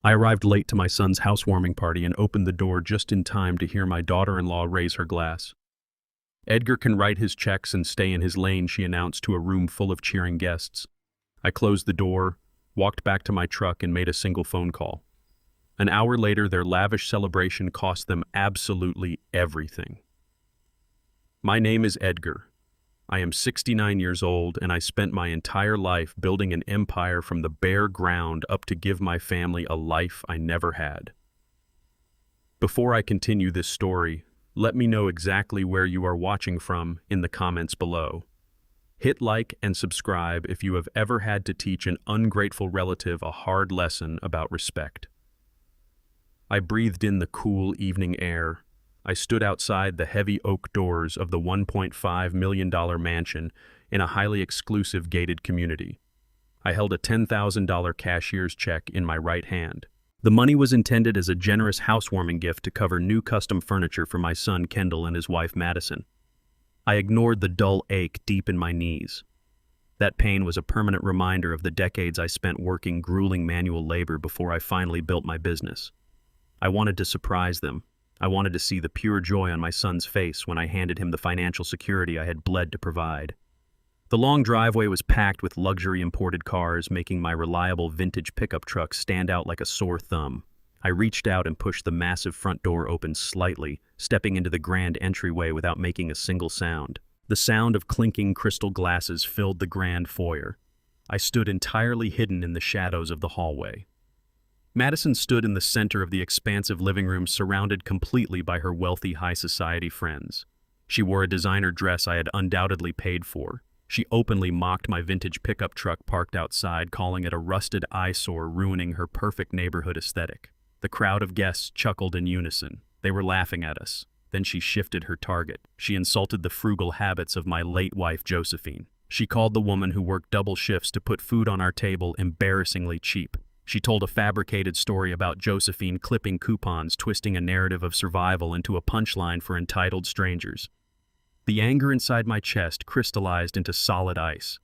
I arrived late to my son's housewarming party and opened the door just in time to hear my daughter-in-law raise her glass. "Edgar can write his checks and stay in his lane," she announced to a room full of cheering guests. I closed the door, walked back to my truck, and made a single phone call. An hour later, their lavish celebration cost them absolutely everything. My name is Edgar. I am 69 years old, and I spent my entire life building an empire from the bare ground up to give my family a life I never had. Before I continue this story, let me know exactly where you are watching from in the comments below. Hit like and subscribe if you have ever had to teach an ungrateful relative a hard lesson about respect. I breathed in the cool evening air. I stood outside the heavy oak doors of the $1.5 million mansion in a highly exclusive gated community. I held a $10,000 cashier's check in my right hand. The money was intended as a generous housewarming gift to cover new custom furniture for my son Kendall and his wife Madison. I ignored the dull ache deep in my knees. That pain was a permanent reminder of the decades I spent working grueling manual labor before I finally built my business. I wanted to surprise them. I wanted to see the pure joy on my son's face when I handed him the financial security I had bled to provide. The long driveway was packed with luxury imported cars, making my reliable vintage pickup truck stand out like a sore thumb. I reached out and pushed the massive front door open slightly, stepping into the grand entryway without making a single sound. The sound of clinking crystal glasses filled the grand foyer. I stood entirely hidden in the shadows of the hallway. Madison stood in the center of the expansive living room, surrounded completely by her wealthy high society friends. She wore a designer dress I had undoubtedly paid for. She openly mocked my vintage pickup truck parked outside, calling it a rusted eyesore, ruining her perfect neighborhood aesthetic. The crowd of guests chuckled in unison. They were laughing at us. Then she shifted her target. She insulted the frugal habits of my late wife, Josephine. She called the woman who worked double shifts to put food on our table embarrassingly cheap. She told a fabricated story about Josephine clipping coupons, twisting a narrative of survival into a punchline for entitled strangers. The anger inside my chest crystallized into solid ice.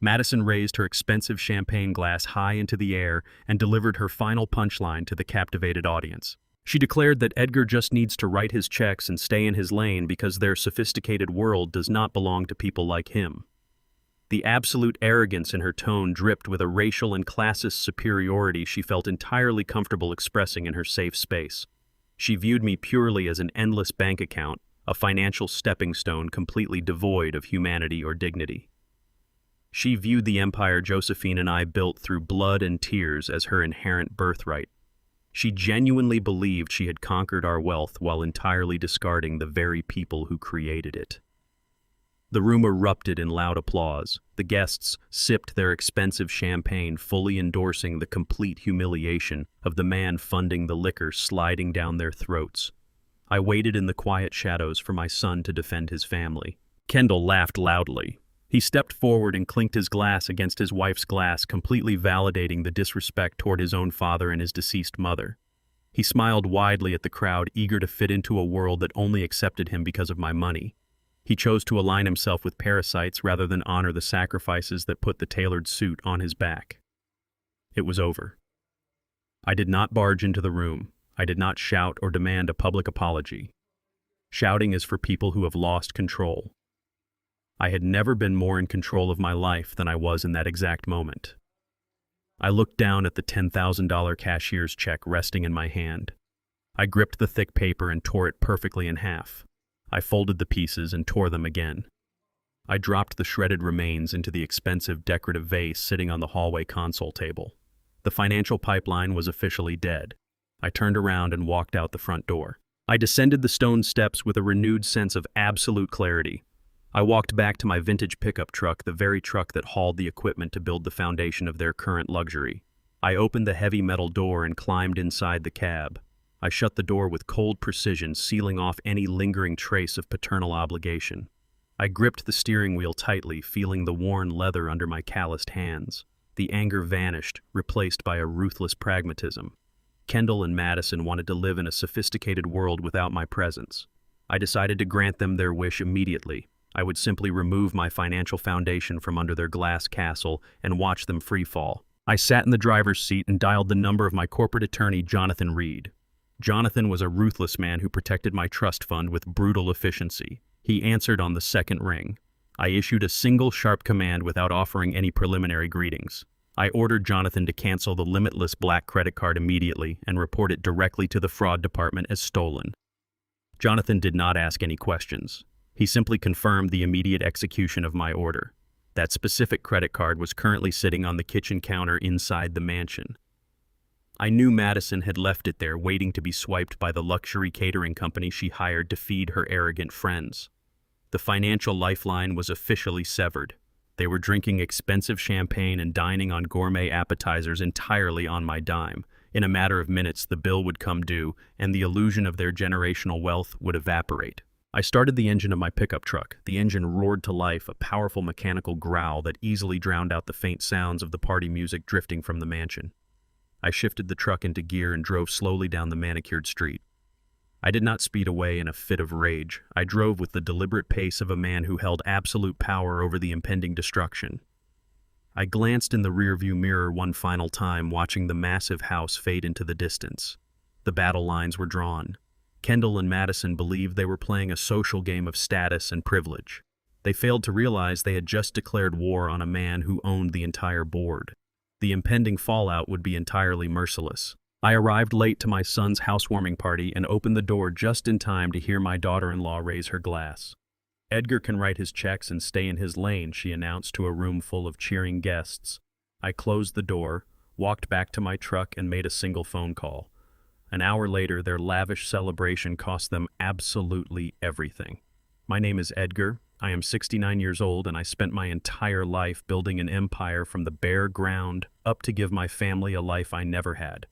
Madison raised her expensive champagne glass high into the air and delivered her final punchline to the captivated audience. She declared that Edgar just needs to write his checks and stay in his lane because their sophisticated world does not belong to people like him. The absolute arrogance in her tone dripped with a racial and classist superiority she felt entirely comfortable expressing in her safe space. She viewed me purely as an endless bank account, a financial stepping stone completely devoid of humanity or dignity. She viewed the empire Josephine and I built through blood and tears as her inherent birthright. She genuinely believed she had conquered our wealth while entirely discarding the very people who created it. The room erupted in loud applause. The guests sipped their expensive champagne, fully endorsing the complete humiliation of the man funding the liquor sliding down their throats. I waited in the quiet shadows for my son to defend his family. Kendall laughed loudly. He stepped forward and clinked his glass against his wife's glass, completely validating the disrespect toward his own father and his deceased mother. He smiled widely at the crowd, eager to fit into a world that only accepted him because of my money. He chose to align himself with parasites rather than honor the sacrifices that put the tailored suit on his back. It was over. I did not barge into the room. I did not shout or demand a public apology. Shouting is for people who have lost control. I had never been more in control of my life than I was in that exact moment. I looked down at the $10,000 cashier's check resting in my hand. I gripped the thick paper and tore it perfectly in half. I folded the pieces and tore them again. I dropped the shredded remains into the expensive decorative vase sitting on the hallway console table. The financial pipeline was officially dead. I turned around and walked out the front door. I descended the stone steps with a renewed sense of absolute clarity. I walked back to my vintage pickup truck, the very truck that hauled the equipment to build the foundation of their current luxury. I opened the heavy metal door and climbed inside the cab. I shut the door with cold precision, sealing off any lingering trace of paternal obligation. I gripped the steering wheel tightly, feeling the worn leather under my calloused hands. The anger vanished, replaced by a ruthless pragmatism. Kendall and Madison wanted to live in a sophisticated world without my presence. I decided to grant them their wish immediately. I would simply remove my financial foundation from under their glass castle and watch them free fall. I sat in the driver's seat and dialed the number of my corporate attorney, Jonathan Reed. Jonathan was a ruthless man who protected my trust fund with brutal efficiency. He answered on the second ring. I issued a single sharp command without offering any preliminary greetings. I ordered Jonathan to cancel the limitless black credit card immediately and report it directly to the fraud department as stolen. Jonathan did not ask any questions. He simply confirmed the immediate execution of my order. That specific credit card was currently sitting on the kitchen counter inside the mansion. I knew Madison had left it there waiting to be swiped by the luxury catering company she hired to feed her arrogant friends. The financial lifeline was officially severed. They were drinking expensive champagne and dining on gourmet appetizers entirely on my dime. In a matter of minutes, the bill would come due, and the illusion of their generational wealth would evaporate. I started the engine of my pickup truck. The engine roared to life, a powerful mechanical growl that easily drowned out the faint sounds of the party music drifting from the mansion. I shifted the truck into gear and drove slowly down the manicured street. I did not speed away in a fit of rage. I drove with the deliberate pace of a man who held absolute power over the impending destruction. I glanced in the rearview mirror one final time, watching the massive house fade into the distance. The battle lines were drawn. Kendall and Madison believed they were playing a social game of status and privilege. They failed to realize they had just declared war on a man who owned the entire board. The impending fallout would be entirely merciless. I arrived late to my son's housewarming party and opened the door just in time to hear my daughter-in-law raise her glass. "Edgar can write his checks and stay in his lane," she announced to a room full of cheering guests. I closed the door, walked back to my truck, and made a single phone call. An hour later, their lavish celebration cost them absolutely everything. "My name is Edgar. I am 69 years old, and I spent my entire life building an empire from the bare ground up to give my family a life I never had."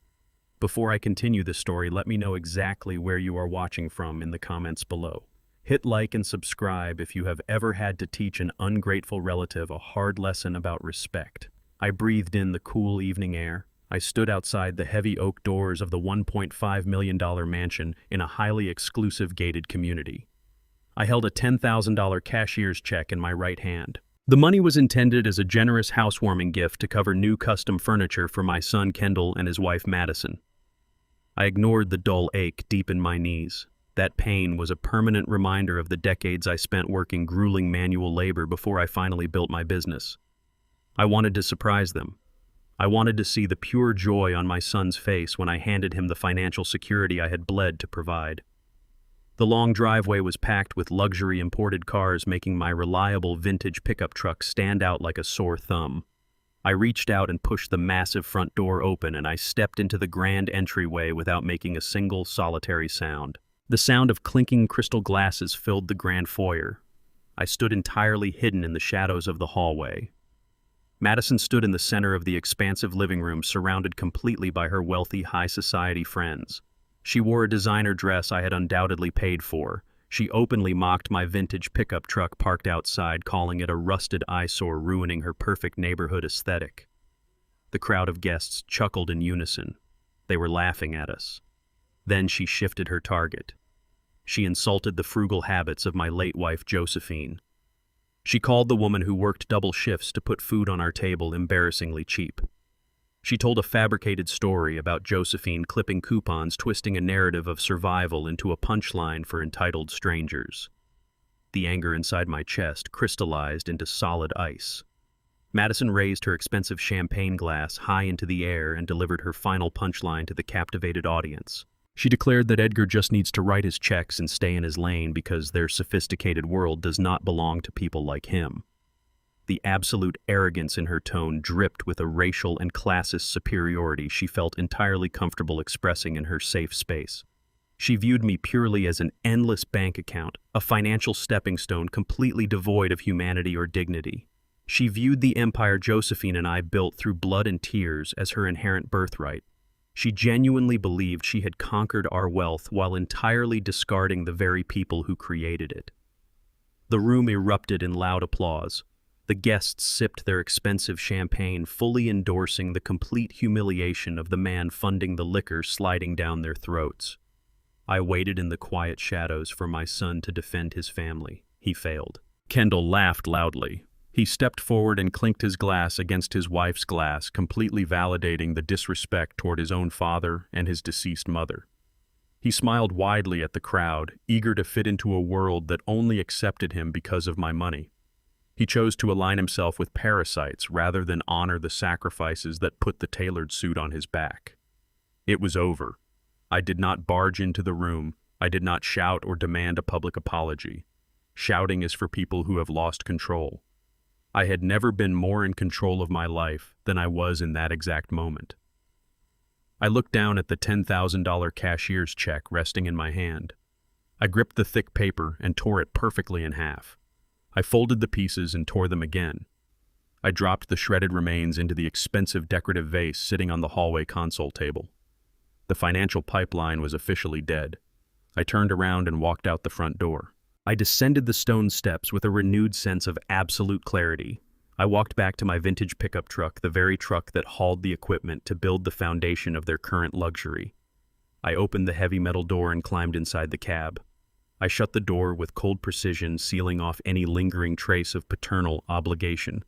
Before I continue this story, let me know exactly where you are watching from in the comments below. Hit like and subscribe if you have ever had to teach an ungrateful relative a hard lesson about respect. I breathed in the cool evening air. I stood outside the heavy oak doors of the $1.5 million mansion in a highly exclusive gated community. I held a $10,000 cashier's check in my right hand. The money was intended as a generous housewarming gift to cover new custom furniture for my son Kendall and his wife Madison. I ignored the dull ache deep in my knees. That pain was a permanent reminder of the decades I spent working grueling manual labor before I finally built my business. I wanted to surprise them. I wanted to see the pure joy on my son's face when I handed him the financial security I had bled to provide. The long driveway was packed with luxury imported cars, making my reliable vintage pickup truck stand out like a sore thumb. I reached out and pushed the massive front door open, and I stepped into the grand entryway without making a single solitary sound. The sound of clinking crystal glasses filled the grand foyer. I stood entirely hidden in the shadows of the hallway. Madison stood in the center of the expansive living room, surrounded completely by her wealthy high society friends. She wore a designer dress I had undoubtedly paid for. She openly mocked my vintage pickup truck parked outside, calling it a rusted eyesore, ruining her perfect neighborhood aesthetic. The crowd of guests chuckled in unison. They were laughing at us. Then she shifted her target. She insulted the frugal habits of my late wife, Josephine. She called the woman who worked double shifts to put food on our table embarrassingly cheap. She told a fabricated story about Josephine clipping coupons, twisting a narrative of survival into a punchline for entitled strangers. The anger inside my chest crystallized into solid ice. Madison raised her expensive champagne glass high into the air and delivered her final punchline to the captivated audience. She declared that Edgar just needs to write his checks and stay in his lane because their sophisticated world does not belong to people like him. The absolute arrogance in her tone dripped with a racial and classist superiority she felt entirely comfortable expressing in her safe space. She viewed me purely as an endless bank account, a financial stepping stone completely devoid of humanity or dignity. She viewed the empire Josephine and I built through blood and tears as her inherent birthright. She genuinely believed she had conquered our wealth while entirely discarding the very people who created it. The room erupted in loud applause. The guests sipped their expensive champagne, fully endorsing the complete humiliation of the man funding the liquor sliding down their throats. I waited in the quiet shadows for my son to defend his family. He failed. Kendall laughed loudly. He stepped forward and clinked his glass against his wife's glass, completely validating the disrespect toward his own father and his deceased mother. He smiled widely at the crowd, eager to fit into a world that only accepted him because of my money. He chose to align himself with parasites rather than honor the sacrifices that put the tailored suit on his back. It was over. I did not barge into the room. I did not shout or demand a public apology. Shouting is for people who have lost control. I had never been more in control of my life than I was in that exact moment. I looked down at the $10,000 cashier's check resting in my hand. I gripped the thick paper and tore it perfectly in half. I folded the pieces and tore them again. I dropped the shredded remains into the expensive decorative vase sitting on the hallway console table. The financial pipeline was officially dead. I turned around and walked out the front door. I descended the stone steps with a renewed sense of absolute clarity. I walked back to my vintage pickup truck, the very truck that hauled the equipment to build the foundation of their current luxury. I opened the heavy metal door and climbed inside the cab. I shut the door with cold precision, sealing off any lingering trace of paternal obligation.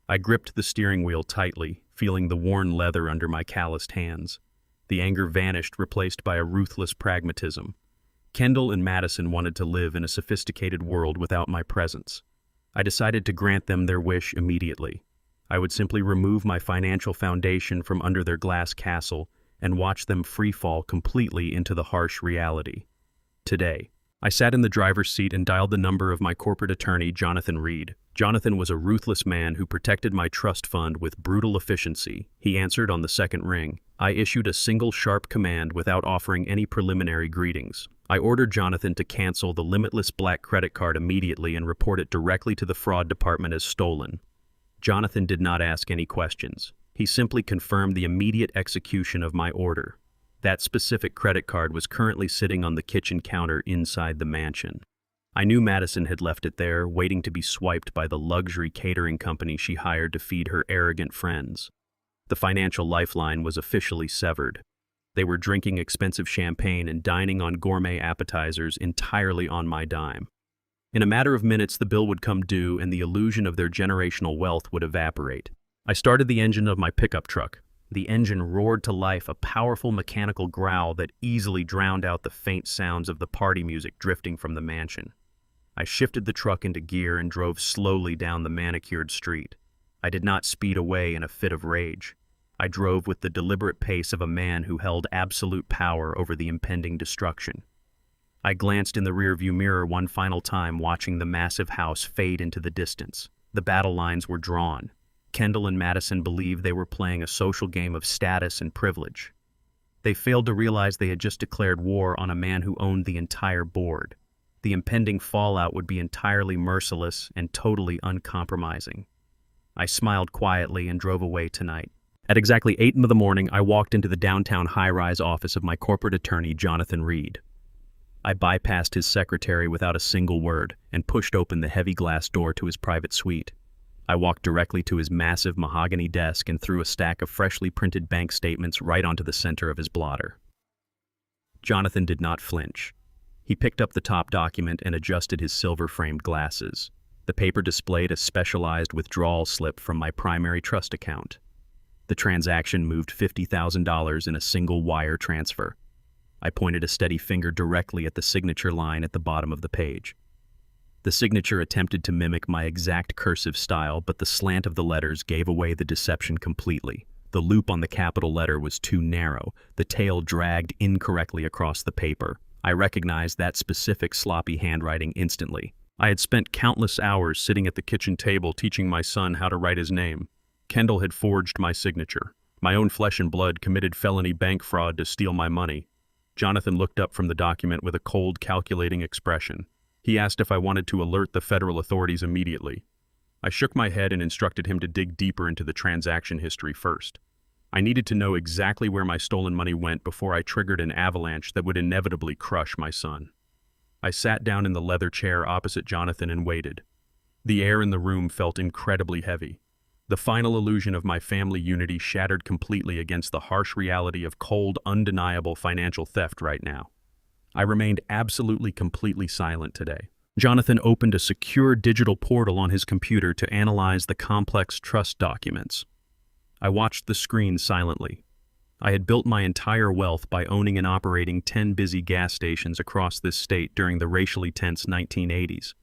I gripped the steering wheel tightly, feeling the worn leather under my calloused hands. The anger vanished, replaced by a ruthless pragmatism. Kendall and Madison wanted to live in a sophisticated world without my presence. I decided to grant them their wish immediately. I would simply remove my financial foundation from under their glass castle and watch them free-fall completely into the harsh reality. Today, I sat in the driver's seat and dialed the number of my corporate attorney, Jonathan Reed. Jonathan was a ruthless man who protected my trust fund with brutal efficiency. He answered on the second ring. I issued a single sharp command without offering any preliminary greetings. I ordered Jonathan to cancel the limitless black credit card immediately and report it directly to the fraud department as stolen. Jonathan did not ask any questions. He simply confirmed the immediate execution of my order. That specific credit card was currently sitting on the kitchen counter inside the mansion. I knew Madison had left it there, waiting to be swiped by the luxury catering company she hired to feed her arrogant friends. The financial lifeline was officially severed. They were drinking expensive champagne and dining on gourmet appetizers entirely on my dime. In a matter of minutes, the bill would come due and the illusion of their generational wealth would evaporate. I started the engine of my pickup truck. The engine roared to life, a powerful mechanical growl that easily drowned out the faint sounds of the party music drifting from the mansion. I shifted the truck into gear and drove slowly down the manicured street. I did not speed away in a fit of rage. I drove with the deliberate pace of a man who held absolute power over the impending destruction. I glanced in the rearview mirror one final time, watching the massive house fade into the distance. The battle lines were drawn. Kendall and Madison believed they were playing a social game of status and privilege. They failed to realize they had just declared war on a man who owned the entire board. The impending fallout would be entirely merciless and totally uncompromising. I smiled quietly and drove away tonight. At exactly 8 in the morning, I walked into the downtown high-rise office of my corporate attorney, Jonathan Reed. I bypassed his secretary without a single word and pushed open the heavy glass door to his private suite. I walked directly to his massive mahogany desk and threw a stack of freshly printed bank statements right onto the center of his blotter. Jonathan did not flinch. He picked up the top document and adjusted his silver-framed glasses. The paper displayed a specialized withdrawal slip from my primary trust account. The transaction moved $50,000 in a single wire transfer. I pointed a steady finger directly at the signature line at the bottom of the page. The signature attempted to mimic my exact cursive style, but the slant of the letters gave away the deception completely. The loop on the capital letter was too narrow. The tail dragged incorrectly across the paper. I recognized that specific sloppy handwriting instantly. I had spent countless hours sitting at the kitchen table teaching my son how to write his name. Kendall had forged my signature. My own flesh and blood committed felony bank fraud to steal my money. Jonathan looked up from the document with a cold, calculating expression. He asked if I wanted to alert the federal authorities immediately. I shook my head and instructed him to dig deeper into the transaction history first. I needed to know exactly where my stolen money went before I triggered an avalanche that would inevitably crush my son. I sat down in the leather chair opposite Jonathan and waited. The air in the room felt incredibly heavy. The final illusion of my family unity shattered completely against the harsh reality of cold, undeniable financial theft right now. I remained absolutely completely silent today. Jonathan opened a secure digital portal on his computer to analyze the complex trust documents. I watched the screen silently. I had built my entire wealth by owning and operating 10 busy gas stations across this state during the racially tense 1980s.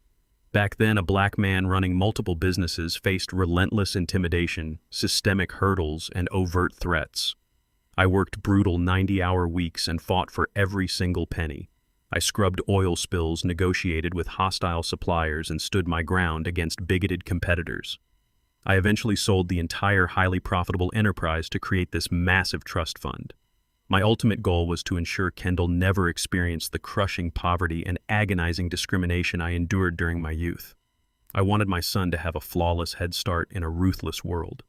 Back then, a black man running multiple businesses faced relentless intimidation, systemic hurdles, and overt threats. I worked brutal 90-hour weeks and fought for every single penny. I scrubbed oil spills, negotiated with hostile suppliers, and stood my ground against bigoted competitors. I eventually sold the entire highly profitable enterprise to create this massive trust fund. My ultimate goal was to ensure Kendall never experienced the crushing poverty and agonizing discrimination I endured during my youth. I wanted my son to have a flawless head start in a ruthless world.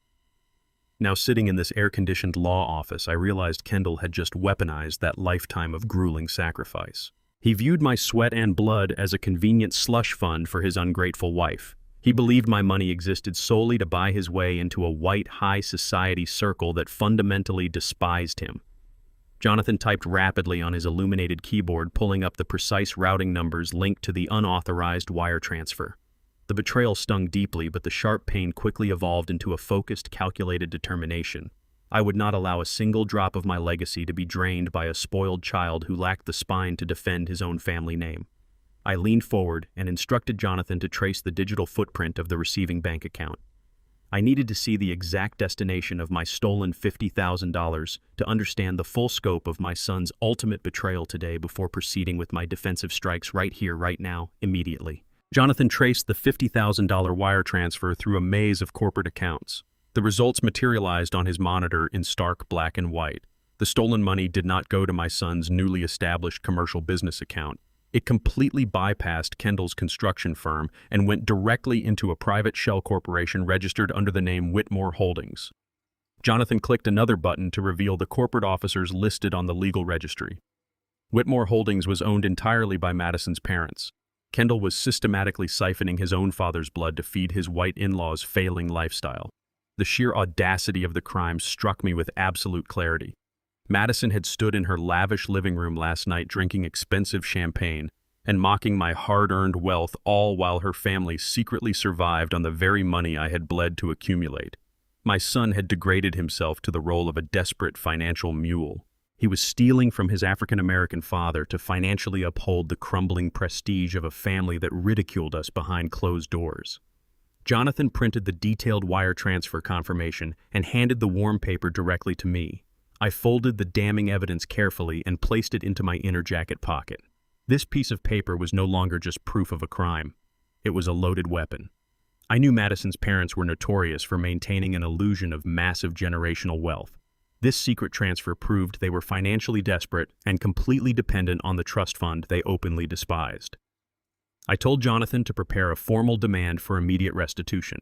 Now, sitting in this air-conditioned law office, I realized Kendall had just weaponized that lifetime of grueling sacrifice. He viewed my sweat and blood as a convenient slush fund for his ungrateful wife. He believed my money existed solely to buy his way into a white high society circle that fundamentally despised him. Jonathan typed rapidly on his illuminated keyboard, pulling up the precise routing numbers linked to the unauthorized wire transfer. The betrayal stung deeply, but the sharp pain quickly evolved into a focused, calculated determination. I would not allow a single drop of my legacy to be drained by a spoiled child who lacked the spine to defend his own family name. I leaned forward and instructed Jonathan to trace the digital footprint of the receiving bank account. I needed to see the exact destination of my stolen $50,000 to understand the full scope of my son's ultimate betrayal today before proceeding with my defensive strikes right here, right now, immediately. Jonathan traced the $50,000 wire transfer through a maze of corporate accounts. The results materialized on his monitor in stark black and white. The stolen money did not go to my son's newly established commercial business account. It completely bypassed Kendall's construction firm and went directly into a private shell corporation registered under the name Whitmore Holdings. Jonathan clicked another button to reveal the corporate officers listed on the legal registry. Whitmore Holdings was owned entirely by Madison's parents. Kendall was systematically siphoning his own father's blood to feed his white in-laws' failing lifestyle. The sheer audacity of the crime struck me with absolute clarity. Madison had stood in her lavish living room last night drinking expensive champagne and mocking my hard-earned wealth, all while her family secretly survived on the very money I had bled to accumulate. My son had degraded himself to the role of a desperate financial mule. He was stealing from his African-American father to financially uphold the crumbling prestige of a family that ridiculed us behind closed doors. Jonathan printed the detailed wire transfer confirmation and handed the warm paper directly to me. I folded the damning evidence carefully and placed it into my inner jacket pocket. This piece of paper was no longer just proof of a crime. It was a loaded weapon. I knew Madison's parents were notorious for maintaining an illusion of massive generational wealth. This secret transfer proved they were financially desperate and completely dependent on the trust fund they openly despised. I told Jonathan to prepare a formal demand for immediate restitution.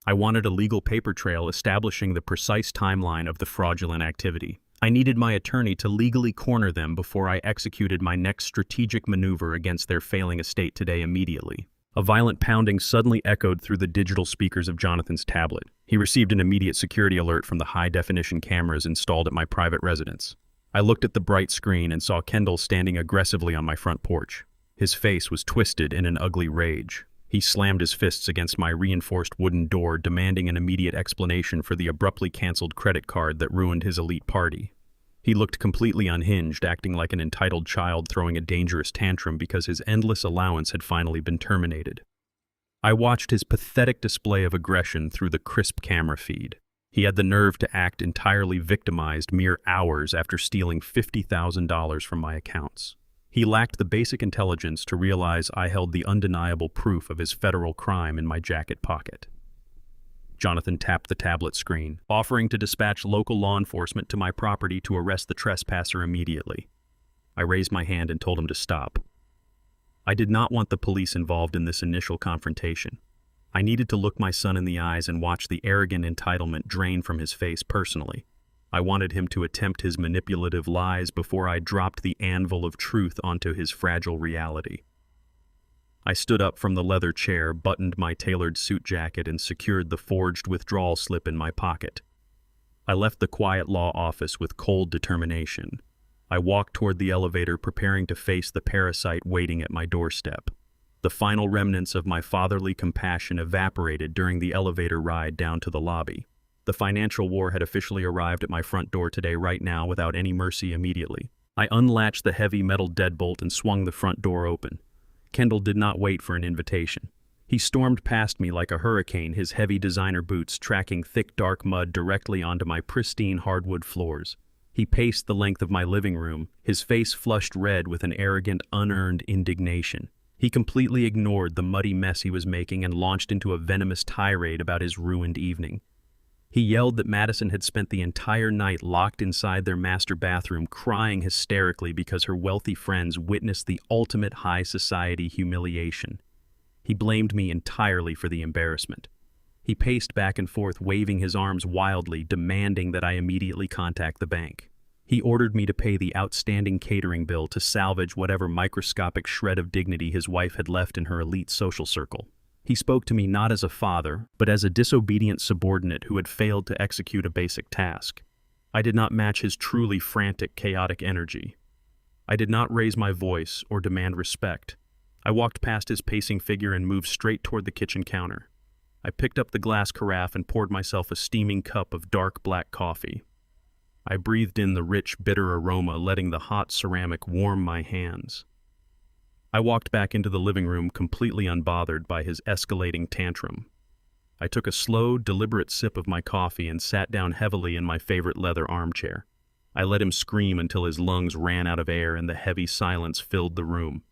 I wanted a legal paper trail establishing the precise timeline of the fraudulent activity. I needed my attorney to legally corner them before I executed my next strategic maneuver against their failing estate today immediately. A violent pounding suddenly echoed through the digital speakers of Jonathan's tablet. He received an immediate security alert from the high-definition cameras installed at my private residence. I looked at the bright screen and saw Kendall standing aggressively on my front porch. His face was twisted in an ugly rage. He slammed his fists against my reinforced wooden door, demanding an immediate explanation for the abruptly canceled credit card that ruined his elite party. He looked completely unhinged, acting like an entitled child throwing a dangerous tantrum because his endless allowance had finally been terminated. I watched his pathetic display of aggression through the crisp camera feed. He had the nerve to act entirely victimized mere hours after stealing $50,000 from my accounts. He lacked the basic intelligence to realize I held the undeniable proof of his federal crime in my jacket pocket. Jonathan tapped the tablet screen, offering to dispatch local law enforcement to my property to arrest the trespasser immediately. I raised my hand and told him to stop. I did not want the police involved in this initial confrontation. I needed to look my son in the eyes and watch the arrogant entitlement drain from his face personally. I wanted him to attempt his manipulative lies before I dropped the anvil of truth onto his fragile reality. I stood up from the leather chair, buttoned my tailored suit jacket, and secured the forged withdrawal slip in my pocket. I left the quiet law office with cold determination. I walked toward the elevator, preparing to face the parasite waiting at my doorstep. The final remnants of my fatherly compassion evaporated during the elevator ride down to the lobby. The financial war had officially arrived at my front door today right now without any mercy immediately. I unlatched the heavy metal deadbolt and swung the front door open. Kendall did not wait for an invitation. He stormed past me like a hurricane, his heavy designer boots tracking thick dark mud directly onto my pristine hardwood floors. He paced the length of my living room, his face flushed red with an arrogant, unearned indignation. He completely ignored the muddy mess he was making and launched into a venomous tirade about his ruined evening. He yelled that Madison had spent the entire night locked inside their master bathroom crying hysterically because her wealthy friends witnessed the ultimate high society humiliation. He blamed me entirely for the embarrassment. He paced back and forth, waving his arms wildly, demanding that I immediately contact the bank. He ordered me to pay the outstanding catering bill to salvage whatever microscopic shred of dignity his wife had left in her elite social circle. He spoke to me not as a father, but as a disobedient subordinate who had failed to execute a basic task. I did not match his truly frantic, chaotic energy. I did not raise my voice or demand respect. I walked past his pacing figure and moved straight toward the kitchen counter. I picked up the glass carafe and poured myself a steaming cup of dark black coffee. I breathed in the rich, bitter aroma, letting the hot ceramic warm my hands. I walked back into the living room completely unbothered by his escalating tantrum. I took a slow, deliberate sip of my coffee and sat down heavily in my favorite leather armchair. I let him scream until his lungs ran out of air and the heavy silence filled the room.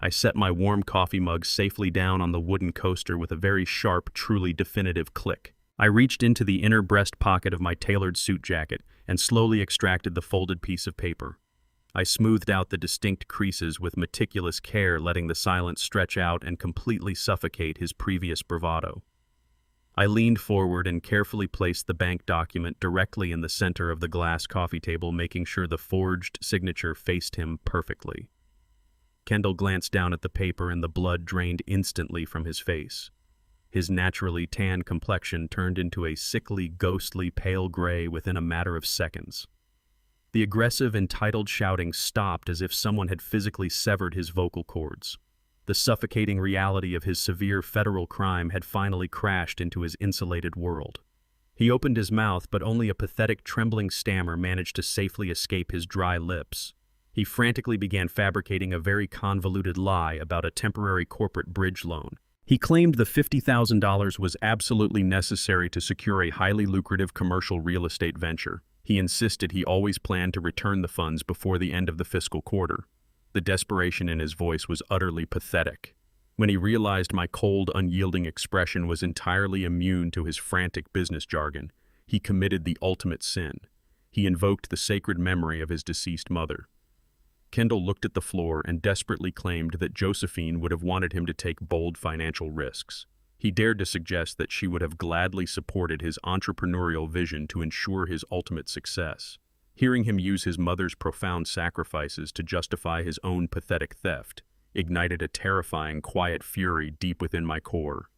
I set my warm coffee mug safely down on the wooden coaster with a very sharp, truly definitive click. I reached into the inner breast pocket of my tailored suit jacket and slowly extracted the folded piece of paper. I smoothed out the distinct creases with meticulous care, letting the silence stretch out and completely suffocate his previous bravado. I leaned forward and carefully placed the bank document directly in the center of the glass coffee table, making sure the forged signature faced him perfectly. Kendall glanced down at the paper and the blood drained instantly from his face. His naturally tan complexion turned into a sickly, ghostly pale gray within a matter of seconds. The aggressive, entitled shouting stopped as if someone had physically severed his vocal cords. The suffocating reality of his severe federal crime had finally crashed into his insulated world. He opened his mouth, but only a pathetic, trembling stammer managed to safely escape his dry lips. He frantically began fabricating a very convoluted lie about a temporary corporate bridge loan. He claimed the $50,000 was absolutely necessary to secure a highly lucrative commercial real estate venture. He insisted he always planned to return the funds before the end of the fiscal quarter. The desperation in his voice was utterly pathetic. When he realized my cold, unyielding expression was entirely immune to his frantic business jargon, he committed the ultimate sin. He invoked the sacred memory of his deceased mother. Kendall looked at the floor and desperately claimed that Josephine would have wanted him to take bold financial risks. He dared to suggest that she would have gladly supported his entrepreneurial vision to ensure his ultimate success. Hearing him use his mother's profound sacrifices to justify his own pathetic theft ignited a terrifying, quiet fury deep within my core.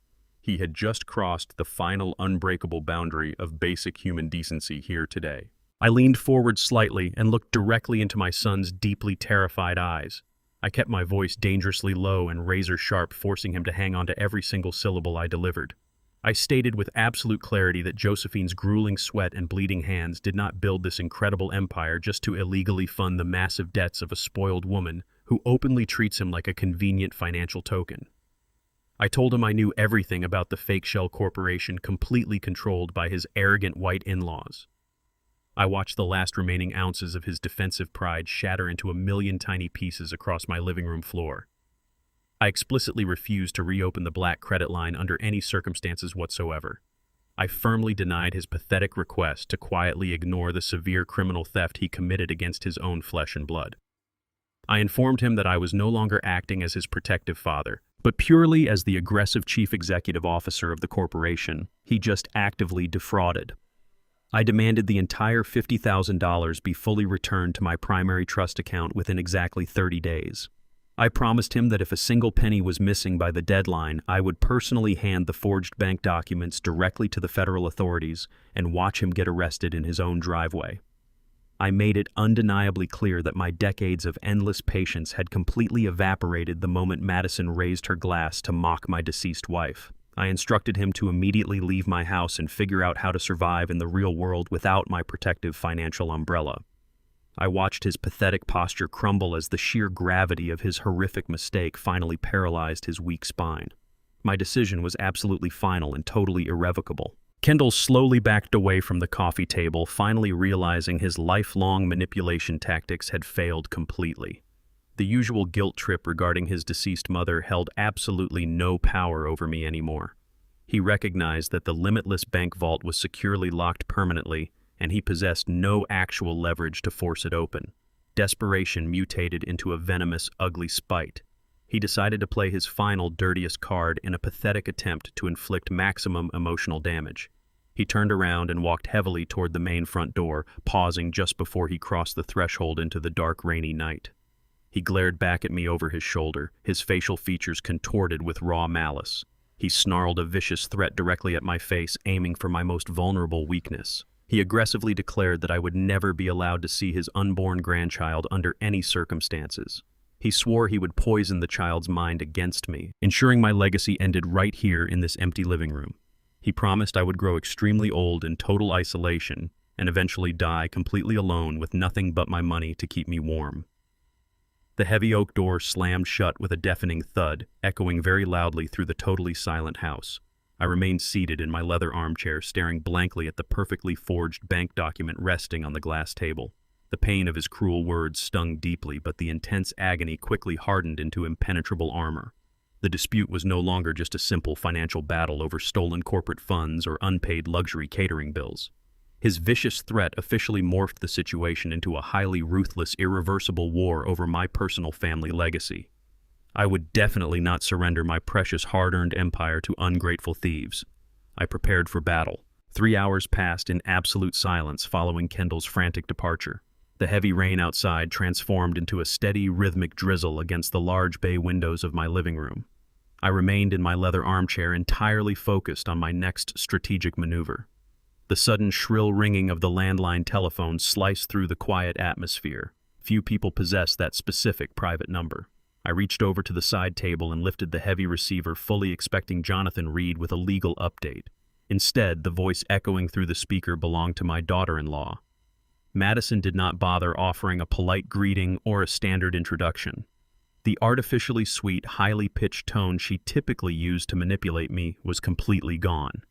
He had just crossed the final unbreakable boundary of basic human decency here today. I leaned forward slightly and looked directly into my son's deeply terrified eyes. I kept my voice dangerously low and razor-sharp, forcing him to hang on to every single syllable I delivered. I stated with absolute clarity that Josephine's grueling sweat and bleeding hands did not build this incredible empire just to illegally fund the massive debts of a spoiled woman who openly treats him like a convenient financial token. I told him I knew everything about the fake shell corporation completely controlled by his arrogant white in-laws. I watched the last remaining ounces of his defensive pride shatter into a million tiny pieces across my living room floor. I explicitly refused to reopen the black credit line under any circumstances whatsoever. I firmly denied his pathetic request to quietly ignore the severe criminal theft he committed against his own flesh and blood. I informed him that I was no longer acting as his protective father, but purely as the aggressive chief executive officer of the corporation he just actively defrauded. I demanded the entire $50,000 be fully returned to my primary trust account within exactly 30 days. I promised him that if a single penny was missing by the deadline, I would personally hand the forged bank documents directly to the federal authorities and watch him get arrested in his own driveway. I made it undeniably clear that my decades of endless patience had completely evaporated the moment Madison raised her glass to mock my deceased wife. I instructed him to immediately leave my house and figure out how to survive in the real world without my protective financial umbrella. I watched his pathetic posture crumble as the sheer gravity of his horrific mistake finally paralyzed his weak spine. My decision was absolutely final and totally irrevocable. Kendall slowly backed away from the coffee table, finally realizing his lifelong manipulation tactics had failed completely. The usual guilt trip regarding his deceased mother held absolutely no power over me anymore. He recognized that the limitless bank vault was securely locked permanently, and he possessed no actual leverage to force it open. Desperation mutated into a venomous, ugly spite. He decided to play his final, dirtiest card in a pathetic attempt to inflict maximum emotional damage. He turned around and walked heavily toward the main front door, pausing just before he crossed the threshold into the dark, rainy night. He glared back at me over his shoulder, his facial features contorted with raw malice. He snarled a vicious threat directly at my face, aiming for my most vulnerable weakness. He aggressively declared that I would never be allowed to see his unborn grandchild under any circumstances. He swore he would poison the child's mind against me, ensuring my legacy ended right here in this empty living room. He promised I would grow extremely old in total isolation and eventually die completely alone with nothing but my money to keep me warm. The heavy oak door slammed shut with a deafening thud, echoing very loudly through the totally silent house. I remained seated in my leather armchair, staring blankly at the perfectly forged bank document resting on the glass table. The pain of his cruel words stung deeply, but the intense agony quickly hardened into impenetrable armor. The dispute was no longer just a simple financial battle over stolen corporate funds or unpaid luxury catering bills. His vicious threat officially morphed the situation into a highly ruthless, irreversible war over my personal family legacy. I would definitely not surrender my precious hard-earned empire to ungrateful thieves. I prepared for battle. 3 hours passed in absolute silence following Kendall's frantic departure. The heavy rain outside transformed into a steady, rhythmic drizzle against the large bay windows of my living room. I remained in my leather armchair, entirely focused on my next strategic maneuver. The sudden shrill ringing of the landline telephone sliced through the quiet atmosphere. Few people possess that specific private number. I reached over to the side table and lifted the heavy receiver, fully expecting Jonathan Reed with a legal update. Instead, the voice echoing through the speaker belonged to my daughter-in-law. Madison did not bother offering a polite greeting or a standard introduction. The artificially sweet, highly pitched tone she typically used to manipulate me was completely gone.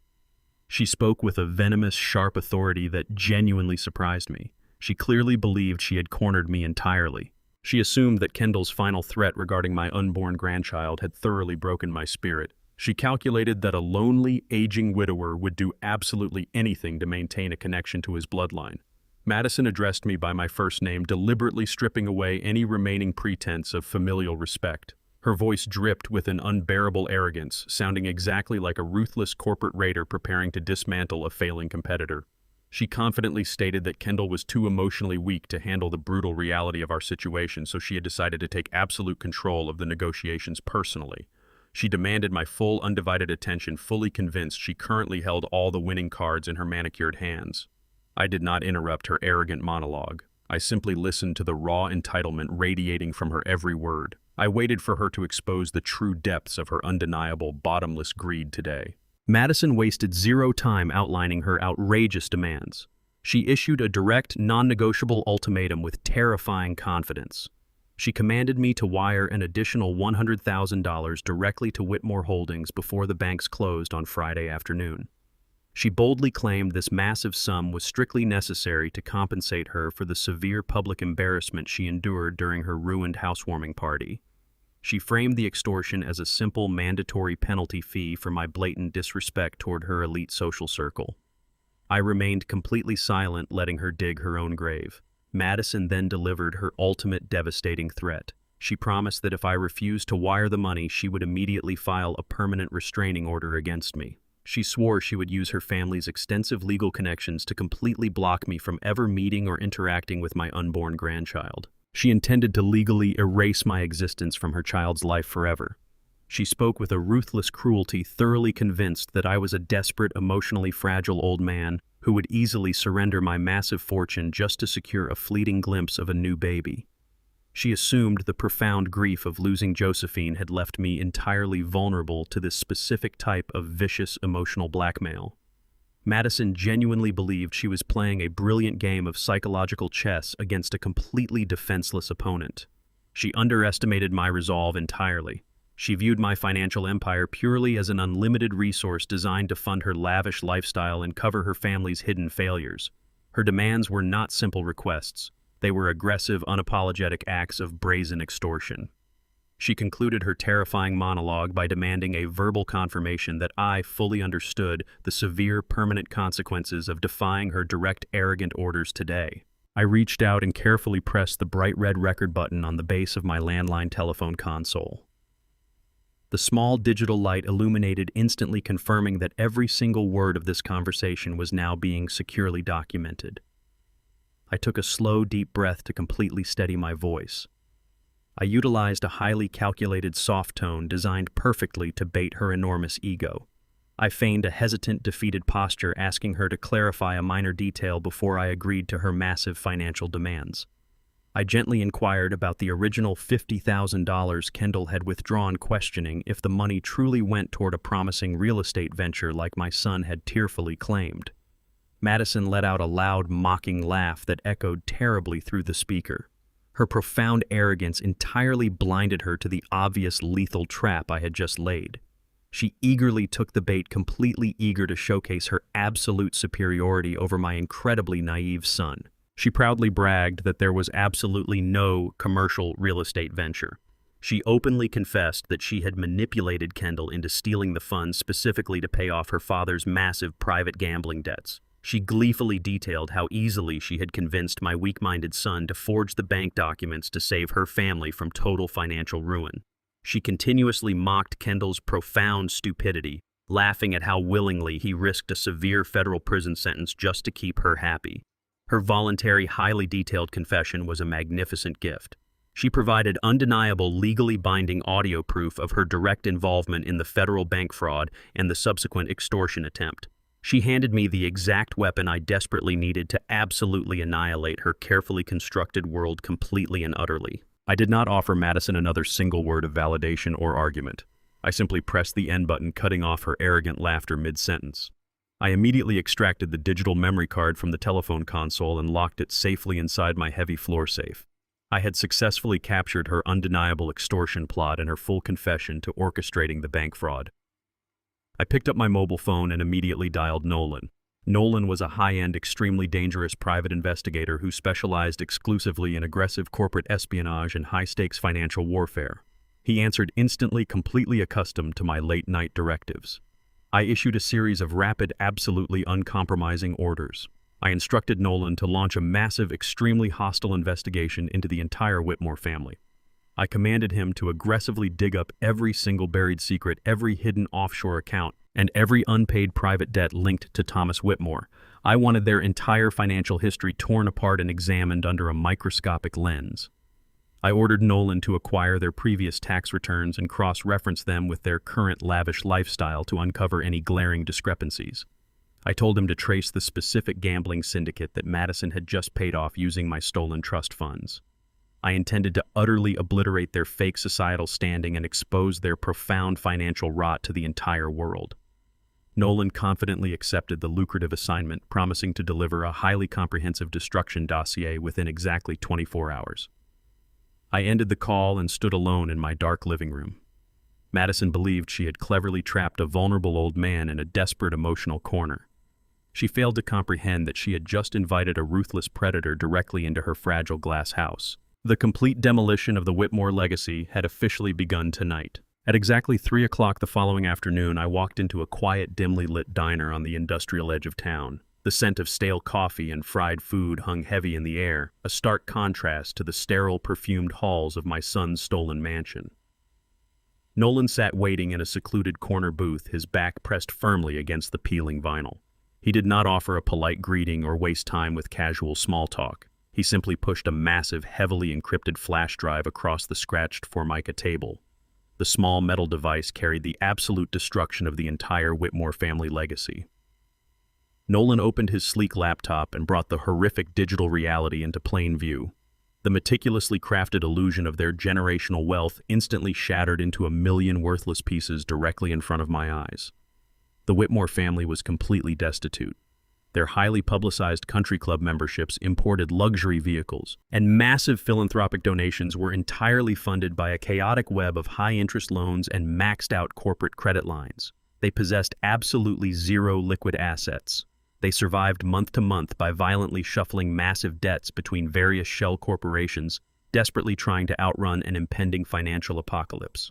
She spoke with a venomous, sharp authority that genuinely surprised me. She clearly believed she had cornered me entirely. She assumed that Kendall's final threat regarding my unborn grandchild had thoroughly broken my spirit. She calculated that a lonely, aging widower would do absolutely anything to maintain a connection to his bloodline. Madison addressed me by my first name, deliberately stripping away any remaining pretense of familial respect. Her voice dripped with an unbearable arrogance, sounding exactly like a ruthless corporate raider preparing to dismantle a failing competitor. She confidently stated that Kendall was too emotionally weak to handle the brutal reality of our situation, so she had decided to take absolute control of the negotiations personally. She demanded my full, undivided attention, fully convinced she currently held all the winning cards in her manicured hands. I did not interrupt her arrogant monologue. I simply listened to the raw entitlement radiating from her every word. I waited for her to expose the true depths of her undeniable, bottomless greed today. Madison wasted zero time outlining her outrageous demands. She issued a direct, non-negotiable ultimatum with terrifying confidence. She commanded me to wire an additional $100,000 directly to Whitmore Holdings before the banks closed on Friday afternoon. She boldly claimed this massive sum was strictly necessary to compensate her for the severe public embarrassment she endured during her ruined housewarming party. She framed the extortion as a simple, mandatory penalty fee for my blatant disrespect toward her elite social circle. I remained completely silent, letting her dig her own grave. Madison then delivered her ultimate devastating threat. She promised that if I refused to wire the money, she would immediately file a permanent restraining order against me. She swore she would use her family's extensive legal connections to completely block me from ever meeting or interacting with my unborn grandchild. She intended to legally erase my existence from her child's life forever. She spoke with a ruthless cruelty, thoroughly convinced that I was a desperate, emotionally fragile old man who would easily surrender my massive fortune just to secure a fleeting glimpse of a new baby. She assumed the profound grief of losing Josephine had left me entirely vulnerable to this specific type of vicious emotional blackmail. Madison genuinely believed she was playing a brilliant game of psychological chess against a completely defenseless opponent. She underestimated my resolve entirely. She viewed my financial empire purely as an unlimited resource designed to fund her lavish lifestyle and cover her family's hidden failures. Her demands were not simple requests. They were aggressive, unapologetic acts of brazen extortion. She concluded her terrifying monologue by demanding a verbal confirmation that I fully understood the severe, permanent consequences of defying her direct, arrogant orders today. I reached out and carefully pressed the bright red record button on the base of my landline telephone console. The small digital light illuminated, instantly confirming that every single word of this conversation was now being securely documented. I took a slow, deep breath to completely steady my voice. I utilized a highly calculated soft tone designed perfectly to bait her enormous ego. I feigned a hesitant, defeated posture, asking her to clarify a minor detail before I agreed to her massive financial demands. I gently inquired about the original $50,000 Kendall had withdrawn, questioning if the money truly went toward a promising real estate venture like my son had tearfully claimed. Madison let out a loud, mocking laugh that echoed terribly through the speaker. Her profound arrogance entirely blinded her to the obvious lethal trap I had just laid. She eagerly took the bait, completely eager to showcase her absolute superiority over my incredibly naive son. She proudly bragged that there was absolutely no commercial real estate venture. She openly confessed that she had manipulated Kendall into stealing the funds specifically to pay off her father's massive private gambling debts. She gleefully detailed how easily she had convinced my weak-minded son to forge the bank documents to save her family from total financial ruin. She continuously mocked Kendall's profound stupidity, laughing at how willingly he risked a severe federal prison sentence just to keep her happy. Her voluntary, highly detailed confession was a magnificent gift. She provided undeniable, legally binding audio proof of her direct involvement in the federal bank fraud and the subsequent extortion attempt. She handed me the exact weapon I desperately needed to absolutely annihilate her carefully constructed world completely and utterly. I did not offer Madison another single word of validation or argument. I simply pressed the end button, cutting off her arrogant laughter mid-sentence. I immediately extracted the digital memory card from the telephone console and locked it safely inside my heavy floor safe. I had successfully captured her undeniable extortion plot and her full confession to orchestrating the bank fraud. I picked up my mobile phone and immediately dialed Nolan. Nolan was a high-end, extremely dangerous private investigator who specialized exclusively in aggressive corporate espionage and high-stakes financial warfare. He answered instantly, completely accustomed to my late-night directives. I issued a series of rapid, absolutely uncompromising orders. I instructed Nolan to launch a massive, extremely hostile investigation into the entire Whitmore family. I commanded him to aggressively dig up every single buried secret, every hidden offshore account, and every unpaid private debt linked to Thomas Whitmore. I wanted their entire financial history torn apart and examined under a microscopic lens. I ordered Nolan to acquire their previous tax returns and cross-reference them with their current lavish lifestyle to uncover any glaring discrepancies. I told him to trace the specific gambling syndicate that Madison had just paid off using my stolen trust funds. I intended to utterly obliterate their fake societal standing and expose their profound financial rot to the entire world. Nolan confidently accepted the lucrative assignment, promising to deliver a highly comprehensive destruction dossier within exactly 24 hours. I ended the call and stood alone in my dark living room. Madison believed she had cleverly trapped a vulnerable old man in a desperate emotional corner. She failed to comprehend that she had just invited a ruthless predator directly into her fragile glass house. The complete demolition of the Whitmore legacy had officially begun tonight. At exactly 3 o'clock the following afternoon, I walked into a quiet, dimly lit diner on the industrial edge of town. The scent of stale coffee and fried food hung heavy in the air, a stark contrast to the sterile, perfumed halls of my son's stolen mansion. Nolan sat waiting in a secluded corner booth, his back pressed firmly against the peeling vinyl. He did not offer a polite greeting or waste time with casual small talk. He simply pushed a massive, heavily encrypted flash drive across the scratched Formica table. The small metal device carried the absolute destruction of the entire Whitmore family legacy. Nolan opened his sleek laptop and brought the horrific digital reality into plain view. The meticulously crafted illusion of their generational wealth instantly shattered into a million worthless pieces directly in front of my eyes. The Whitmore family was completely destitute. Their highly publicized country club memberships imported luxury vehicles, and massive philanthropic donations were entirely funded by a chaotic web of high-interest loans and maxed-out corporate credit lines. They possessed absolutely zero liquid assets. They survived month to month by violently shuffling massive debts between various shell corporations, desperately trying to outrun an impending financial apocalypse.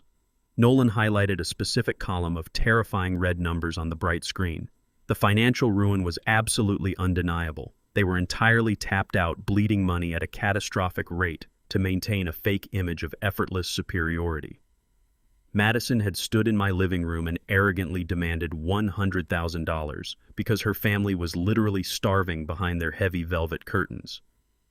Nolan highlighted a specific column of terrifying red numbers on the bright screen. The financial ruin was absolutely undeniable. They were entirely tapped out, bleeding money at a catastrophic rate to maintain a fake image of effortless superiority. Madison had stood in my living room and arrogantly demanded $100,000 because her family was literally starving behind their heavy velvet curtains.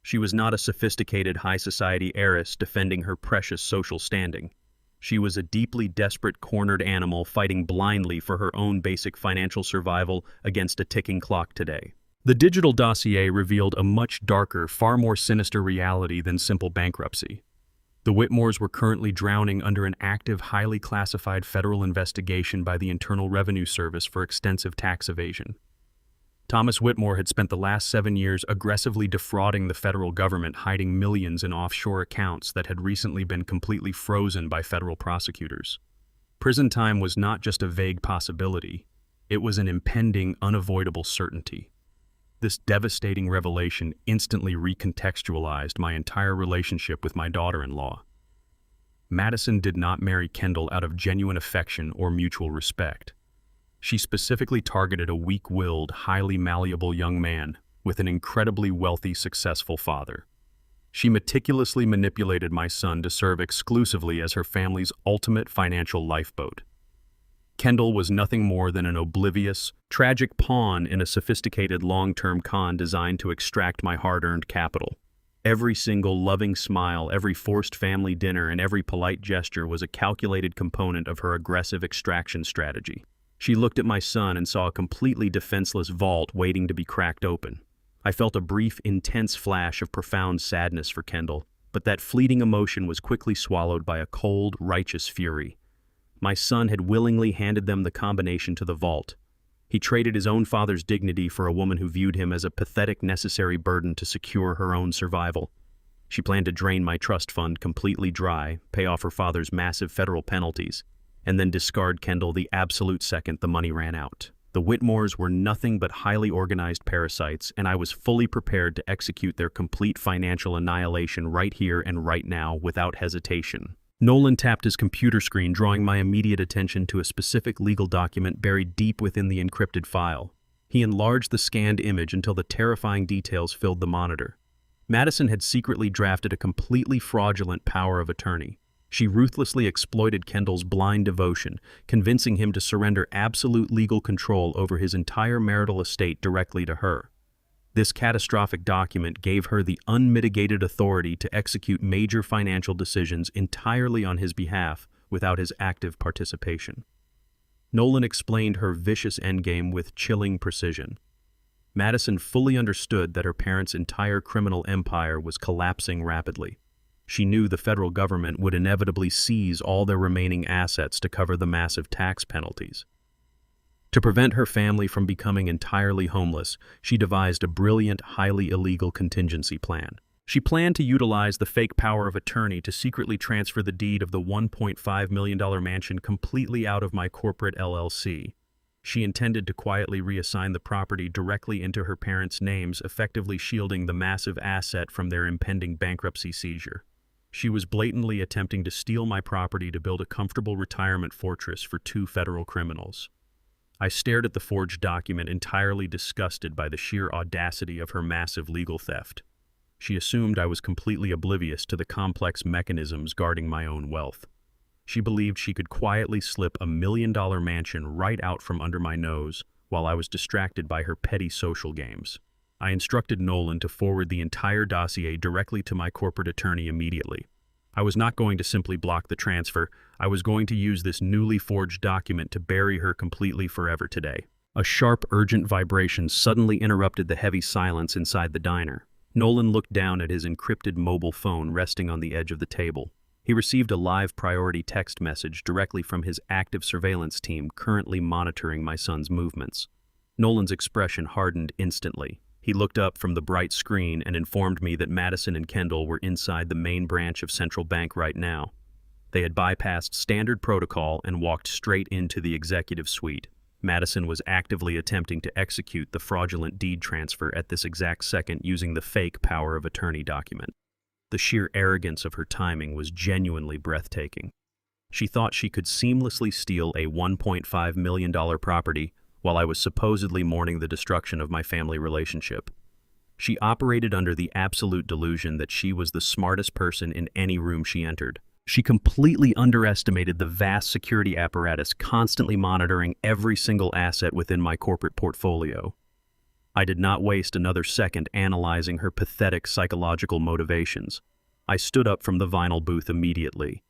She was not a sophisticated high society heiress defending her precious social standing. She was a deeply desperate cornered animal fighting blindly for her own basic financial survival against a ticking clock today. The digital dossier revealed a much darker, far more sinister reality than simple bankruptcy. The Whitmores were currently drowning under an active, highly classified federal investigation by the Internal Revenue Service for extensive tax evasion. Thomas Whitmore had spent the last 7 years aggressively defrauding the federal government, hiding millions in offshore accounts that had recently been completely frozen by federal prosecutors. Prison time was not just a vague possibility, it was an impending, unavoidable certainty. This devastating revelation instantly recontextualized my entire relationship with my daughter-in-law. Madison did not marry Kendall out of genuine affection or mutual respect. She specifically targeted a weak-willed, highly malleable young man with an incredibly wealthy, successful father. She meticulously manipulated my son to serve exclusively as her family's ultimate financial lifeboat. Kendall was nothing more than an oblivious, tragic pawn in a sophisticated long-term con designed to extract my hard-earned capital. Every single loving smile, every forced family dinner, and every polite gesture was a calculated component of her aggressive extraction strategy. She looked at my son and saw a completely defenseless vault waiting to be cracked open. I felt a brief, intense flash of profound sadness for Kendall, but that fleeting emotion was quickly swallowed by a cold, righteous fury. My son had willingly handed them the combination to the vault. He traded his own father's dignity for a woman who viewed him as a pathetic, necessary burden to secure her own survival. She planned to drain my trust fund completely dry, pay off her father's massive federal penalties, and then discard Kendall the absolute second the money ran out. The Whitmores were nothing but highly organized parasites, and I was fully prepared to execute their complete financial annihilation right here and right now without hesitation. Nolan tapped his computer screen, drawing my immediate attention to a specific legal document buried deep within the encrypted file. He enlarged the scanned image until the terrifying details filled the monitor. Madison had secretly drafted a completely fraudulent power of attorney. She ruthlessly exploited Kendall's blind devotion, convincing him to surrender absolute legal control over his entire marital estate directly to her. This catastrophic document gave her the unmitigated authority to execute major financial decisions entirely on his behalf without his active participation. Nolan explained her vicious endgame with chilling precision. Madison fully understood that her parents' entire criminal empire was collapsing rapidly. She knew the federal government would inevitably seize all their remaining assets to cover the massive tax penalties. To prevent her family from becoming entirely homeless, she devised a brilliant, highly illegal contingency plan. She planned to utilize the fake power of attorney to secretly transfer the deed of the $1.5 million mansion completely out of my corporate LLC. She intended to quietly reassign the property directly into her parents' names, effectively shielding the massive asset from their impending bankruptcy seizure. She was blatantly attempting to steal my property to build a comfortable retirement fortress for 2 federal criminals. I stared at the forged document, entirely disgusted by the sheer audacity of her massive legal theft. She assumed I was completely oblivious to the complex mechanisms guarding my own wealth. She believed she could quietly slip $1 million mansion right out from under my nose while I was distracted by her petty social games. I instructed Nolan to forward the entire dossier directly to my corporate attorney immediately. I was not going to simply block the transfer. I was going to use this newly forged document to bury her completely forever today. A sharp, urgent vibration suddenly interrupted the heavy silence inside the diner. Nolan looked down at his encrypted mobile phone resting on the edge of the table. He received a live priority text message directly from his active surveillance team currently monitoring my son's movements. Nolan's expression hardened instantly. He looked up from the bright screen and informed me that Madison and Kendall were inside the main branch of Central Bank right now. They had bypassed standard protocol and walked straight into the executive suite. Madison was actively attempting to execute the fraudulent deed transfer at this exact second using the fake power of attorney document. The sheer arrogance of her timing was genuinely breathtaking. She thought she could seamlessly steal a $1.5 million property while I was supposedly mourning the destruction of my family relationship. She operated under the absolute delusion that she was the smartest person in any room she entered. She completely underestimated the vast security apparatus constantly monitoring every single asset within my corporate portfolio. I did not waste another second analyzing her pathetic psychological motivations. I stood up from the vinyl booth immediately.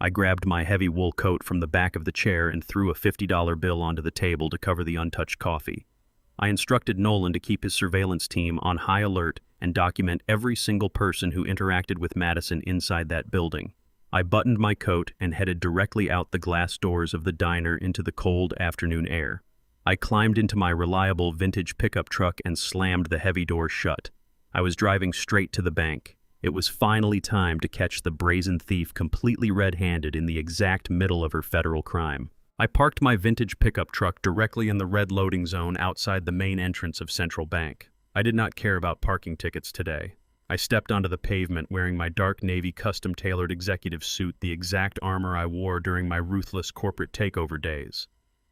I grabbed my heavy wool coat from the back of the chair and threw a $50 bill onto the table to cover the untouched coffee. I instructed Nolan to keep his surveillance team on high alert and document every single person who interacted with Madison inside that building. I buttoned my coat and headed directly out the glass doors of the diner into the cold afternoon air. I climbed into my reliable vintage pickup truck and slammed the heavy door shut. I was driving straight to the bank. It was finally time to catch the brazen thief completely red-handed in the exact middle of her federal crime. I parked my vintage pickup truck directly in the red loading zone outside the main entrance of Central Bank. I did not care about parking tickets today. I stepped onto the pavement wearing my dark navy custom-tailored executive suit, the exact armor I wore during my ruthless corporate takeover days.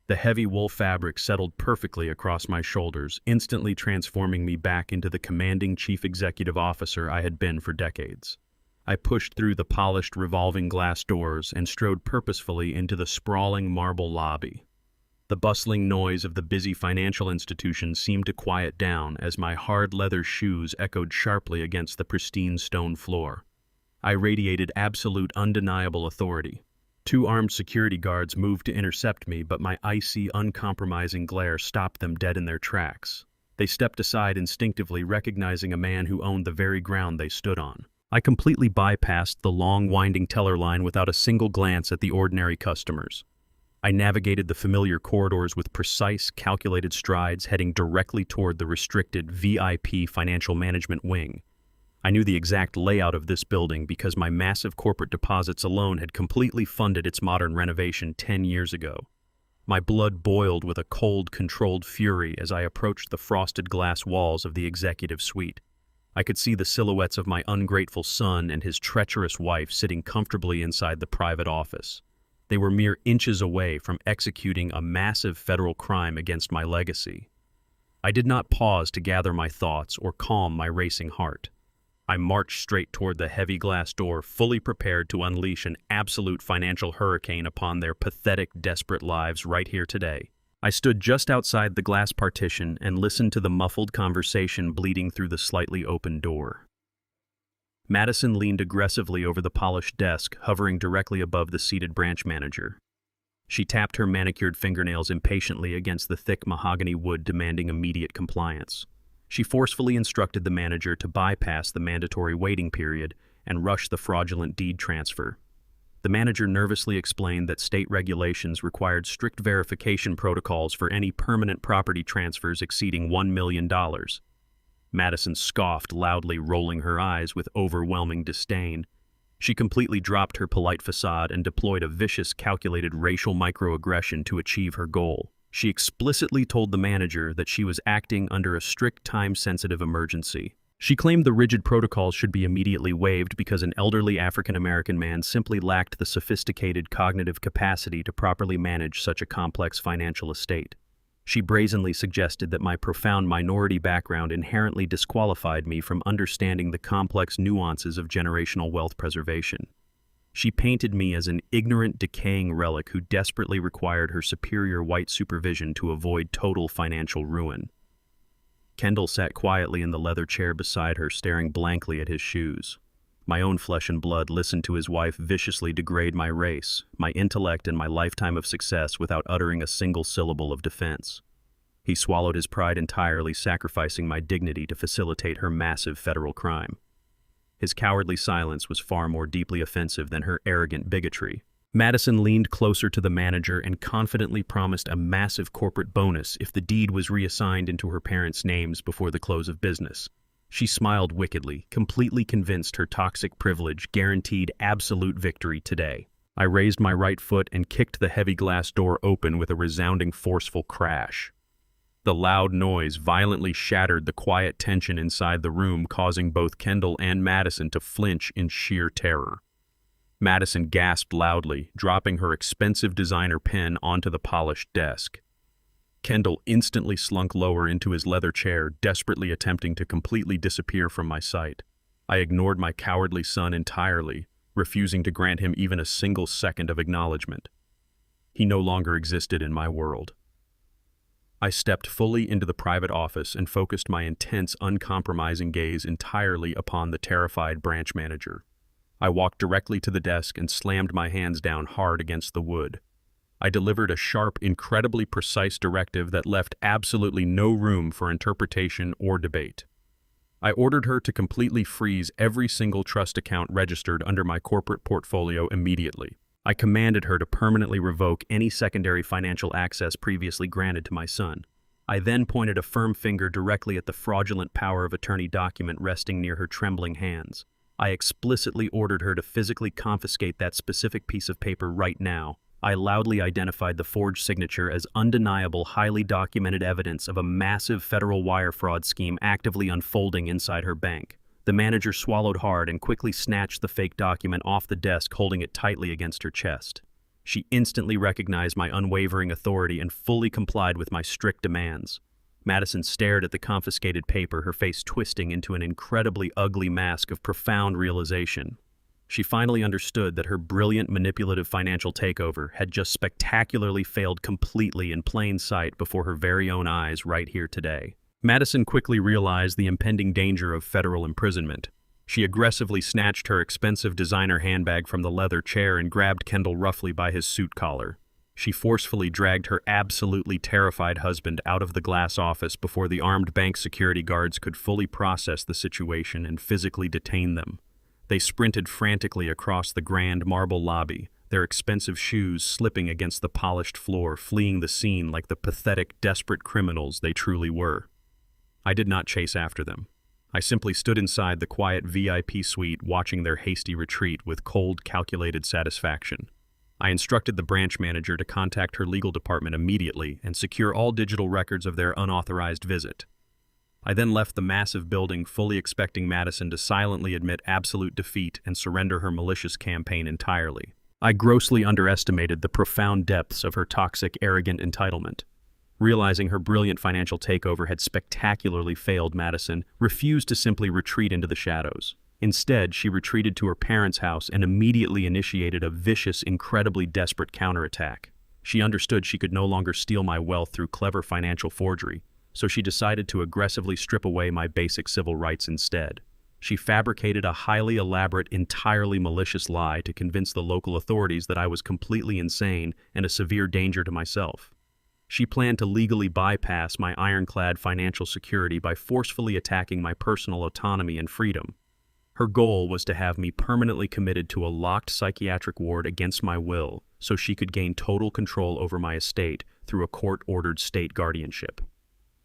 The heavy wool fabric settled perfectly across my shoulders, instantly transforming me back into the commanding chief executive officer I had been for decades. I pushed through the polished revolving glass doors and strode purposefully into the sprawling marble lobby. The bustling noise of the busy financial institution seemed to quiet down as my hard leather shoes echoed sharply against the pristine stone floor. I radiated absolute, undeniable authority. 2 armed security guards moved to intercept me, but my icy, uncompromising glare stopped them dead in their tracks. They stepped aside instinctively, recognizing a man who owned the very ground they stood on. I completely bypassed the long, winding teller line without a single glance at the ordinary customers. I navigated the familiar corridors with precise, calculated strides, heading directly toward the restricted VIP financial management wing. I knew the exact layout of this building because my massive corporate deposits alone had completely funded its modern renovation 10 years ago. My blood boiled with a cold, controlled fury as I approached the frosted glass walls of the executive suite. I could see the silhouettes of my ungrateful son and his treacherous wife sitting comfortably inside the private office. They were mere inches away from executing a massive federal crime against my legacy. I did not pause to gather my thoughts or calm my racing heart. I marched straight toward the heavy glass door, fully prepared to unleash an absolute financial hurricane upon their pathetic, desperate lives right here today. I stood just outside the glass partition and listened to the muffled conversation bleeding through the slightly open door. Madison leaned aggressively over the polished desk, hovering directly above the seated branch manager. She tapped her manicured fingernails impatiently against the thick mahogany wood, demanding immediate compliance. She forcefully instructed the manager to bypass the mandatory waiting period and rush the fraudulent deed transfer. The manager nervously explained that state regulations required strict verification protocols for any permanent property transfers exceeding $1 million. Madison scoffed loudly, rolling her eyes with overwhelming disdain. She completely dropped her polite facade and deployed a vicious, calculated racial microaggression to achieve her goal. She explicitly told the manager that she was acting under a strict time-sensitive emergency. She claimed the rigid protocols should be immediately waived because an elderly African-American man simply lacked the sophisticated cognitive capacity to properly manage such a complex financial estate. She brazenly suggested that my profound minority background inherently disqualified me from understanding the complex nuances of generational wealth preservation. She painted me as an ignorant, decaying relic who desperately required her superior white supervision to avoid total financial ruin. Kendall sat quietly in the leather chair beside her, staring blankly at his shoes. My own flesh and blood listened to his wife viciously degrade my race, my intellect, and my lifetime of success without uttering a single syllable of defense. He swallowed his pride entirely, sacrificing my dignity to facilitate her massive federal crime. His cowardly silence was far more deeply offensive than her arrogant bigotry. Madison leaned closer to the manager and confidently promised a massive corporate bonus if the deed was reassigned into her parents' names before the close of business. She smiled wickedly, completely convinced her toxic privilege guaranteed absolute victory today. I raised my right foot and kicked the heavy glass door open with a resounding, forceful crash. The loud noise violently shattered the quiet tension inside the room, causing both Kendall and Madison to flinch in sheer terror. Madison gasped loudly, dropping her expensive designer pen onto the polished desk. Kendall instantly slunk lower into his leather chair, desperately attempting to completely disappear from my sight. I ignored my cowardly son entirely, refusing to grant him even a single second of acknowledgement. He no longer existed in my world. I stepped fully into the private office and focused my intense, uncompromising gaze entirely upon the terrified branch manager. I walked directly to the desk and slammed my hands down hard against the wood. I delivered a sharp, incredibly precise directive that left absolutely no room for interpretation or debate. I ordered her to completely freeze every single trust account registered under my corporate portfolio immediately. I commanded her to permanently revoke any secondary financial access previously granted to my son. I then pointed a firm finger directly at the fraudulent power of attorney document resting near her trembling hands. I explicitly ordered her to physically confiscate that specific piece of paper right now. I loudly identified the forged signature as undeniable, highly documented evidence of a massive federal wire fraud scheme actively unfolding inside her bank. The manager swallowed hard and quickly snatched the fake document off the desk, holding it tightly against her chest. She instantly recognized my unwavering authority and fully complied with my strict demands. Madison stared at the confiscated paper, her face twisting into an incredibly ugly mask of profound realization. She finally understood that her brilliant manipulative financial takeover had just spectacularly failed completely in plain sight before her very own eyes right here today. Madison quickly realized the impending danger of federal imprisonment. She aggressively snatched her expensive designer handbag from the leather chair and grabbed Kendall roughly by his suit collar. She forcefully dragged her absolutely terrified husband out of the glass office before the armed bank security guards could fully process the situation and physically detain them. They sprinted frantically across the grand marble lobby, their expensive shoes slipping against the polished floor, fleeing the scene like the pathetic, desperate criminals they truly were. I did not chase after them. I simply stood inside the quiet VIP suite, watching their hasty retreat with cold, calculated satisfaction. I instructed the branch manager to contact her legal department immediately and secure all digital records of their unauthorized visit. I then left the massive building, fully expecting Madison to silently admit absolute defeat and surrender her malicious campaign entirely. I grossly underestimated the profound depths of her toxic, arrogant entitlement. Realizing her brilliant financial takeover had spectacularly failed, Madison refused to simply retreat into the shadows. Instead, she retreated to her parents' house and immediately initiated a vicious, incredibly desperate counterattack. She understood she could no longer steal my wealth through clever financial forgery, so she decided to aggressively strip away my basic civil rights instead. She fabricated a highly elaborate, entirely malicious lie to convince the local authorities that I was completely insane and a severe danger to myself. She planned to legally bypass my ironclad financial security by forcefully attacking my personal autonomy and freedom. Her goal was to have me permanently committed to a locked psychiatric ward against my will, so she could gain total control over my estate through a court-ordered state guardianship.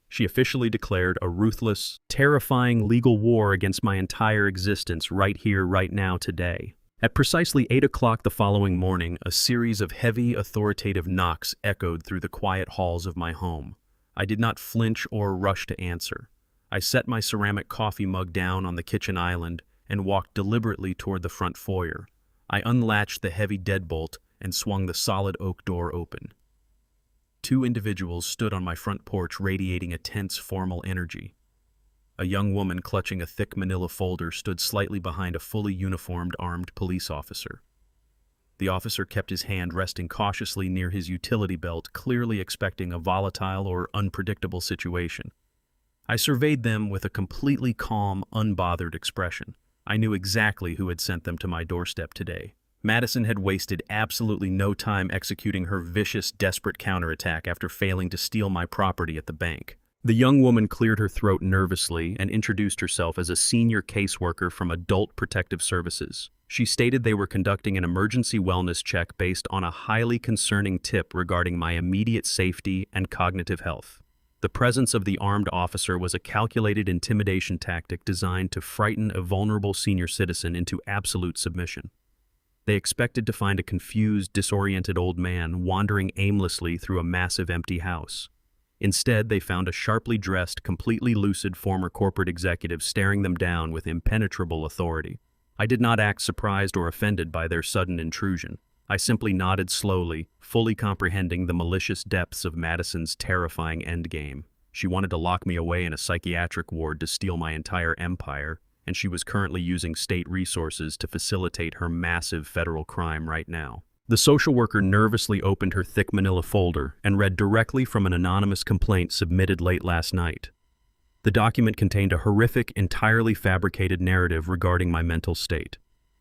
She officially declared a ruthless, terrifying legal war against my entire existence right here, right now, today. At precisely 8 o'clock the following morning, a series of heavy, authoritative knocks echoed through the quiet halls of my home. I did not flinch or rush to answer. I set my ceramic coffee mug down on the kitchen island and walked deliberately toward the front foyer. I unlatched the heavy deadbolt and swung the solid oak door open. 2 individuals stood on my front porch, radiating a tense, formal energy. A young woman clutching a thick manila folder stood slightly behind a fully uniformed armed police officer. The officer kept his hand resting cautiously near his utility belt, clearly expecting a volatile or unpredictable situation. I surveyed them with a completely calm, unbothered expression. I knew exactly who had sent them to my doorstep today. Madison had wasted absolutely no time executing her vicious, desperate counterattack after failing to steal my property at the bank. The young woman cleared her throat nervously and introduced herself as a senior caseworker from Adult Protective Services. She stated they were conducting an emergency wellness check based on a highly concerning tip regarding my immediate safety and cognitive health. The presence of the armed officer was a calculated intimidation tactic designed to frighten a vulnerable senior citizen into absolute submission. They expected to find a confused, disoriented old man wandering aimlessly through a massive empty house. Instead, they found a sharply dressed, completely lucid former corporate executive staring them down with impenetrable authority. I did not act surprised or offended by their sudden intrusion. I simply nodded slowly, fully comprehending the malicious depths of Madison's terrifying endgame. She wanted to lock me away in a psychiatric ward to steal my entire empire, and she was currently using state resources to facilitate her massive federal crime right now. The social worker nervously opened her thick manila folder and read directly from an anonymous complaint submitted late last night. The document contained a horrific, entirely fabricated narrative regarding my mental state.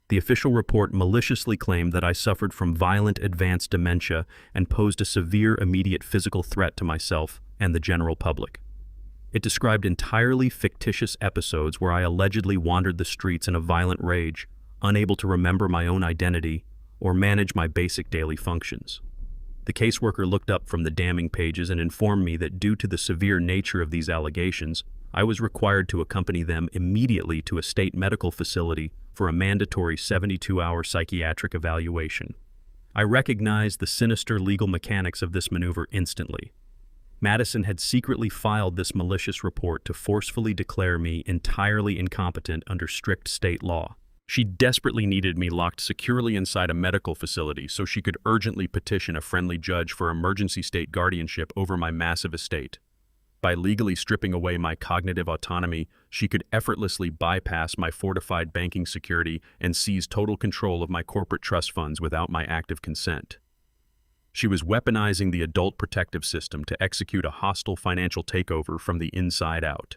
The official report maliciously claimed that I suffered from violent advanced dementia and posed a severe immediate physical threat to myself and the general public. It described entirely fictitious episodes where I allegedly wandered the streets in a violent rage, unable to remember my own identity or manage my basic daily functions. The caseworker looked up from the damning pages and informed me that due to the severe nature of these allegations, I was required to accompany them immediately to a state medical facility for a mandatory 72-hour psychiatric evaluation. I recognized the sinister legal mechanics of this maneuver instantly. Madison had secretly filed this malicious report to forcefully declare me entirely incompetent under strict state law. She desperately needed me locked securely inside a medical facility so she could urgently petition a friendly judge for emergency state guardianship over my massive estate. By legally stripping away my cognitive autonomy, she could effortlessly bypass my fortified banking security and seize total control of my corporate trust funds without my active consent. She was weaponizing the adult protective system to execute a hostile financial takeover from the inside out.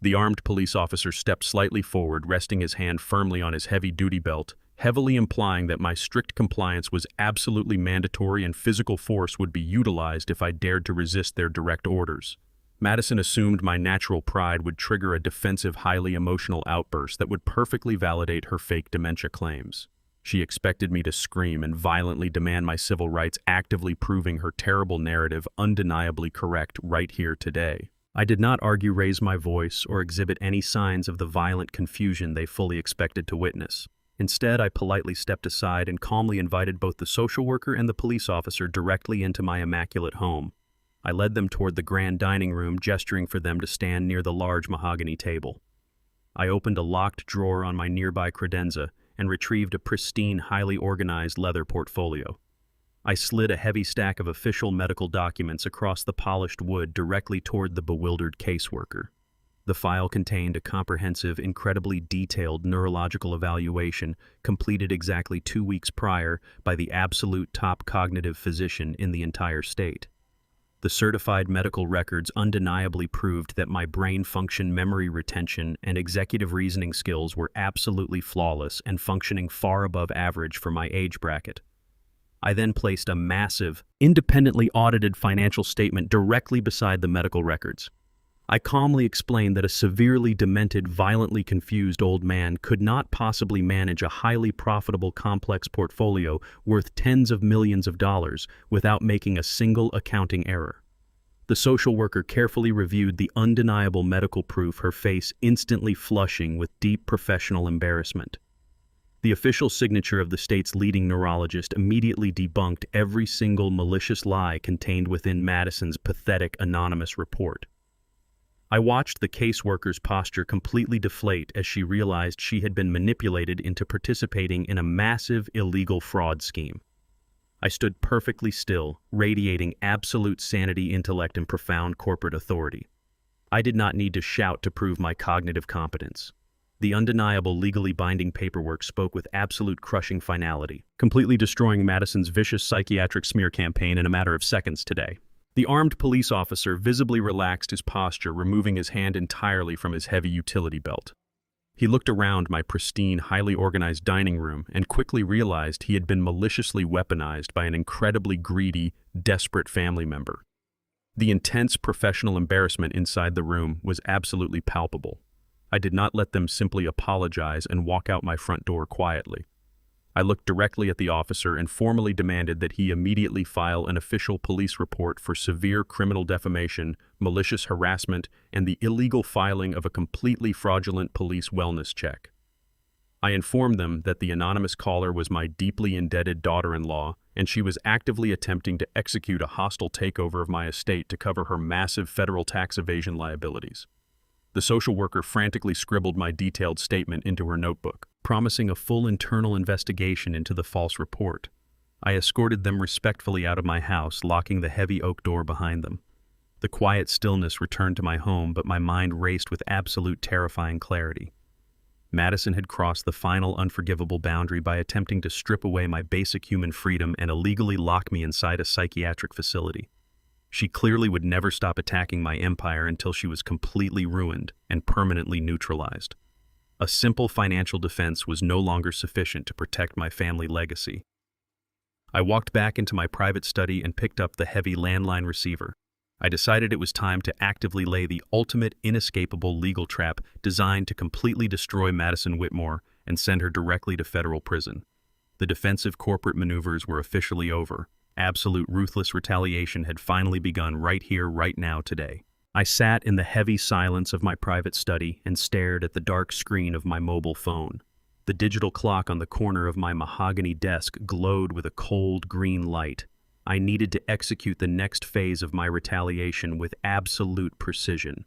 The armed police officer stepped slightly forward, resting his hand firmly on his heavy-duty belt, heavily implying that my strict compliance was absolutely mandatory and physical force would be utilized if I dared to resist their direct orders. Madison assumed my natural pride would trigger a defensive, highly emotional outburst that would perfectly validate her fake dementia claims. She expected me to scream and violently demand my civil rights, actively proving her terrible narrative undeniably correct right here today. I did not argue, raise my voice, or exhibit any signs of the violent confusion they fully expected to witness. Instead, I politely stepped aside and calmly invited both the social worker and the police officer directly into my immaculate home. I led them toward the grand dining room, gesturing for them to stand near the large mahogany table. I opened a locked drawer on my nearby credenza and retrieved a pristine, highly organized leather portfolio. I slid a heavy stack of official medical documents across the polished wood directly toward the bewildered caseworker. The file contained a comprehensive, incredibly detailed neurological evaluation completed exactly 2 weeks prior by the absolute top cognitive physician in the entire state. The certified medical records undeniably proved that my brain function, memory retention, and executive reasoning skills were absolutely flawless and functioning far above average for my age bracket. I then placed a massive, independently audited financial statement directly beside the medical records. I calmly explained that a severely demented, violently confused old man could not possibly manage a highly profitable, complex portfolio worth tens of millions of dollars without making a single accounting error. The social worker carefully reviewed the undeniable medical proof, her face instantly flushing with deep professional embarrassment. The official signature of the state's leading neurologist immediately debunked every single malicious lie contained within Madison's pathetic anonymous report. I watched the caseworker's posture completely deflate as she realized she had been manipulated into participating in a massive illegal fraud scheme. I stood perfectly still, radiating absolute sanity, intellect, and profound corporate authority. I did not need to shout to prove my cognitive competence. The undeniable, legally binding paperwork spoke with absolute crushing finality, completely destroying Madison's vicious psychiatric smear campaign in a matter of seconds today. The armed police officer visibly relaxed his posture, removing his hand entirely from his heavy utility belt. He looked around my pristine, highly organized dining room and quickly realized he had been maliciously weaponized by an incredibly greedy, desperate family member. The intense professional embarrassment inside the room was absolutely palpable. I did not let them simply apologize and walk out my front door quietly. I looked directly at the officer and formally demanded that he immediately file an official police report for severe criminal defamation, malicious harassment, and the illegal filing of a completely fraudulent police wellness check. I informed them that the anonymous caller was my deeply indebted daughter-in-law, and she was actively attempting to execute a hostile takeover of my estate to cover her massive federal tax evasion liabilities. The social worker frantically scribbled my detailed statement into her notebook, promising a full internal investigation into the false report. I escorted them respectfully out of my house, locking the heavy oak door behind them. The quiet stillness returned to my home, but my mind raced with absolute terrifying clarity. Madison had crossed the final unforgivable boundary by attempting to strip away my basic human freedom and illegally lock me inside a psychiatric facility. She clearly would never stop attacking my empire until she was completely ruined and permanently neutralized. A simple financial defense was no longer sufficient to protect my family legacy. I walked back into my private study and picked up the heavy landline receiver. I decided it was time to actively lay the ultimate inescapable legal trap designed to completely destroy Madison Whitmore and send her directly to federal prison. The defensive corporate maneuvers were officially over. Absolute ruthless retaliation had finally begun right here, right now, today. I sat in the heavy silence of my private study and stared at the dark screen of my mobile phone. The digital clock on the corner of my mahogany desk glowed with a cold green light. I needed to execute the next phase of my retaliation with absolute precision.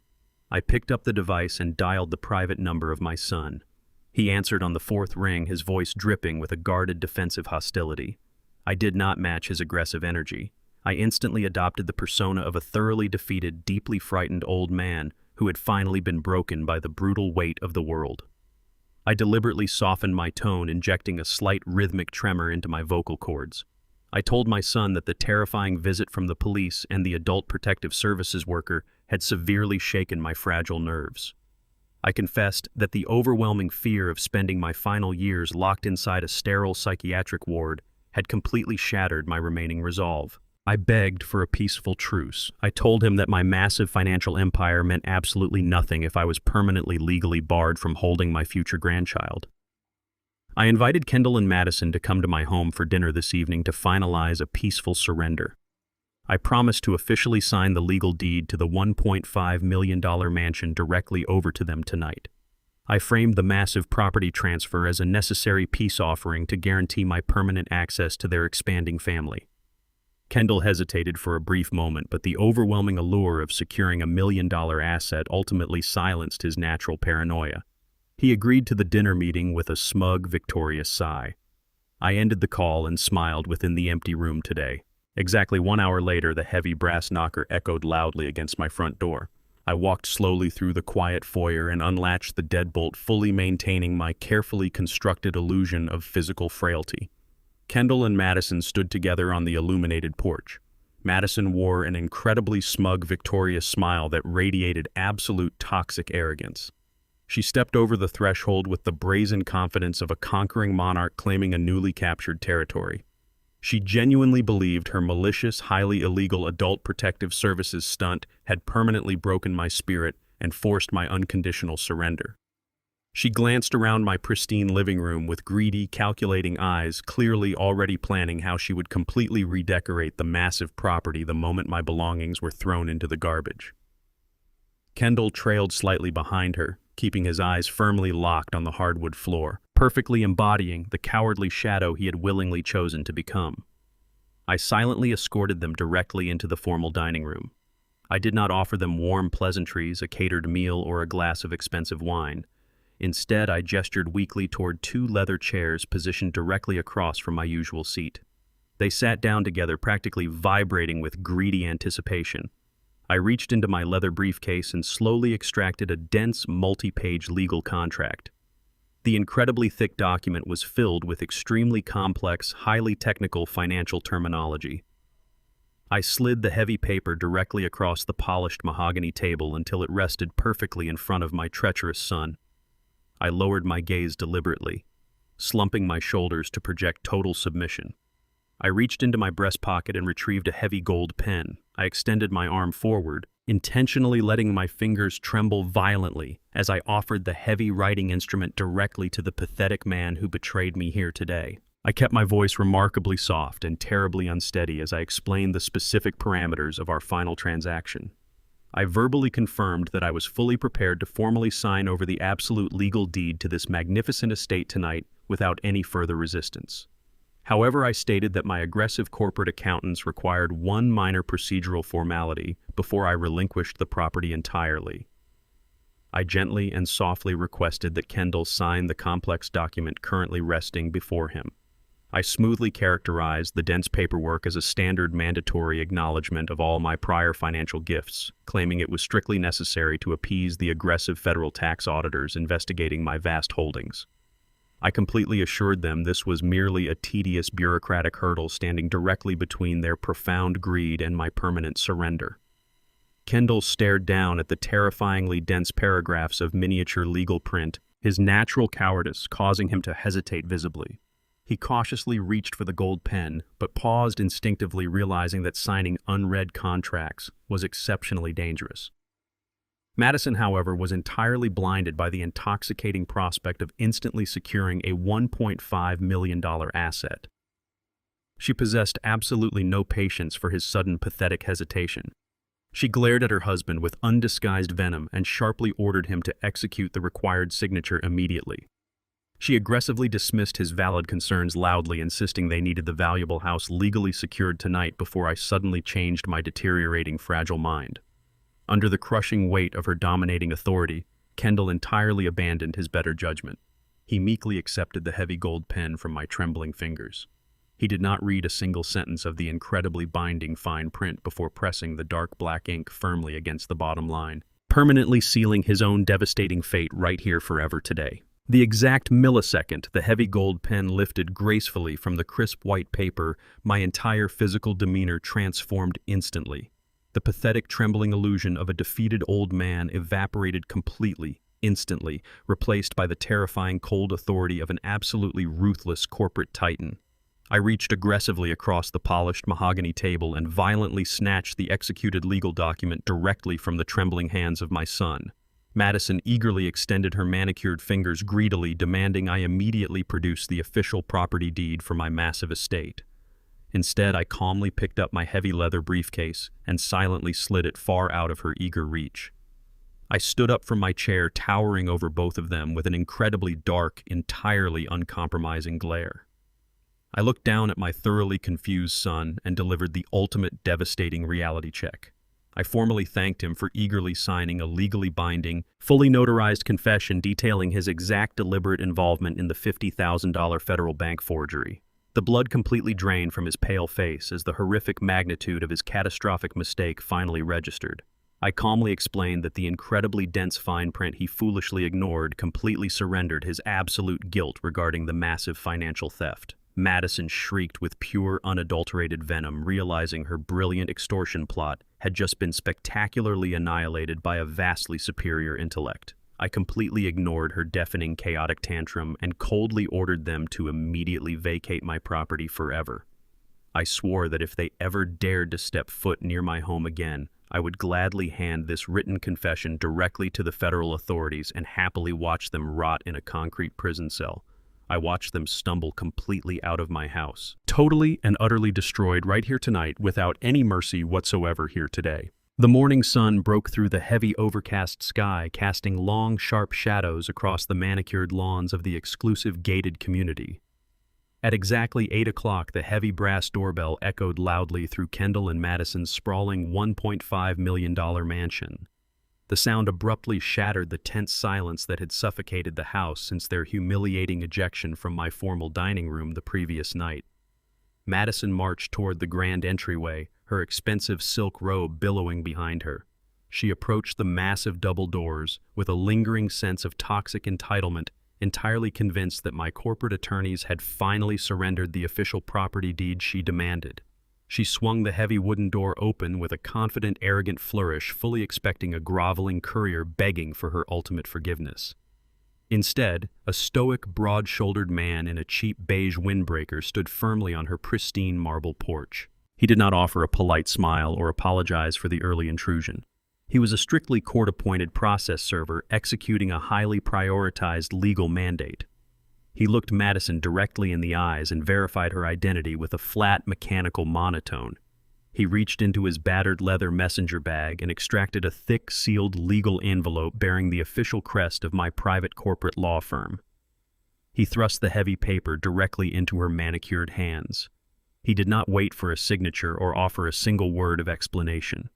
I picked up the device and dialed the private number of my son. He answered on the fourth ring, his voice dripping with a guarded defensive hostility. I did not match his aggressive energy. I instantly adopted the persona of a thoroughly defeated, deeply frightened old man who had finally been broken by the brutal weight of the world. I deliberately softened my tone, injecting a slight rhythmic tremor into my vocal cords. I told my son that the terrifying visit from the police and the adult protective services worker had severely shaken my fragile nerves. I confessed that the overwhelming fear of spending my final years locked inside a sterile psychiatric ward had completely shattered my remaining resolve. I begged for a peaceful truce. I told him that my massive financial empire meant absolutely nothing if I was permanently legally barred from holding my future grandchild. I invited Kendall and Madison to come to my home for dinner this evening to finalize a peaceful surrender. I promised to officially sign the legal deed to the $1.5 million mansion directly over to them tonight. I framed the massive property transfer as a necessary peace offering to guarantee my permanent access to their expanding family. Kendall hesitated for a brief moment, but the overwhelming allure of securing $1 million asset ultimately silenced his natural paranoia. He agreed to the dinner meeting with a smug, victorious sigh. I ended the call and smiled within the empty room today. Exactly 1 hour later, the heavy brass knocker echoed loudly against my front door. I walked slowly through the quiet foyer and unlatched the deadbolt, fully maintaining my carefully constructed illusion of physical frailty. Kendall and Madison stood together on the illuminated porch. Madison wore an incredibly smug, victorious smile that radiated absolute toxic arrogance. She stepped over the threshold with the brazen confidence of a conquering monarch claiming a newly captured territory. She genuinely believed her malicious, highly illegal adult protective services stunt had permanently broken my spirit and forced my unconditional surrender. She glanced around my pristine living room with greedy, calculating eyes, clearly already planning how she would completely redecorate the massive property the moment my belongings were thrown into the garbage. Kendall trailed slightly behind her, keeping his eyes firmly locked on the hardwood floor, perfectly embodying the cowardly shadow he had willingly chosen to become. I silently escorted them directly into the formal dining room. I did not offer them warm pleasantries, a catered meal, or a glass of expensive wine. Instead, I gestured weakly toward 2 leather chairs positioned directly across from my usual seat. They sat down together, practically vibrating with greedy anticipation. I reached into my leather briefcase and slowly extracted a dense, multi-page legal contract. The incredibly thick document was filled with extremely complex, highly technical financial terminology. I slid the heavy paper directly across the polished mahogany table until it rested perfectly in front of my treacherous son. I lowered my gaze deliberately, slumping my shoulders to project total submission. I reached into my breast pocket and retrieved a heavy gold pen. I extended my arm forward, intentionally letting my fingers tremble violently as I offered the heavy writing instrument directly to the pathetic man who betrayed me here today. I kept my voice remarkably soft and terribly unsteady as I explained the specific parameters of our final transaction. I verbally confirmed that I was fully prepared to formally sign over the absolute legal deed to this magnificent estate tonight without any further resistance. However, I stated that my aggressive corporate accountants required one minor procedural formality before I relinquished the property entirely. I gently and softly requested that Kendall sign the complex document currently resting before him. I smoothly characterized the dense paperwork as a standard mandatory acknowledgement of all my prior financial gifts, claiming it was strictly necessary to appease the aggressive federal tax auditors investigating my vast holdings. I completely assured them this was merely a tedious bureaucratic hurdle standing directly between their profound greed and my permanent surrender. Kendall stared down at the terrifyingly dense paragraphs of miniature legal print, his natural cowardice causing him to hesitate visibly. He cautiously reached for the gold pen, but paused instinctively, realizing that signing unread contracts was exceptionally dangerous. Madison, however, was entirely blinded by the intoxicating prospect of instantly securing a $1.5 million asset. She possessed absolutely no patience for his sudden, pathetic hesitation. She glared at her husband with undisguised venom and sharply ordered him to execute the required signature immediately. She aggressively dismissed his valid concerns loudly, insisting they needed the valuable house legally secured tonight before I suddenly changed my deteriorating fragile mind. Under the crushing weight of her dominating authority, Kendall entirely abandoned his better judgment. He meekly accepted the heavy gold pen from my trembling fingers. He did not read a single sentence of the incredibly binding fine print before pressing the dark black ink firmly against the bottom line, permanently sealing his own devastating fate right here forever today. The exact millisecond the heavy gold pen lifted gracefully from the crisp white paper, my entire physical demeanor transformed instantly. The pathetic trembling illusion of a defeated old man evaporated completely, instantly, replaced by the terrifying cold authority of an absolutely ruthless corporate titan. I reached aggressively across the polished mahogany table and violently snatched the executed legal document directly from the trembling hands of my son. Madison eagerly extended her manicured fingers greedily, demanding I immediately produce the official property deed for my massive estate. Instead, I calmly picked up my heavy leather briefcase and silently slid it far out of her eager reach. I stood up from my chair, towering over both of them with an incredibly dark, entirely uncompromising glare. I looked down at my thoroughly confused son and delivered the ultimate devastating reality check. I formally thanked him for eagerly signing a legally binding, fully notarized confession detailing his exact deliberate involvement in the $50,000 federal bank forgery. The blood completely drained from his pale face as the horrific magnitude of his catastrophic mistake finally registered. I calmly explained that the incredibly dense fine print he foolishly ignored completely surrendered his absolute guilt regarding the massive financial theft. Madison shrieked with pure, unadulterated venom, realizing her brilliant extortion plot had just been spectacularly annihilated by a vastly superior intellect. I completely ignored her deafening, chaotic tantrum and coldly ordered them to immediately vacate my property forever. I swore that if they ever dared to step foot near my home again, I would gladly hand this written confession directly to the federal authorities and happily watch them rot in a concrete prison cell. I watched them stumble completely out of my house, totally and utterly destroyed right here tonight without any mercy whatsoever here today. The morning sun broke through the heavy overcast sky, casting long, sharp shadows across the manicured lawns of the exclusive gated community. At exactly 8 o'clock, the heavy brass doorbell echoed loudly through Kendall and Madison's sprawling $1.5 million mansion. The sound abruptly shattered the tense silence that had suffocated the house since their humiliating ejection from my formal dining room the previous night. Madison marched toward the grand entryway, her expensive silk robe billowing behind her. She approached the massive double doors with a lingering sense of toxic entitlement, entirely convinced that my corporate attorneys had finally surrendered the official property deed she demanded. She swung the heavy wooden door open with a confident, arrogant flourish, fully expecting a groveling courier begging for her ultimate forgiveness. Instead, a stoic, broad-shouldered man in a cheap beige windbreaker stood firmly on her pristine marble porch. He did not offer a polite smile or apologize for the early intrusion. He was a strictly court-appointed process server executing a highly prioritized legal mandate. He looked Madison directly in the eyes and verified her identity with a flat, mechanical monotone. He reached into his battered leather messenger bag and extracted a thick, sealed legal envelope bearing the official crest of my private corporate law firm. He thrust the heavy paper directly into her manicured hands. He did not wait for a signature or offer a single word of explanation.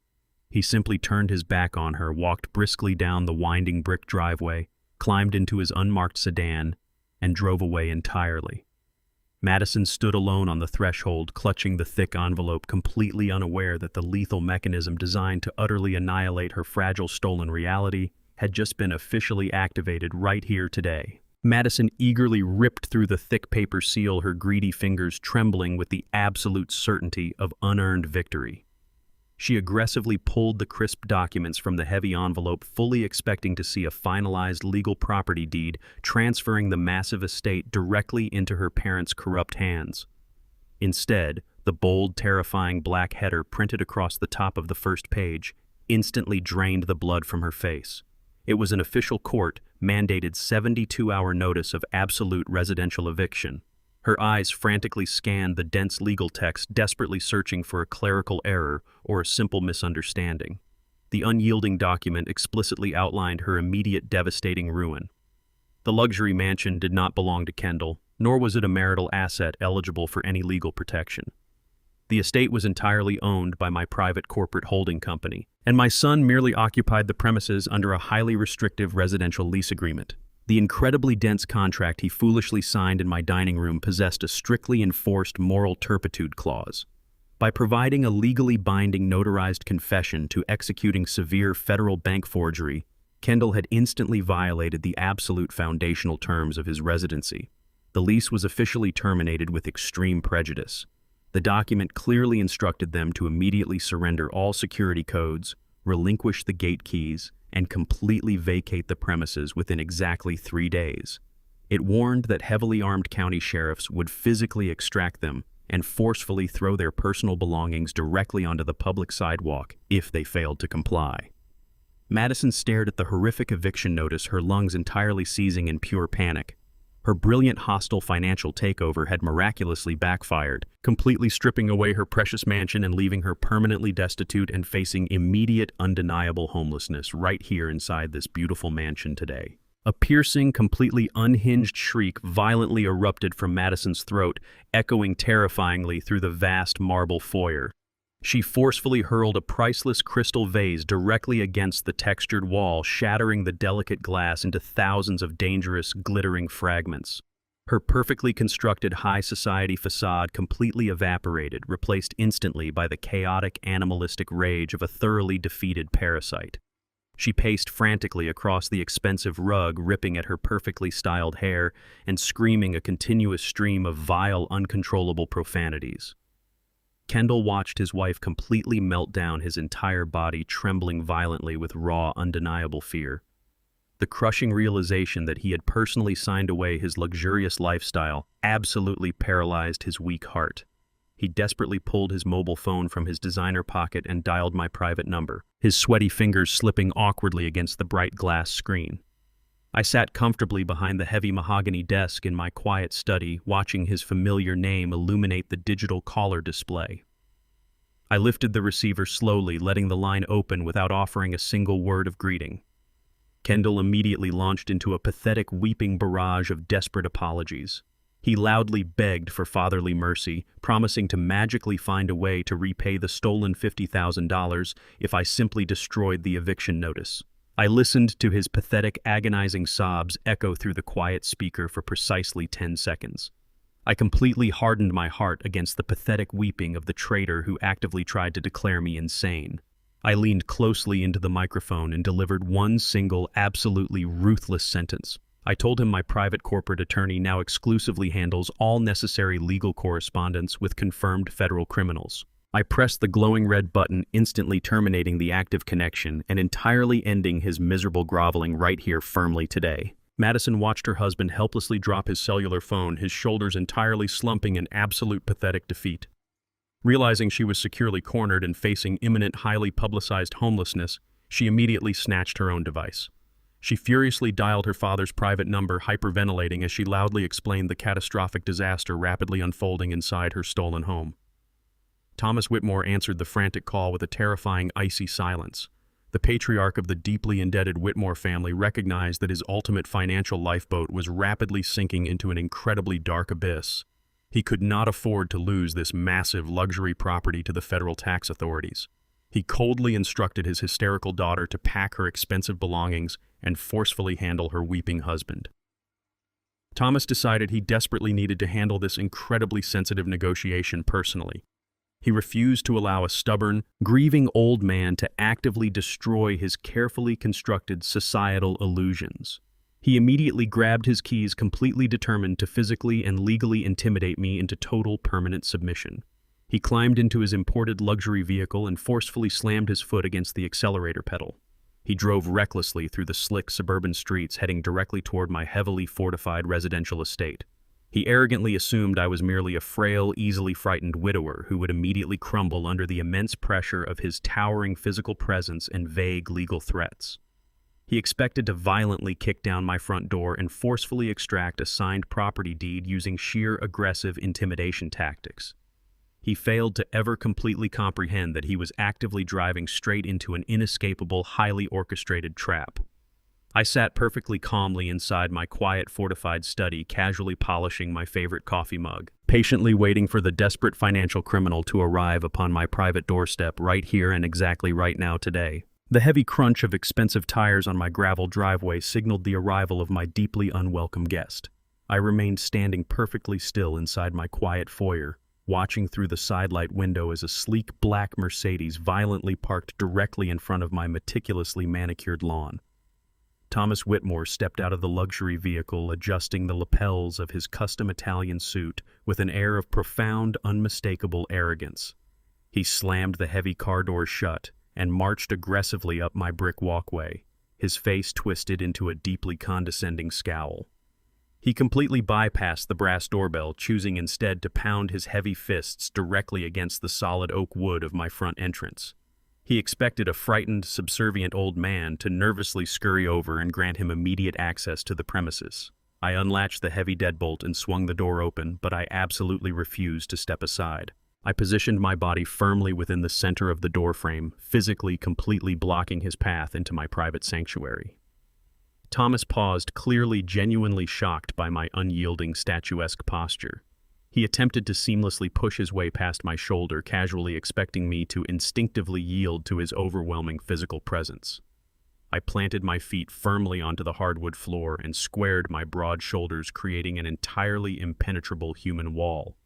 He simply turned his back on her, walked briskly down the winding brick driveway, climbed into his unmarked sedan, and drove away entirely. Madison stood alone on the threshold, clutching the thick envelope, completely unaware that the lethal mechanism designed to utterly annihilate her fragile stolen reality had just been officially activated right here today. Madison eagerly ripped through the thick paper seal, her greedy fingers trembling with the absolute certainty of unearned victory. She aggressively pulled the crisp documents from the heavy envelope, fully expecting to see a finalized legal property deed transferring the massive estate directly into her parents' corrupt hands. Instead, the bold, terrifying black header printed across the top of the first page instantly drained the blood from her face. It was an official court-mandated 72-hour notice of absolute residential eviction. Her eyes frantically scanned the dense legal text, desperately searching for a clerical error or a simple misunderstanding. The unyielding document explicitly outlined her immediate devastating ruin. The luxury mansion did not belong to Kendall, nor was it a marital asset eligible for any legal protection. The estate was entirely owned by my private corporate holding company, and my son merely occupied the premises under a highly restrictive residential lease agreement. The incredibly dense contract he foolishly signed in my dining room possessed a strictly enforced moral turpitude clause. By providing a legally binding notarized confession to executing severe federal bank forgery, Kendall had instantly violated the absolute foundational terms of his residency. The lease was officially terminated with extreme prejudice. The document clearly instructed them to immediately surrender all security codes, relinquish the gate keys, and completely vacate the premises within exactly 3 days. It warned that heavily armed county sheriffs would physically extract them and forcefully throw their personal belongings directly onto the public sidewalk if they failed to comply. Madison stared at the horrific eviction notice, her lungs entirely seizing in pure panic. Her brilliant hostile financial takeover had miraculously backfired, completely stripping away her precious mansion and leaving her permanently destitute and facing immediate, undeniable homelessness right here inside this beautiful mansion today. A piercing, completely unhinged shriek violently erupted from Madison's throat, echoing terrifyingly through the vast marble foyer. She forcefully hurled a priceless crystal vase directly against the textured wall, shattering the delicate glass into thousands of dangerous, glittering fragments. Her perfectly constructed high society facade completely evaporated, replaced instantly by the chaotic, animalistic rage of a thoroughly defeated parasite. She paced frantically across the expensive rug, ripping at her perfectly styled hair and screaming a continuous stream of vile, uncontrollable profanities. Kendall watched his wife completely melt down, his entire body trembling violently with raw, undeniable fear. The crushing realization that he had personally signed away his luxurious lifestyle absolutely paralyzed his weak heart. He desperately pulled his mobile phone from his designer pocket and dialed my private number, his sweaty fingers slipping awkwardly against the bright glass screen. I sat comfortably behind the heavy mahogany desk in my quiet study, watching his familiar name illuminate the digital caller display. I lifted the receiver slowly, letting the line open without offering a single word of greeting. Kendall immediately launched into a pathetic, weeping barrage of desperate apologies. He loudly begged for fatherly mercy, promising to magically find a way to repay the stolen $50,000 if I simply destroyed the eviction notice. I listened to his pathetic, agonizing sobs echo through the quiet speaker for precisely 10 seconds. I completely hardened my heart against the pathetic weeping of the traitor who actively tried to declare me insane. I leaned closely into the microphone and delivered one single, absolutely ruthless sentence. I told him my private corporate attorney now exclusively handles all necessary legal correspondence with confirmed federal criminals. I pressed the glowing red button, instantly terminating the active connection and entirely ending his miserable groveling right here firmly today. Madison watched her husband helplessly drop his cellular phone, his shoulders entirely slumping in absolute pathetic defeat. Realizing she was securely cornered and facing imminent, highly publicized homelessness, she immediately snatched her own device. She furiously dialed her father's private number, hyperventilating as she loudly explained the catastrophic disaster rapidly unfolding inside her stolen home. Thomas Whitmore answered the frantic call with a terrifying, icy silence. The patriarch of the deeply indebted Whitmore family recognized that his ultimate financial lifeboat was rapidly sinking into an incredibly dark abyss. He could not afford to lose this massive luxury property to the federal tax authorities. He coldly instructed his hysterical daughter to pack her expensive belongings and forcefully handle her weeping husband. Thomas decided he desperately needed to handle this incredibly sensitive negotiation personally. He refused to allow a stubborn, grieving old man to actively destroy his carefully constructed societal illusions. He immediately grabbed his keys, completely determined to physically and legally intimidate me into total permanent submission. He climbed into his imported luxury vehicle and forcefully slammed his foot against the accelerator pedal. He drove recklessly through the slick suburban streets, heading directly toward my heavily fortified residential estate. He arrogantly assumed I was merely a frail, easily frightened widower who would immediately crumble under the immense pressure of his towering physical presence and vague legal threats. He expected to violently kick down my front door and forcefully extract a signed property deed using sheer aggressive intimidation tactics. He failed to ever completely comprehend that he was actively driving straight into an inescapable, highly orchestrated trap. I sat perfectly calmly inside my quiet, fortified study, casually polishing my favorite coffee mug, patiently waiting for the desperate financial criminal to arrive upon my private doorstep right here and exactly right now today. The heavy crunch of expensive tires on my gravel driveway signaled the arrival of my deeply unwelcome guest. I remained standing perfectly still inside my quiet foyer, watching through the sidelight window as a sleek black Mercedes violently parked directly in front of my meticulously manicured lawn. Thomas Whitmore stepped out of the luxury vehicle, adjusting the lapels of his custom Italian suit with an air of profound, unmistakable arrogance. He slammed the heavy car doors shut and marched aggressively up my brick walkway, his face twisted into a deeply condescending scowl. He completely bypassed the brass doorbell, choosing instead to pound his heavy fists directly against the solid oak wood of my front entrance. He expected a frightened, subservient old man to nervously scurry over and grant him immediate access to the premises. I unlatched the heavy deadbolt and swung the door open, but I absolutely refused to step aside. I positioned my body firmly within the center of the doorframe, physically completely blocking his path into my private sanctuary. Thomas paused, clearly genuinely shocked by my unyielding, statuesque posture. He attempted to seamlessly push his way past my shoulder, casually expecting me to instinctively yield to his overwhelming physical presence. I planted my feet firmly onto the hardwood floor and squared my broad shoulders, creating an entirely impenetrable human wall.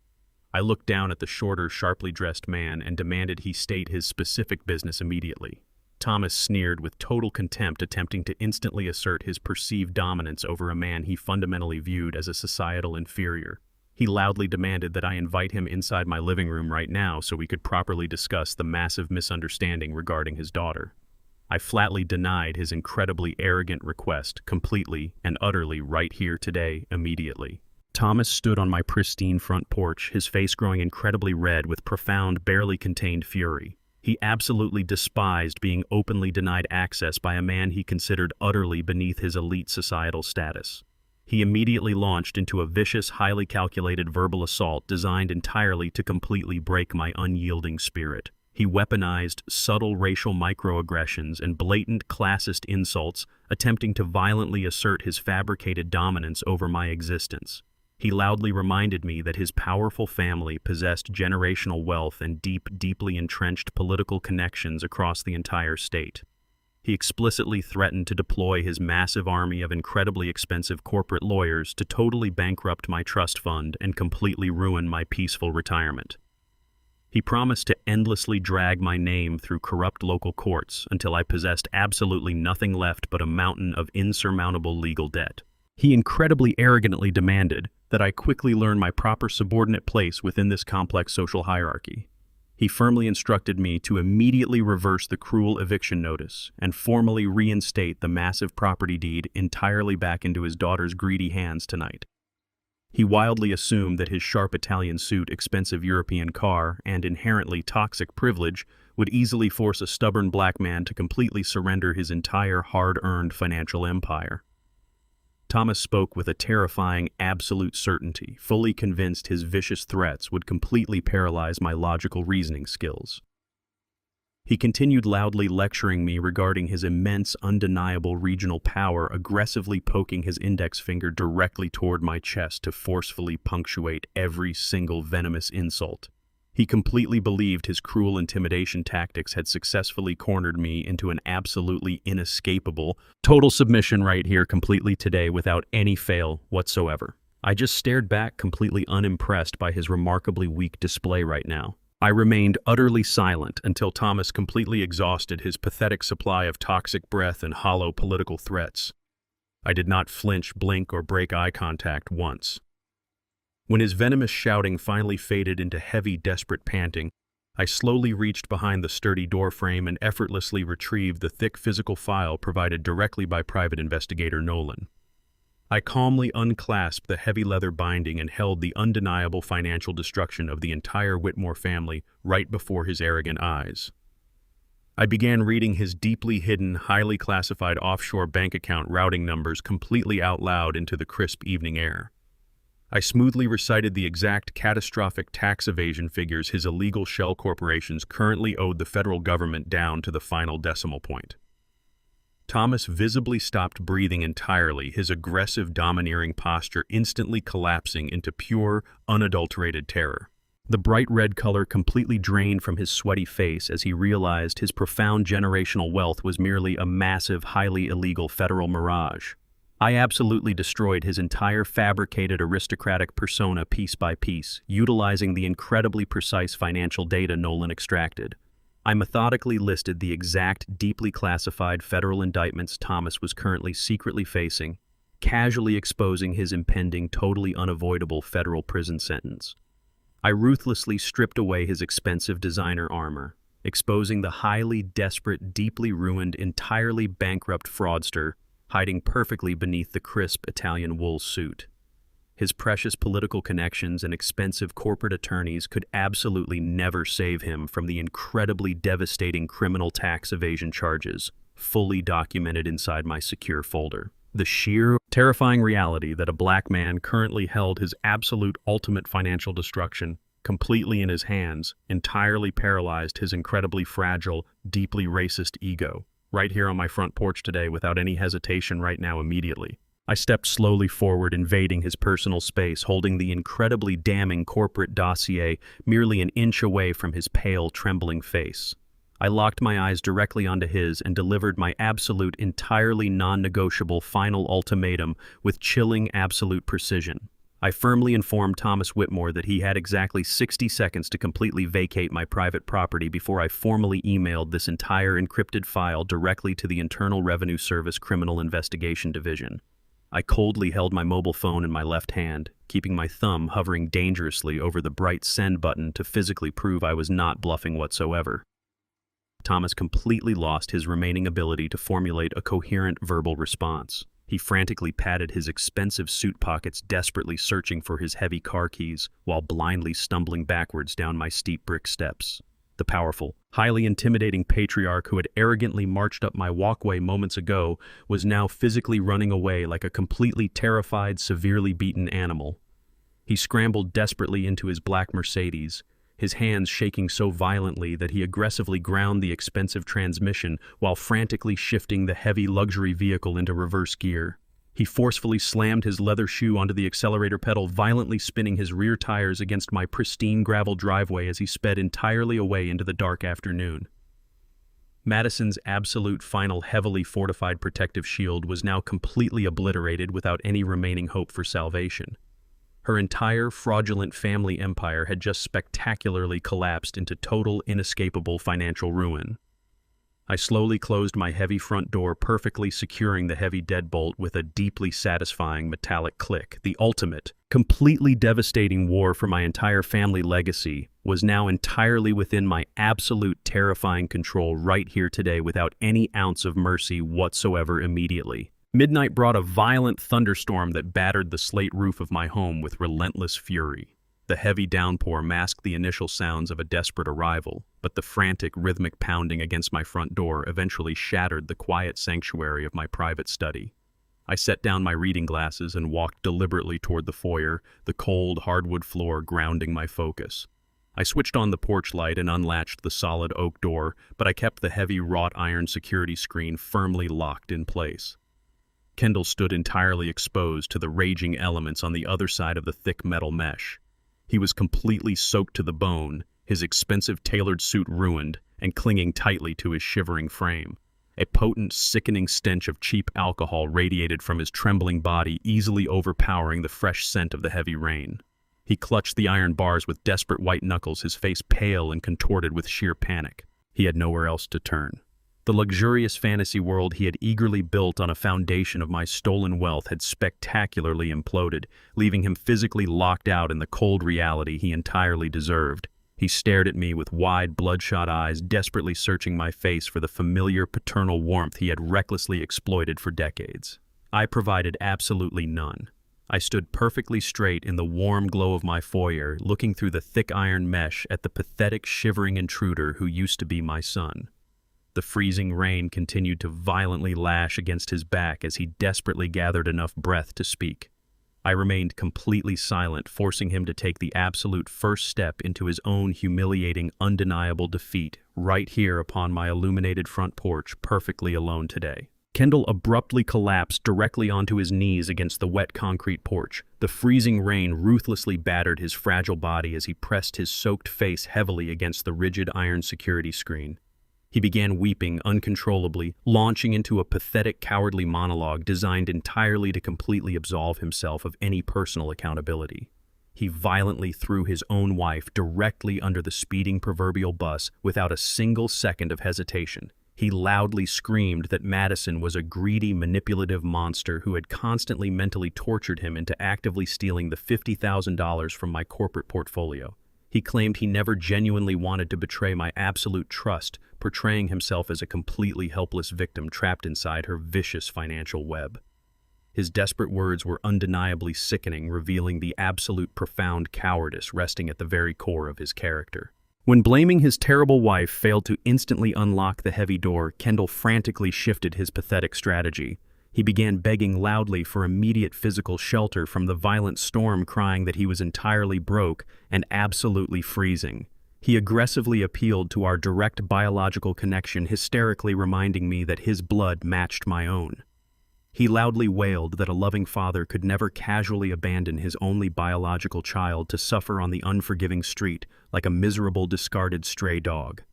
I looked down at the shorter, sharply dressed man and demanded he state his specific business immediately. Thomas sneered with total contempt, attempting to instantly assert his perceived dominance over a man he fundamentally viewed as a societal inferior. He loudly demanded that I invite him inside my living room right now so we could properly discuss the massive misunderstanding regarding his daughter. I flatly denied his incredibly arrogant request, completely and utterly right here today, immediately. Thomas stood on my pristine front porch, his face growing incredibly red with profound, barely contained fury. He absolutely despised being openly denied access by a man he considered utterly beneath his elite societal status. He immediately launched into a vicious, highly calculated verbal assault designed entirely to completely break my unyielding spirit. He weaponized subtle racial microaggressions and blatant classist insults, attempting to violently assert his fabricated dominance over my existence. He loudly reminded me that his powerful family possessed generational wealth and deeply entrenched political connections across the entire state. He explicitly threatened to deploy his massive army of incredibly expensive corporate lawyers to totally bankrupt my trust fund and completely ruin my peaceful retirement. He promised to endlessly drag my name through corrupt local courts until I possessed absolutely nothing left but a mountain of insurmountable legal debt. He incredibly arrogantly demanded that I quickly learn my proper subordinate place within this complex social hierarchy. He firmly instructed me to immediately reverse the cruel eviction notice and formally reinstate the massive property deed entirely back into his daughter's greedy hands tonight. He wildly assumed that his sharp Italian suit, expensive European car, and inherently toxic privilege would easily force a stubborn black man to completely surrender his entire hard-earned financial empire. Thomas spoke with a terrifying absolute certainty, fully convinced his vicious threats would completely paralyze my logical reasoning skills. He continued loudly lecturing me regarding his immense, undeniable regional power, aggressively poking his index finger directly toward my chest to forcefully punctuate every single venomous insult. He completely believed his cruel intimidation tactics had successfully cornered me into an absolutely inescapable, total submission right here completely today without any fail whatsoever. I just stared back, completely unimpressed by his remarkably weak display right now. I remained utterly silent until Thomas completely exhausted his pathetic supply of toxic breath and hollow political threats. I did not flinch, blink, or break eye contact once. When his venomous shouting finally faded into heavy, desperate panting, I slowly reached behind the sturdy doorframe and effortlessly retrieved the thick physical file provided directly by private investigator Nolan. I calmly unclasped the heavy leather binding and held the undeniable financial destruction of the entire Whitmore family right before his arrogant eyes. I began reading his deeply hidden, highly classified offshore bank account routing numbers completely out loud into the crisp evening air. I smoothly recited the exact catastrophic tax evasion figures his illegal shell corporations currently owed the federal government down to the final decimal point. Thomas visibly stopped breathing entirely, his aggressive, domineering posture instantly collapsing into pure, unadulterated terror. The bright red color completely drained from his sweaty face as he realized his profound generational wealth was merely a massive, highly illegal federal mirage. I absolutely destroyed his entire fabricated aristocratic persona piece by piece, utilizing the incredibly precise financial data Nolan extracted. I methodically listed the exact, deeply classified federal indictments Thomas was currently secretly facing, casually exposing his impending, totally unavoidable federal prison sentence. I ruthlessly stripped away his expensive designer armor, exposing the highly desperate, deeply ruined, entirely bankrupt fraudster hiding perfectly beneath the crisp Italian wool suit. His precious political connections and expensive corporate attorneys could absolutely never save him from the incredibly devastating criminal tax evasion charges, fully documented inside my secure folder. The sheer, terrifying reality that a black man currently held his absolute ultimate financial destruction completely in his hands entirely paralyzed his incredibly fragile, deeply racist ego. Right here on my front porch today without any hesitation right now immediately. I stepped slowly forward, invading his personal space, holding the incredibly damning corporate dossier merely an inch away from his pale, trembling face. I locked my eyes directly onto his and delivered my absolute, entirely non-negotiable final ultimatum with chilling, absolute precision. I firmly informed Thomas Whitmore that he had exactly 60 seconds to completely vacate my private property before I formally emailed this entire encrypted file directly to the Internal Revenue Service Criminal Investigation Division. I coldly held my mobile phone in my left hand, keeping my thumb hovering dangerously over the bright send button to physically prove I was not bluffing whatsoever. Thomas completely lost his remaining ability to formulate a coherent verbal response. He frantically patted his expensive suit pockets, desperately searching for his heavy car keys, while blindly stumbling backwards down my steep brick steps. The powerful, highly intimidating patriarch who had arrogantly marched up my walkway moments ago was now physically running away like a completely terrified, severely beaten animal. He scrambled desperately into his black Mercedes, his hands shaking so violently that he aggressively ground the expensive transmission while frantically shifting the heavy luxury vehicle into reverse gear. He forcefully slammed his leather shoe onto the accelerator pedal, violently spinning his rear tires against my pristine gravel driveway as he sped entirely away into the dark afternoon. Madison's absolute final heavily fortified protective shield was now completely obliterated without any remaining hope for salvation. Her entire fraudulent family empire had just spectacularly collapsed into total, inescapable financial ruin. I slowly closed my heavy front door, perfectly securing the heavy deadbolt with a deeply satisfying metallic click, the ultimate completely devastating war for my entire family legacy was now entirely within my absolute terrifying control right here today without any ounce of mercy whatsoever immediately. Midnight brought a violent thunderstorm that battered the slate roof of my home with relentless fury. The heavy downpour masked the initial sounds of a desperate arrival, but the frantic, rhythmic pounding against my front door eventually shattered the quiet sanctuary of my private study. I set down my reading glasses and walked deliberately toward the foyer, the cold, hardwood floor grounding my focus. I switched on the porch light and unlatched the solid oak door, but I kept the heavy wrought iron security screen firmly locked in place. Kendall stood entirely exposed to the raging elements on the other side of the thick metal mesh. He was completely soaked to the bone, his expensive tailored suit ruined and clinging tightly to his shivering frame. A potent, sickening stench of cheap alcohol radiated from his trembling body, easily overpowering the fresh scent of the heavy rain. He clutched the iron bars with desperate white knuckles, his face pale and contorted with sheer panic. He had nowhere else to turn. The luxurious fantasy world he had eagerly built on a foundation of my stolen wealth had spectacularly imploded, leaving him physically locked out in the cold reality he entirely deserved. He stared at me with wide, bloodshot eyes, desperately searching my face for the familiar paternal warmth he had recklessly exploited for decades. I provided absolutely none. I stood perfectly straight in the warm glow of my foyer, looking through the thick iron mesh at the pathetic, shivering intruder who used to be my son. The freezing rain continued to violently lash against his back as he desperately gathered enough breath to speak. I remained completely silent, forcing him to take the absolute first step into his own humiliating, undeniable defeat, right here upon my illuminated front porch, perfectly alone today. Kendall abruptly collapsed directly onto his knees against the wet concrete porch. The freezing rain ruthlessly battered his fragile body as he pressed his soaked face heavily against the rigid iron security screen. He began weeping uncontrollably, launching into a pathetic, cowardly monologue designed entirely to completely absolve himself of any personal accountability. He violently threw his own wife directly under the speeding proverbial bus without a single second of hesitation. He loudly screamed that Madison was a greedy, manipulative monster who had constantly mentally tortured him into actively stealing the $50,000 from my corporate portfolio. He claimed he never genuinely wanted to betray my absolute trust, portraying himself as a completely helpless victim trapped inside her vicious financial web. His desperate words were undeniably sickening, revealing the absolute profound cowardice resting at the very core of his character. When blaming his terrible wife failed to instantly unlock the heavy door, Kendall frantically shifted his pathetic strategy. He began begging loudly for immediate physical shelter from the violent storm, crying that he was entirely broke and absolutely freezing. He aggressively appealed to our direct biological connection, hysterically reminding me that his blood matched my own. He loudly wailed that a loving father could never casually abandon his only biological child to suffer on the unforgiving street like a miserable, discarded stray dog.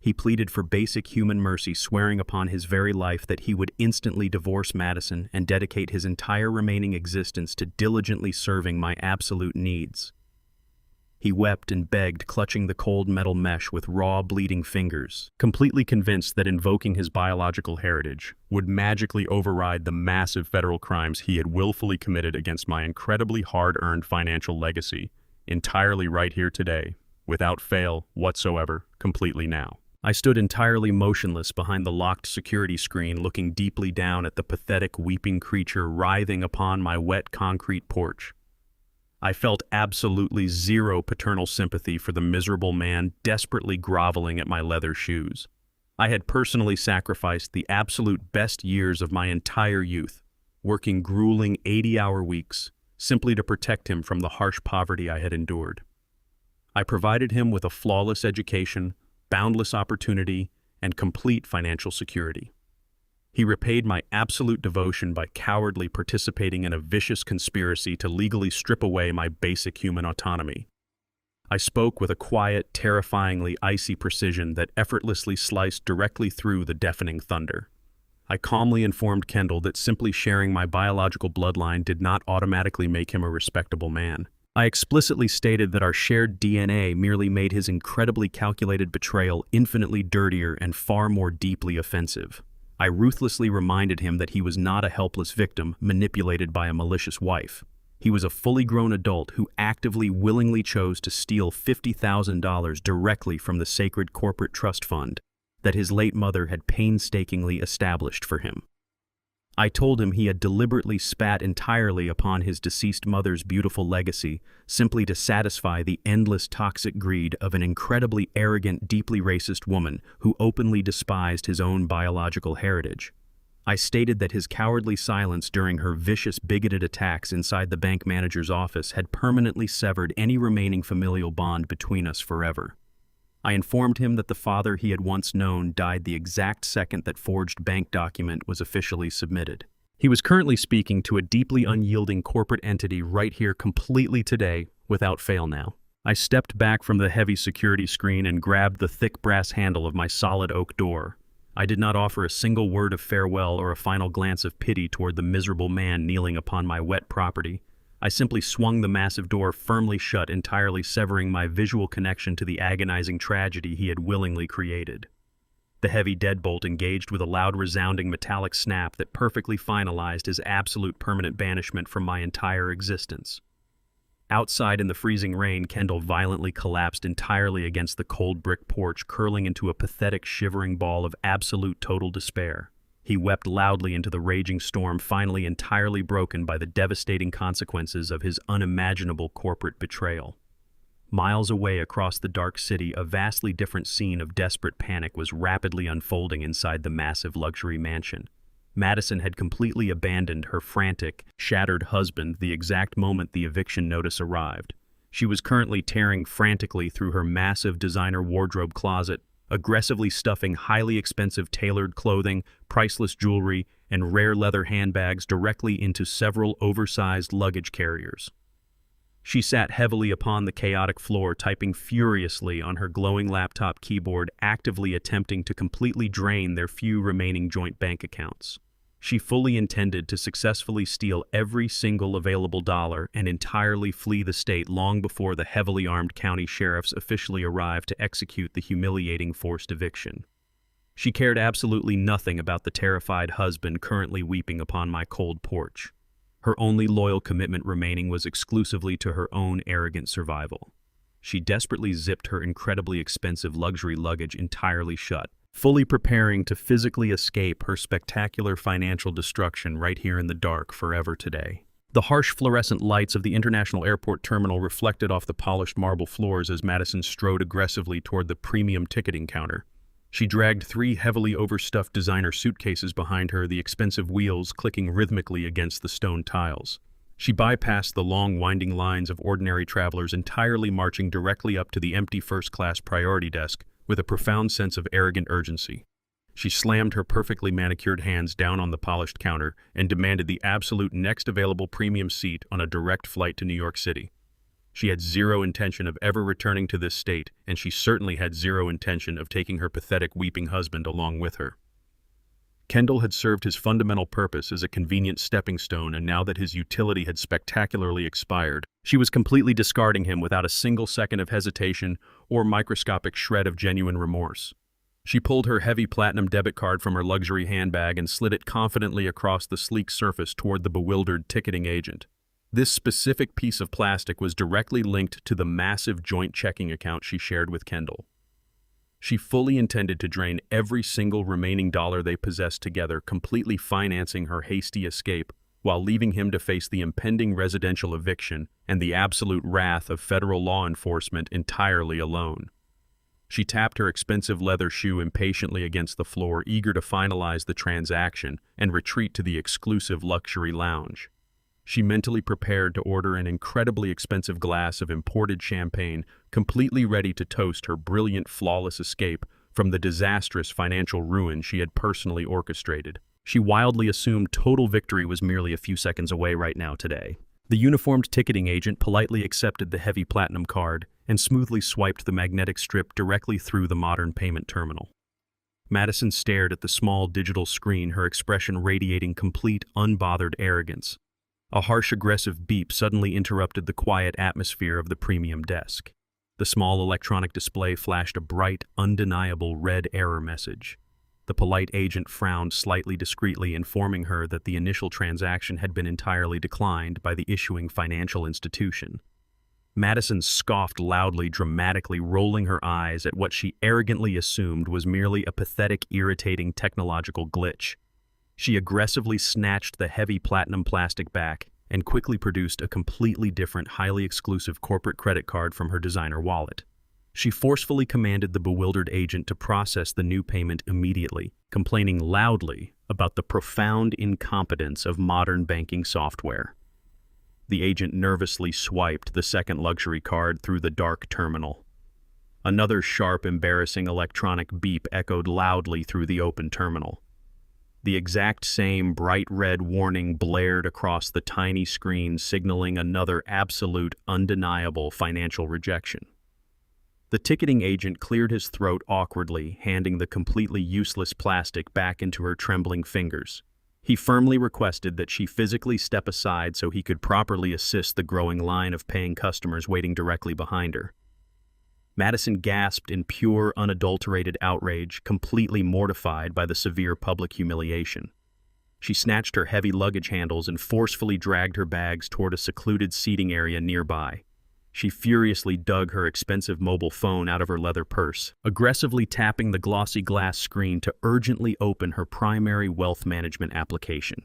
He pleaded for basic human mercy, swearing upon his very life that he would instantly divorce Madison and dedicate his entire remaining existence to diligently serving my absolute needs. He wept and begged, clutching the cold metal mesh with raw, bleeding fingers, completely convinced that invoking his biological heritage would magically override the massive federal crimes he had willfully committed against my incredibly hard-earned financial legacy, entirely right here today, without fail whatsoever, completely now. I stood entirely motionless behind the locked security screen, looking deeply down at the pathetic, weeping creature writhing upon my wet concrete porch. I felt absolutely zero paternal sympathy for the miserable man desperately groveling at my leather shoes. I had personally sacrificed the absolute best years of my entire youth, working grueling 80-hour weeks, simply to protect him from the harsh poverty I had endured. I provided him with a flawless education, boundless opportunity, and complete financial security. He repaid my absolute devotion by cowardly participating in a vicious conspiracy to legally strip away my basic human autonomy. I spoke with a quiet, terrifyingly icy precision that effortlessly sliced directly through the deafening thunder. I calmly informed Kendall that simply sharing my biological bloodline did not automatically make him a respectable man. I explicitly stated that our shared DNA merely made his incredibly calculated betrayal infinitely dirtier and far more deeply offensive. I ruthlessly reminded him that he was not a helpless victim manipulated by a malicious wife. He was a fully grown adult who actively, willingly chose to steal $50,000 directly from the sacred corporate trust fund that his late mother had painstakingly established for him. I told him he had deliberately spat entirely upon his deceased mother's beautiful legacy simply to satisfy the endless toxic greed of an incredibly arrogant, deeply racist woman who openly despised his own biological heritage. I stated that his cowardly silence during her vicious, bigoted attacks inside the bank manager's office had permanently severed any remaining familial bond between us forever. I informed him that the father he had once known died the exact second that forged bank document was officially submitted. He was currently speaking to a deeply unyielding corporate entity right here completely today, without fail now. I stepped back from the heavy security screen and grabbed the thick brass handle of my solid oak door. I did not offer a single word of farewell or a final glance of pity toward the miserable man kneeling upon my wet property. I simply swung the massive door firmly shut, entirely severing my visual connection to the agonizing tragedy he had willingly created. The heavy deadbolt engaged with a loud, resounding metallic snap that perfectly finalized his absolute permanent banishment from my entire existence. Outside in the freezing rain, Kendall violently collapsed entirely against the cold brick porch, curling into a pathetic, shivering ball of absolute total despair. He wept loudly into the raging storm, finally entirely broken by the devastating consequences of his unimaginable corporate betrayal. Miles away across the dark city, a vastly different scene of desperate panic was rapidly unfolding inside the massive luxury mansion. Madison had completely abandoned her frantic, shattered husband the exact moment the eviction notice arrived. She was currently tearing frantically through her massive designer wardrobe closet, aggressively stuffing highly expensive tailored clothing, priceless jewelry, and rare leather handbags directly into several oversized luggage carriers. She sat heavily upon the chaotic floor, typing furiously on her glowing laptop keyboard, actively attempting to completely drain their few remaining joint bank accounts. She fully intended to successfully steal every single available dollar and entirely flee the state long before the heavily armed county sheriffs officially arrived to execute the humiliating forced eviction. She cared absolutely nothing about the terrified husband currently weeping upon my cold porch. Her only loyal commitment remaining was exclusively to her own arrogant survival. She desperately zipped her incredibly expensive luxury luggage entirely shut, fully preparing to physically escape her spectacular financial destruction right here in the dark forever today. The harsh fluorescent lights of the International Airport terminal reflected off the polished marble floors as Madison strode aggressively toward the premium ticketing counter. She dragged 3 heavily overstuffed designer suitcases behind her, the expensive wheels clicking rhythmically against the stone tiles. She bypassed the long, winding lines of ordinary travelers, entirely marching directly up to the empty first-class priority desk with a profound sense of arrogant urgency. She slammed her perfectly manicured hands down on the polished counter and demanded the absolute next available premium seat on a direct flight to New York City. She had zero intention of ever returning to this state, and she certainly had zero intention of taking her pathetic, weeping husband along with her. Kendall had served his fundamental purpose as a convenient stepping stone, and now that his utility had spectacularly expired, she was completely discarding him without a single second of hesitation or microscopic shred of genuine remorse. She pulled her heavy platinum debit card from her luxury handbag and slid it confidently across the sleek surface toward the bewildered ticketing agent. This specific piece of plastic was directly linked to the massive joint checking account she shared with Kendall. She fully intended to drain every single remaining dollar they possessed together, completely financing her hasty escape, while leaving him to face the impending residential eviction and the absolute wrath of federal law enforcement entirely alone. She tapped her expensive leather shoe impatiently against the floor, eager to finalize the transaction and retreat to the exclusive luxury lounge. She mentally prepared to order an incredibly expensive glass of imported champagne, completely ready to toast her brilliant, flawless escape from the disastrous financial ruin she had personally orchestrated. She wildly assumed total victory was merely a few seconds away right now today. The uniformed ticketing agent politely accepted the heavy platinum card and smoothly swiped the magnetic strip directly through the modern payment terminal. Madison stared at the small digital screen, her expression radiating complete, unbothered arrogance. A harsh, aggressive beep suddenly interrupted the quiet atmosphere of the premium desk. The small electronic display flashed a bright, undeniable red error message. The polite agent frowned slightly discreetly, informing her that the initial transaction had been entirely declined by the issuing financial institution. Madison scoffed loudly, dramatically rolling her eyes at what she arrogantly assumed was merely a pathetic, irritating technological glitch. She aggressively snatched the heavy platinum plastic back and quickly produced a completely different, highly exclusive corporate credit card from her designer wallet. She forcefully commanded the bewildered agent to process the new payment immediately, complaining loudly about the profound incompetence of modern banking software. The agent nervously swiped the second luxury card through the dark terminal. Another sharp, embarrassing electronic beep echoed loudly through the open terminal. The exact same bright red warning blared across the tiny screen, signaling another absolute, undeniable financial rejection. The ticketing agent cleared his throat awkwardly, handing the completely useless plastic back into her trembling fingers. He firmly requested that she physically step aside so he could properly assist the growing line of paying customers waiting directly behind her. Madison gasped in pure, unadulterated outrage, completely mortified by the severe public humiliation. She snatched her heavy luggage handles and forcefully dragged her bags toward a secluded seating area nearby. She furiously dug her expensive mobile phone out of her leather purse, aggressively tapping the glossy glass screen to urgently open her primary wealth management application.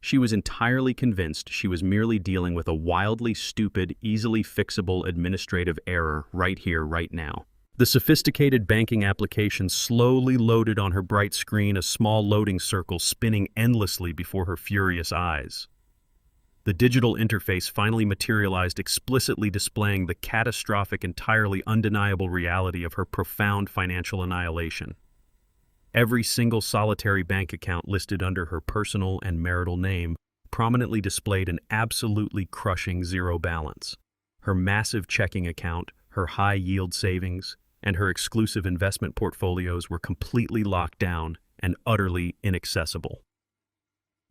She was entirely convinced she was merely dealing with a wildly stupid, easily fixable administrative error right here, right now. The sophisticated banking application slowly loaded on her bright screen, a small loading circle spinning endlessly before her furious eyes. The digital interface finally materialized, explicitly displaying the catastrophic, entirely undeniable reality of her profound financial annihilation. Every single solitary bank account listed under her personal and marital name prominently displayed an absolutely crushing zero balance. Her massive checking account, her high-yield savings, and her exclusive investment portfolios were completely locked down and utterly inaccessible.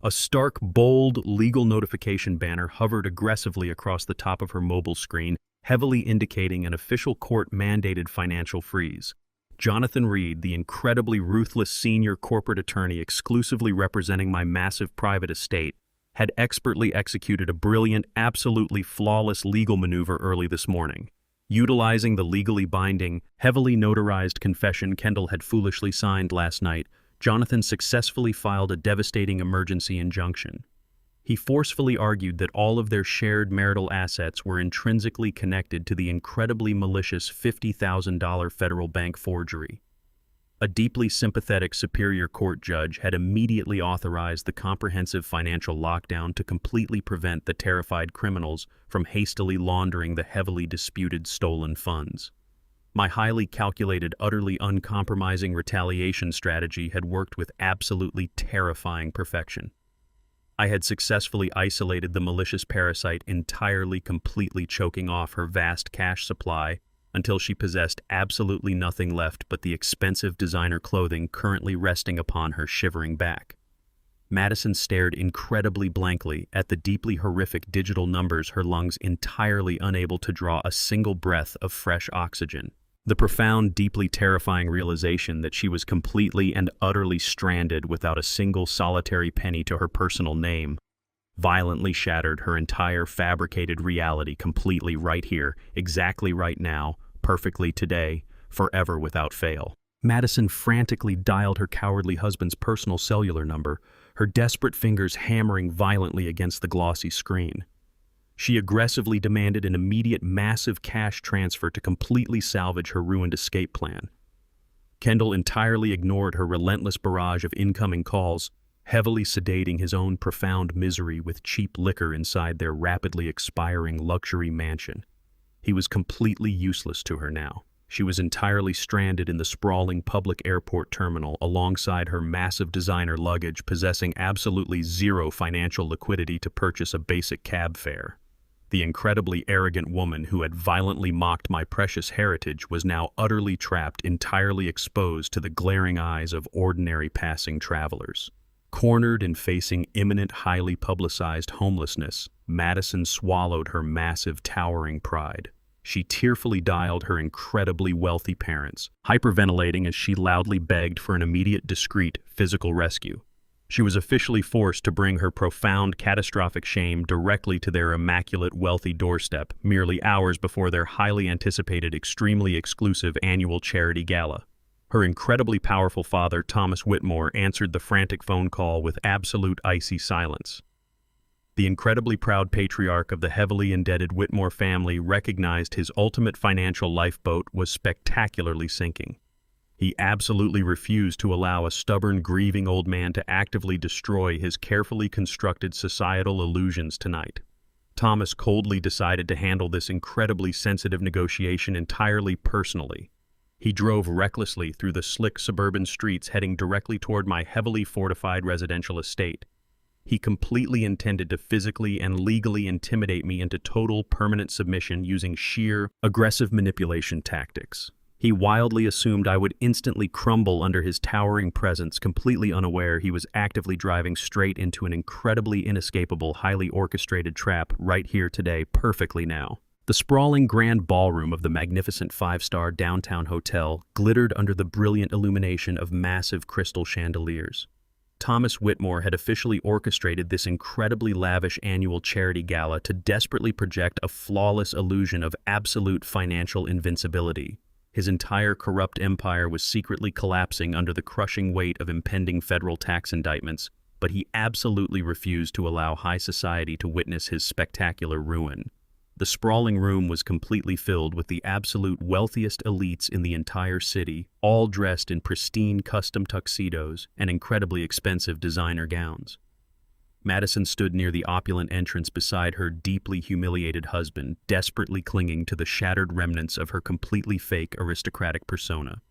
A stark, bold, legal notification banner hovered aggressively across the top of her mobile screen, heavily indicating an official court-mandated financial freeze. Jonathan Reed, the incredibly ruthless senior corporate attorney exclusively representing my massive private estate, had expertly executed a brilliant, absolutely flawless legal maneuver early this morning. Utilizing the legally binding, heavily notarized confession Kendall had foolishly signed last night, Jonathan successfully filed a devastating emergency injunction. He forcefully argued that all of their shared marital assets were intrinsically connected to the incredibly malicious $50,000 federal bank forgery. A deeply sympathetic Superior Court judge had immediately authorized the comprehensive financial lockdown to completely prevent the terrified criminals from hastily laundering the heavily disputed stolen funds. My highly calculated, utterly uncompromising retaliation strategy had worked with absolutely terrifying perfection. I had successfully isolated the malicious parasite, entirely, completely choking off her vast cash supply until she possessed absolutely nothing left but the expensive designer clothing currently resting upon her shivering back. Madison stared incredibly blankly at the deeply horrific digital numbers, her lungs entirely unable to draw a single breath of fresh oxygen. The profound, deeply terrifying realization that she was completely and utterly stranded without a single solitary penny to her personal name violently shattered her entire fabricated reality completely, right here, exactly right now, perfectly today, forever without fail. Madison frantically dialed her cowardly husband's personal cellular number, her desperate fingers hammering violently against the glossy screen. She aggressively demanded an immediate massive cash transfer to completely salvage her ruined escape plan. Kendall entirely ignored her relentless barrage of incoming calls, heavily sedating his own profound misery with cheap liquor inside their rapidly expiring luxury mansion. He was completely useless to her now. She was entirely stranded in the sprawling public airport terminal alongside her massive designer luggage, possessing absolutely zero financial liquidity to purchase a basic cab fare. The incredibly arrogant woman who had violently mocked my precious heritage was now utterly trapped, entirely exposed to the glaring eyes of ordinary passing travelers. Cornered and facing imminent, highly publicized homelessness, Madison swallowed her massive, towering pride. She tearfully dialed her incredibly wealthy parents, hyperventilating as she loudly begged for an immediate, discreet physical rescue. She was officially forced to bring her profound, catastrophic shame directly to their immaculate, wealthy doorstep, merely hours before their highly anticipated, extremely exclusive annual charity gala. Her incredibly powerful father, Thomas Whitmore, answered the frantic phone call with absolute icy silence. The incredibly proud patriarch of the heavily indebted Whitmore family recognized his ultimate financial lifeboat was spectacularly sinking. He absolutely refused to allow a stubborn, grieving old man to actively destroy his carefully constructed societal illusions tonight. Thomas coldly decided to handle this incredibly sensitive negotiation entirely personally. He drove recklessly through the slick suburban streets heading directly toward my heavily fortified residential estate. He completely intended to physically and legally intimidate me into total permanent submission using sheer, aggressive manipulation tactics. He wildly assumed I would instantly crumble under his towering presence, completely unaware he was actively driving straight into an incredibly inescapable, highly orchestrated trap right here today, perfectly now. The sprawling grand ballroom of the magnificent five-star downtown hotel glittered under the brilliant illumination of massive crystal chandeliers. Thomas Whitmore had officially orchestrated this incredibly lavish annual charity gala to desperately project a flawless illusion of absolute financial invincibility. His entire corrupt empire was secretly collapsing under the crushing weight of impending federal tax indictments, but he absolutely refused to allow high society to witness his spectacular ruin. The sprawling room was completely filled with the absolute wealthiest elites in the entire city, all dressed in pristine custom tuxedos and incredibly expensive designer gowns. Madison stood near the opulent entrance beside her deeply humiliated husband, desperately clinging to the shattered remnants of her completely fake aristocratic persona.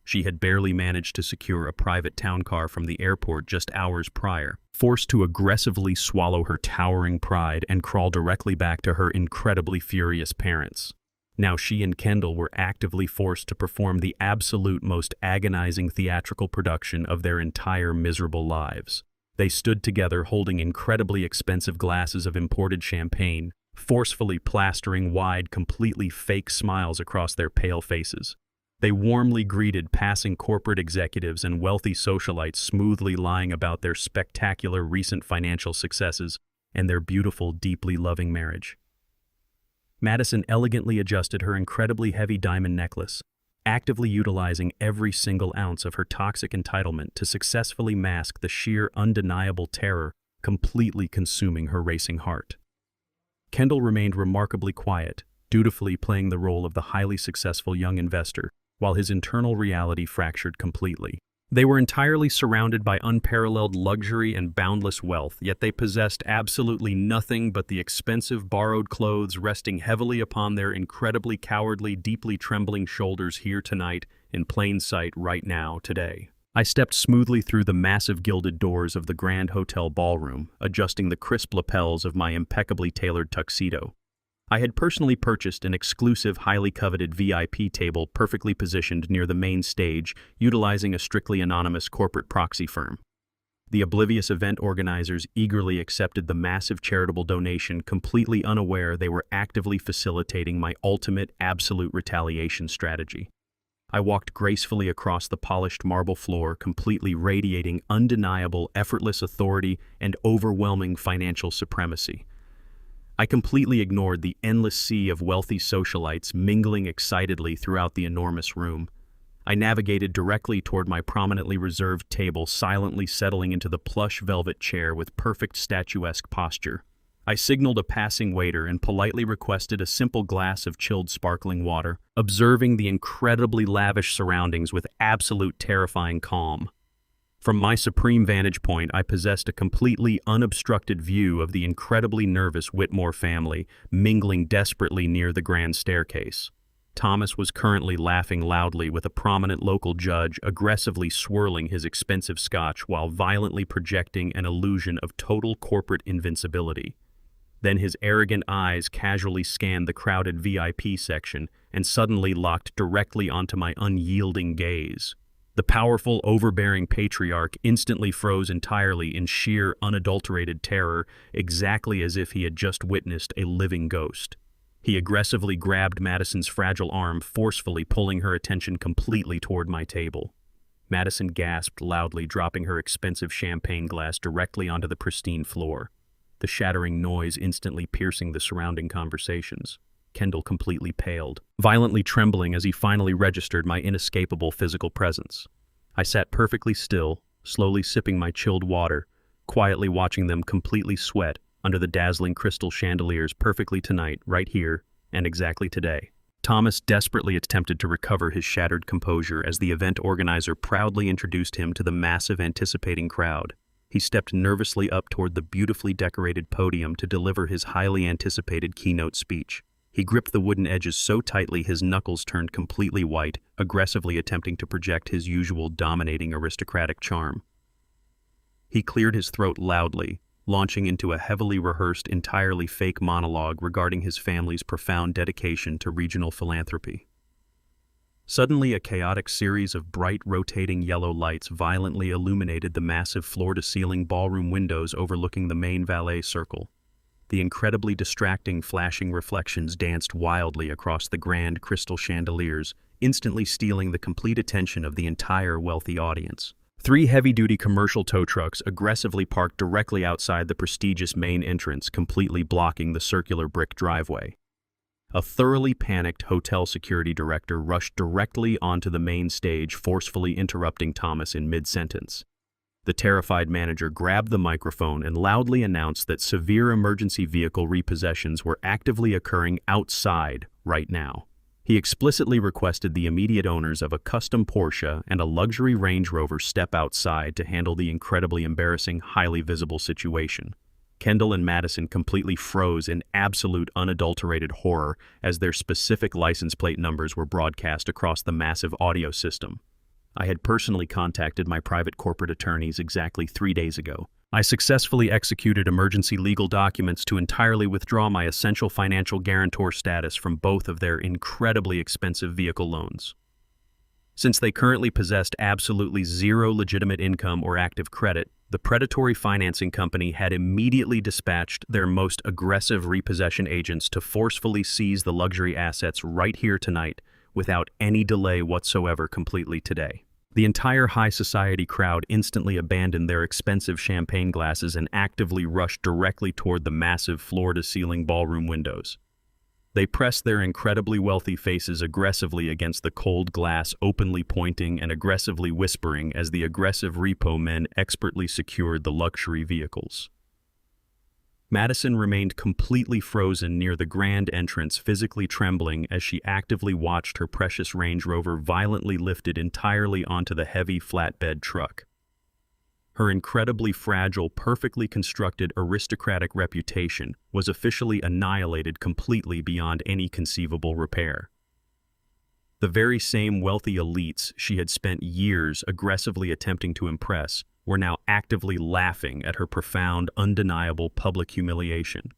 She had barely managed to secure a private town car from the airport just hours prior, forced to aggressively swallow her towering pride and crawl directly back to her incredibly furious parents. Now she and Kendall were actively forced to perform the absolute most agonizing theatrical production of their entire miserable lives. They stood together holding incredibly expensive glasses of imported champagne, forcefully plastering wide, completely fake smiles across their pale faces. They warmly greeted passing corporate executives and wealthy socialites, smoothly lying about their spectacular recent financial successes and their beautiful, deeply loving marriage. Madison elegantly adjusted her incredibly heavy diamond necklace, actively utilizing every single ounce of her toxic entitlement to successfully mask the sheer, undeniable terror completely consuming her racing heart. Kendall remained remarkably quiet, dutifully playing the role of the highly successful young investor, while his internal reality fractured completely. They were entirely surrounded by unparalleled luxury and boundless wealth, yet they possessed absolutely nothing but the expensive borrowed clothes resting heavily upon their incredibly cowardly, deeply trembling shoulders here tonight, in plain sight right now, today. I stepped smoothly through the massive gilded doors of the grand hotel ballroom, adjusting the crisp lapels of my impeccably tailored tuxedo. I had personally purchased an exclusive, highly coveted VIP table perfectly positioned near the main stage, utilizing a strictly anonymous corporate proxy firm. The oblivious event organizers eagerly accepted the massive charitable donation, completely unaware they were actively facilitating my ultimate, absolute retaliation strategy. I walked gracefully across the polished marble floor, completely radiating undeniable, effortless authority and overwhelming financial supremacy. I completely ignored the endless sea of wealthy socialites mingling excitedly throughout the enormous room. I navigated directly toward my prominently reserved table, silently settling into the plush velvet chair with perfect statuesque posture. I signaled a passing waiter and politely requested a simple glass of chilled sparkling water, observing the incredibly lavish surroundings with absolute terrifying calm. From my supreme vantage point, I possessed a completely unobstructed view of the incredibly nervous Whitmore family mingling desperately near the grand staircase. Thomas was currently laughing loudly with a prominent local judge aggressively swirling his expensive scotch while violently projecting an illusion of total corporate invincibility. Then his arrogant eyes casually scanned the crowded VIP section and suddenly locked directly onto my unyielding gaze. The powerful, overbearing patriarch instantly froze entirely in sheer, unadulterated terror, exactly as if he had just witnessed a living ghost. He aggressively grabbed Madison's fragile arm, forcefully pulling her attention completely toward my table. Madison gasped loudly, dropping her expensive champagne glass directly onto the pristine floor, the shattering noise instantly piercing the surrounding conversations. Kendall completely paled, violently trembling as he finally registered my inescapable physical presence. I sat perfectly still, slowly sipping my chilled water, quietly watching them completely sweat under the dazzling crystal chandeliers perfectly tonight, right here, and exactly today. Thomas desperately attempted to recover his shattered composure as the event organizer proudly introduced him to the massive anticipating crowd. He stepped nervously up toward the beautifully decorated podium to deliver his highly anticipated keynote speech. He gripped the wooden edges so tightly his knuckles turned completely white, aggressively attempting to project his usual dominating aristocratic charm. He cleared his throat loudly, launching into a heavily rehearsed, entirely fake monologue regarding his family's profound dedication to regional philanthropy. Suddenly, a chaotic series of bright, rotating yellow lights violently illuminated the massive floor-to-ceiling ballroom windows overlooking the main valet circle. The incredibly distracting, flashing reflections danced wildly across the grand crystal chandeliers, instantly stealing the complete attention of the entire wealthy audience. 3 heavy-duty commercial tow trucks aggressively parked directly outside the prestigious main entrance, completely blocking the circular brick driveway. A thoroughly panicked hotel security director rushed directly onto the main stage, forcefully interrupting Thomas in mid-sentence. The terrified manager grabbed the microphone and loudly announced that severe emergency vehicle repossessions were actively occurring outside right now. He explicitly requested the immediate owners of a custom Porsche and a luxury Range Rover step outside to handle the incredibly embarrassing, highly visible situation. Kendall and Madison completely froze in absolute unadulterated horror as their specific license plate numbers were broadcast across the massive audio system. I had personally contacted my private corporate attorneys exactly 3 days ago. I successfully executed emergency legal documents to entirely withdraw my essential financial guarantor status from both of their incredibly expensive vehicle loans. Since they currently possessed absolutely zero legitimate income or active credit, the predatory financing company had immediately dispatched their most aggressive repossession agents to forcefully seize the luxury assets right here tonight without any delay whatsoever completely today. The entire high society crowd instantly abandoned their expensive champagne glasses and actively rushed directly toward the massive floor-to-ceiling ballroom windows. They pressed their incredibly wealthy faces aggressively against the cold glass, openly pointing and aggressively whispering as the aggressive repo men expertly secured the luxury vehicles. Madison remained completely frozen near the grand entrance, physically trembling as she actively watched her precious Range Rover violently lifted entirely onto the heavy flatbed truck. Her incredibly fragile, perfectly constructed aristocratic reputation was officially annihilated completely beyond any conceivable repair. The very same wealthy elites she had spent years aggressively attempting to impress were now actively laughing at her profound, undeniable public humiliation.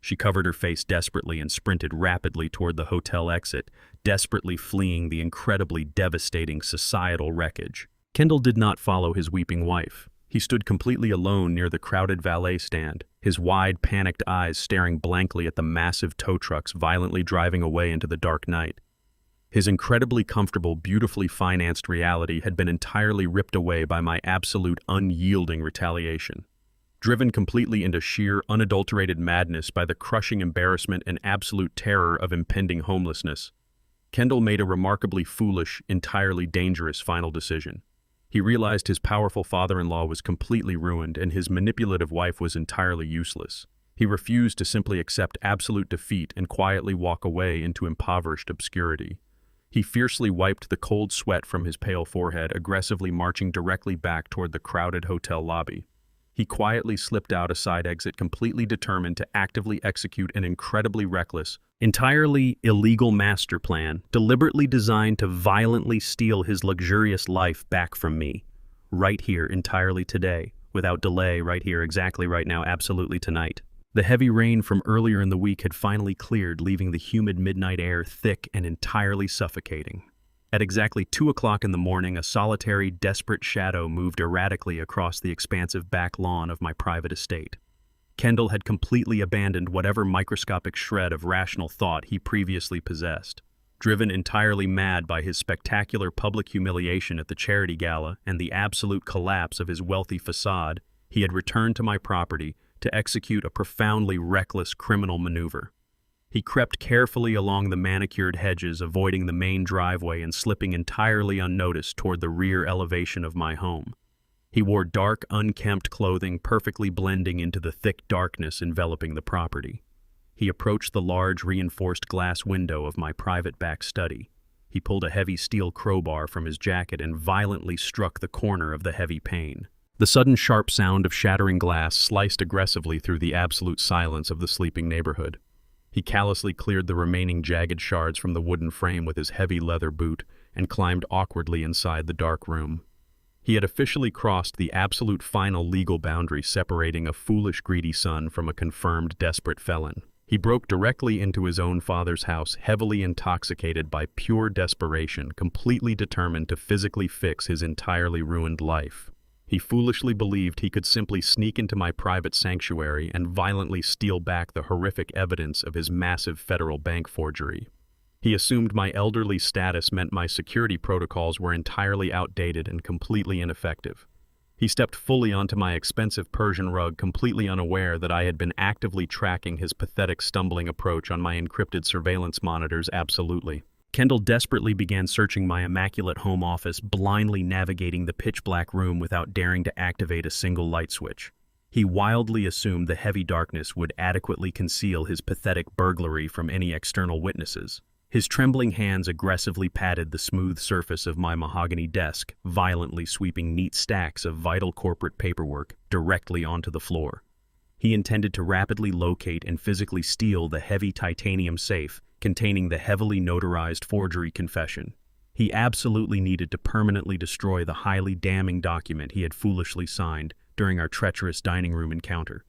She covered her face desperately and sprinted rapidly toward the hotel exit, desperately fleeing the incredibly devastating societal wreckage. Kendall did not follow his weeping wife. He stood completely alone near the crowded valet stand, his wide, panicked eyes staring blankly at the massive tow trucks violently driving away into the dark night. His incredibly comfortable, beautifully financed reality had been entirely ripped away by my absolute unyielding retaliation. Driven completely into sheer, unadulterated madness by the crushing embarrassment and absolute terror of impending homelessness, Kendall made a remarkably foolish, entirely dangerous final decision. He realized his powerful father-in-law was completely ruined and his manipulative wife was entirely useless. He refused to simply accept absolute defeat and quietly walk away into impoverished obscurity. He fiercely wiped the cold sweat from his pale forehead, aggressively marching directly back toward the crowded hotel lobby. He quietly slipped out a side exit, completely determined to actively execute an incredibly reckless, entirely illegal master plan, deliberately designed to violently steal his luxurious life back from me. Right here, entirely today, without delay, right here, exactly right now, absolutely tonight. The heavy rain from earlier in the week had finally cleared, leaving the humid midnight air thick and entirely suffocating. At exactly 2 o'clock in the morning, a solitary, desperate shadow moved erratically across the expansive back lawn of my private estate. Kendall had completely abandoned whatever microscopic shred of rational thought he previously possessed. Driven entirely mad by his spectacular public humiliation at the charity gala and the absolute collapse of his wealthy facade, he had returned to my property to execute a profoundly reckless criminal maneuver. He crept carefully along the manicured hedges, avoiding the main driveway and slipping entirely unnoticed toward the rear elevation of my home. He wore dark, unkempt clothing, perfectly blending into the thick darkness enveloping the property. He approached the large, reinforced glass window of my private back study. He pulled a heavy steel crowbar from his jacket and violently struck the corner of the heavy pane. The sudden sharp sound of shattering glass sliced aggressively through the absolute silence of the sleeping neighborhood. He callously cleared the remaining jagged shards from the wooden frame with his heavy leather boot and climbed awkwardly inside the dark room. He had officially crossed the absolute final legal boundary separating a foolish, greedy son from a confirmed desperate felon. He broke directly into his own father's house, heavily intoxicated by pure desperation, completely determined to physically fix his entirely ruined life. He foolishly believed he could simply sneak into my private sanctuary and violently steal back the horrific evidence of his massive federal bank forgery. He assumed my elderly status meant my security protocols were entirely outdated and completely ineffective. He stepped fully onto my expensive Persian rug, completely unaware that I had been actively tracking his pathetic stumbling approach on my encrypted surveillance monitors. Absolutely. Kendall desperately began searching my immaculate home office, blindly navigating the pitch-black room without daring to activate a single light switch. He wildly assumed the heavy darkness would adequately conceal his pathetic burglary from any external witnesses. His trembling hands aggressively patted the smooth surface of my mahogany desk, violently sweeping neat stacks of vital corporate paperwork directly onto the floor. He intended to rapidly locate and physically steal the heavy titanium safe containing the heavily notarized forgery confession. He absolutely needed to permanently destroy the highly damning document he had foolishly signed during our treacherous dining room encounter.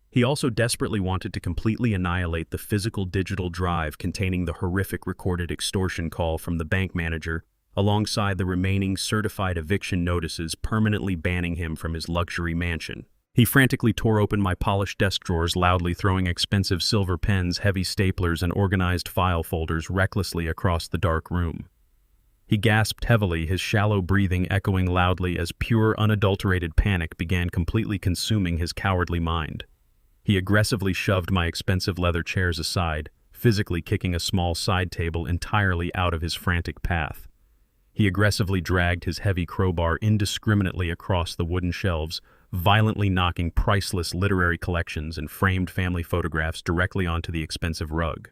He also desperately wanted to completely annihilate the physical digital drive containing the horrific recorded extortion call from the bank manager, alongside the remaining certified eviction notices permanently banning him from his luxury mansion. He frantically tore open my polished desk drawers, loudly throwing expensive silver pens, heavy staplers, and organized file folders recklessly across the dark room. He gasped heavily, his shallow breathing echoing loudly as pure, unadulterated panic began completely consuming his cowardly mind. He aggressively shoved my expensive leather chairs aside, physically kicking a small side table entirely out of his frantic path. He aggressively dragged his heavy crowbar indiscriminately across the wooden shelves, violently knocking priceless literary collections and framed family photographs directly onto the expensive rug.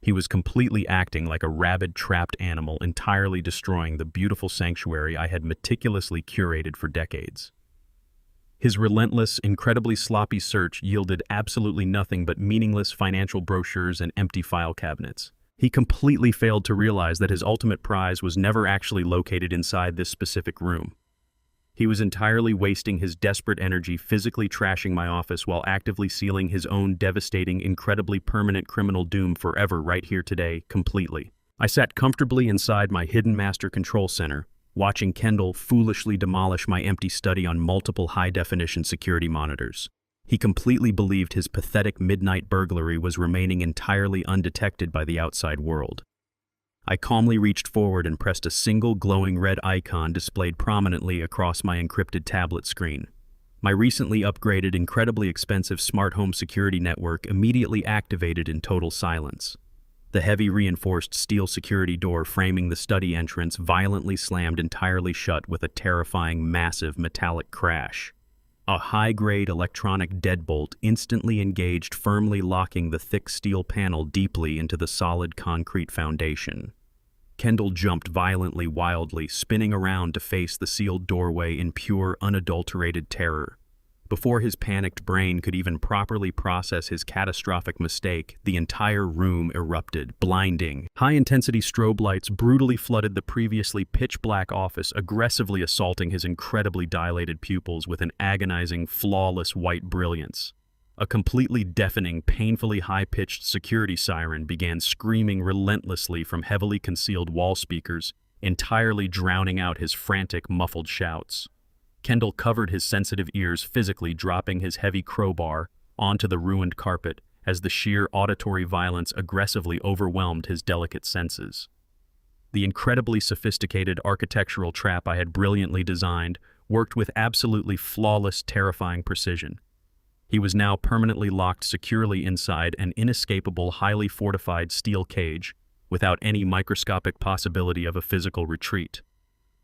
He was completely acting like a rabid, trapped animal, entirely destroying the beautiful sanctuary I had meticulously curated for decades. His relentless, incredibly sloppy search yielded absolutely nothing but meaningless financial brochures and empty file cabinets. He completely failed to realize that his ultimate prize was never actually located inside this specific room. He was entirely wasting his desperate energy physically trashing my office while actively sealing his own devastating, incredibly permanent criminal doom forever right here today, completely. I sat comfortably inside my hidden master control center, watching Kendall foolishly demolish my empty study on multiple high-definition security monitors. He completely believed his pathetic midnight burglary was remaining entirely undetected by the outside world. I calmly reached forward and pressed a single glowing red icon displayed prominently across my encrypted tablet screen. My recently upgraded, incredibly expensive smart home security network immediately activated in total silence. The heavy reinforced steel security door framing the study entrance violently slammed entirely shut with a terrifying, massive metallic crash. A high-grade electronic deadbolt instantly engaged, firmly locking the thick steel panel deeply into the solid concrete foundation. Kendall jumped violently, wildly, spinning around to face the sealed doorway in pure, unadulterated terror. Before his panicked brain could even properly process his catastrophic mistake, the entire room erupted, blinding. High-intensity strobe lights brutally flooded the previously pitch-black office, aggressively assaulting his incredibly dilated pupils with an agonizing, flawless white brilliance. A completely deafening, painfully high-pitched security siren began screaming relentlessly from heavily concealed wall speakers, entirely drowning out his frantic, muffled shouts. Kendall covered his sensitive ears physically, dropping his heavy crowbar, onto the ruined carpet as the sheer auditory violence aggressively overwhelmed his delicate senses. The incredibly sophisticated architectural trap I had brilliantly designed worked with absolutely flawless, terrifying precision. He was now permanently locked securely inside an inescapable, highly fortified steel cage, without any microscopic possibility of a physical retreat.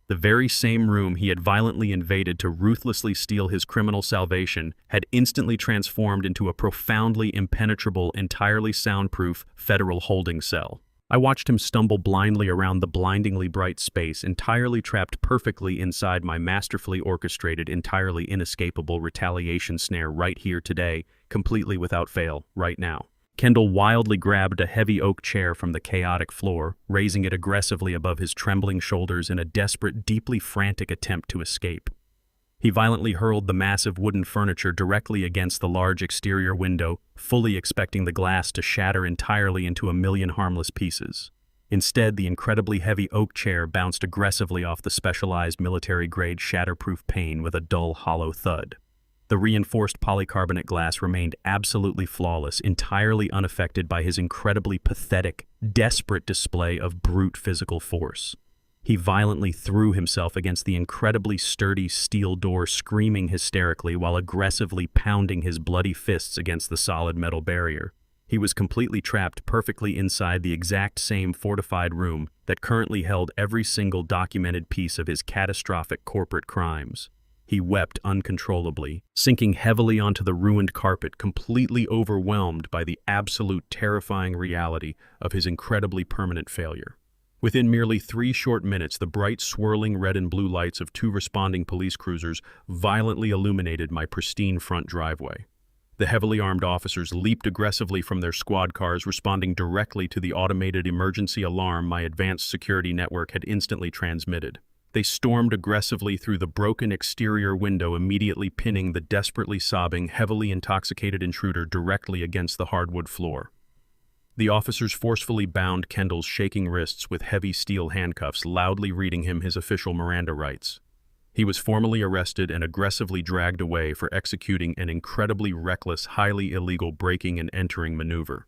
The very same room he had violently invaded to ruthlessly steal his criminal salvation had instantly transformed into a profoundly impenetrable, entirely soundproof federal holding cell. I watched him stumble blindly around the blindingly bright space, entirely trapped perfectly inside my masterfully orchestrated, entirely inescapable retaliation snare right here today, completely without fail, right now. Kendall wildly grabbed a heavy oak chair from the chaotic floor, raising it aggressively above his trembling shoulders in a desperate, deeply frantic attempt to escape. He violently hurled the massive wooden furniture directly against the large exterior window, fully expecting the glass to shatter entirely into a million harmless pieces. Instead, the incredibly heavy oak chair bounced aggressively off the specialized military-grade shatterproof pane with a dull, hollow thud. The reinforced polycarbonate glass remained absolutely flawless, entirely unaffected by his incredibly pathetic, desperate display of brute physical force. He violently threw himself against the incredibly sturdy steel door, screaming hysterically while aggressively pounding his bloody fists against the solid metal barrier. He was completely trapped perfectly inside the exact same fortified room that currently held every single documented piece of his catastrophic corporate crimes. He wept uncontrollably, sinking heavily onto the ruined carpet, completely overwhelmed by the absolute terrifying reality of his incredibly permanent failure. Within merely 3 short minutes, the bright, swirling red and blue lights of 2 responding police cruisers violently illuminated my pristine front driveway. The heavily armed officers leaped aggressively from their squad cars, responding directly to the automated emergency alarm my advanced security network had instantly transmitted. They stormed aggressively through the broken exterior window, immediately pinning the desperately sobbing, heavily intoxicated intruder directly against the hardwood floor. The officers forcefully bound Kendall's shaking wrists with heavy steel handcuffs, loudly reading him his official Miranda rights. He was formally arrested and aggressively dragged away for executing an incredibly reckless, highly illegal breaking and entering maneuver.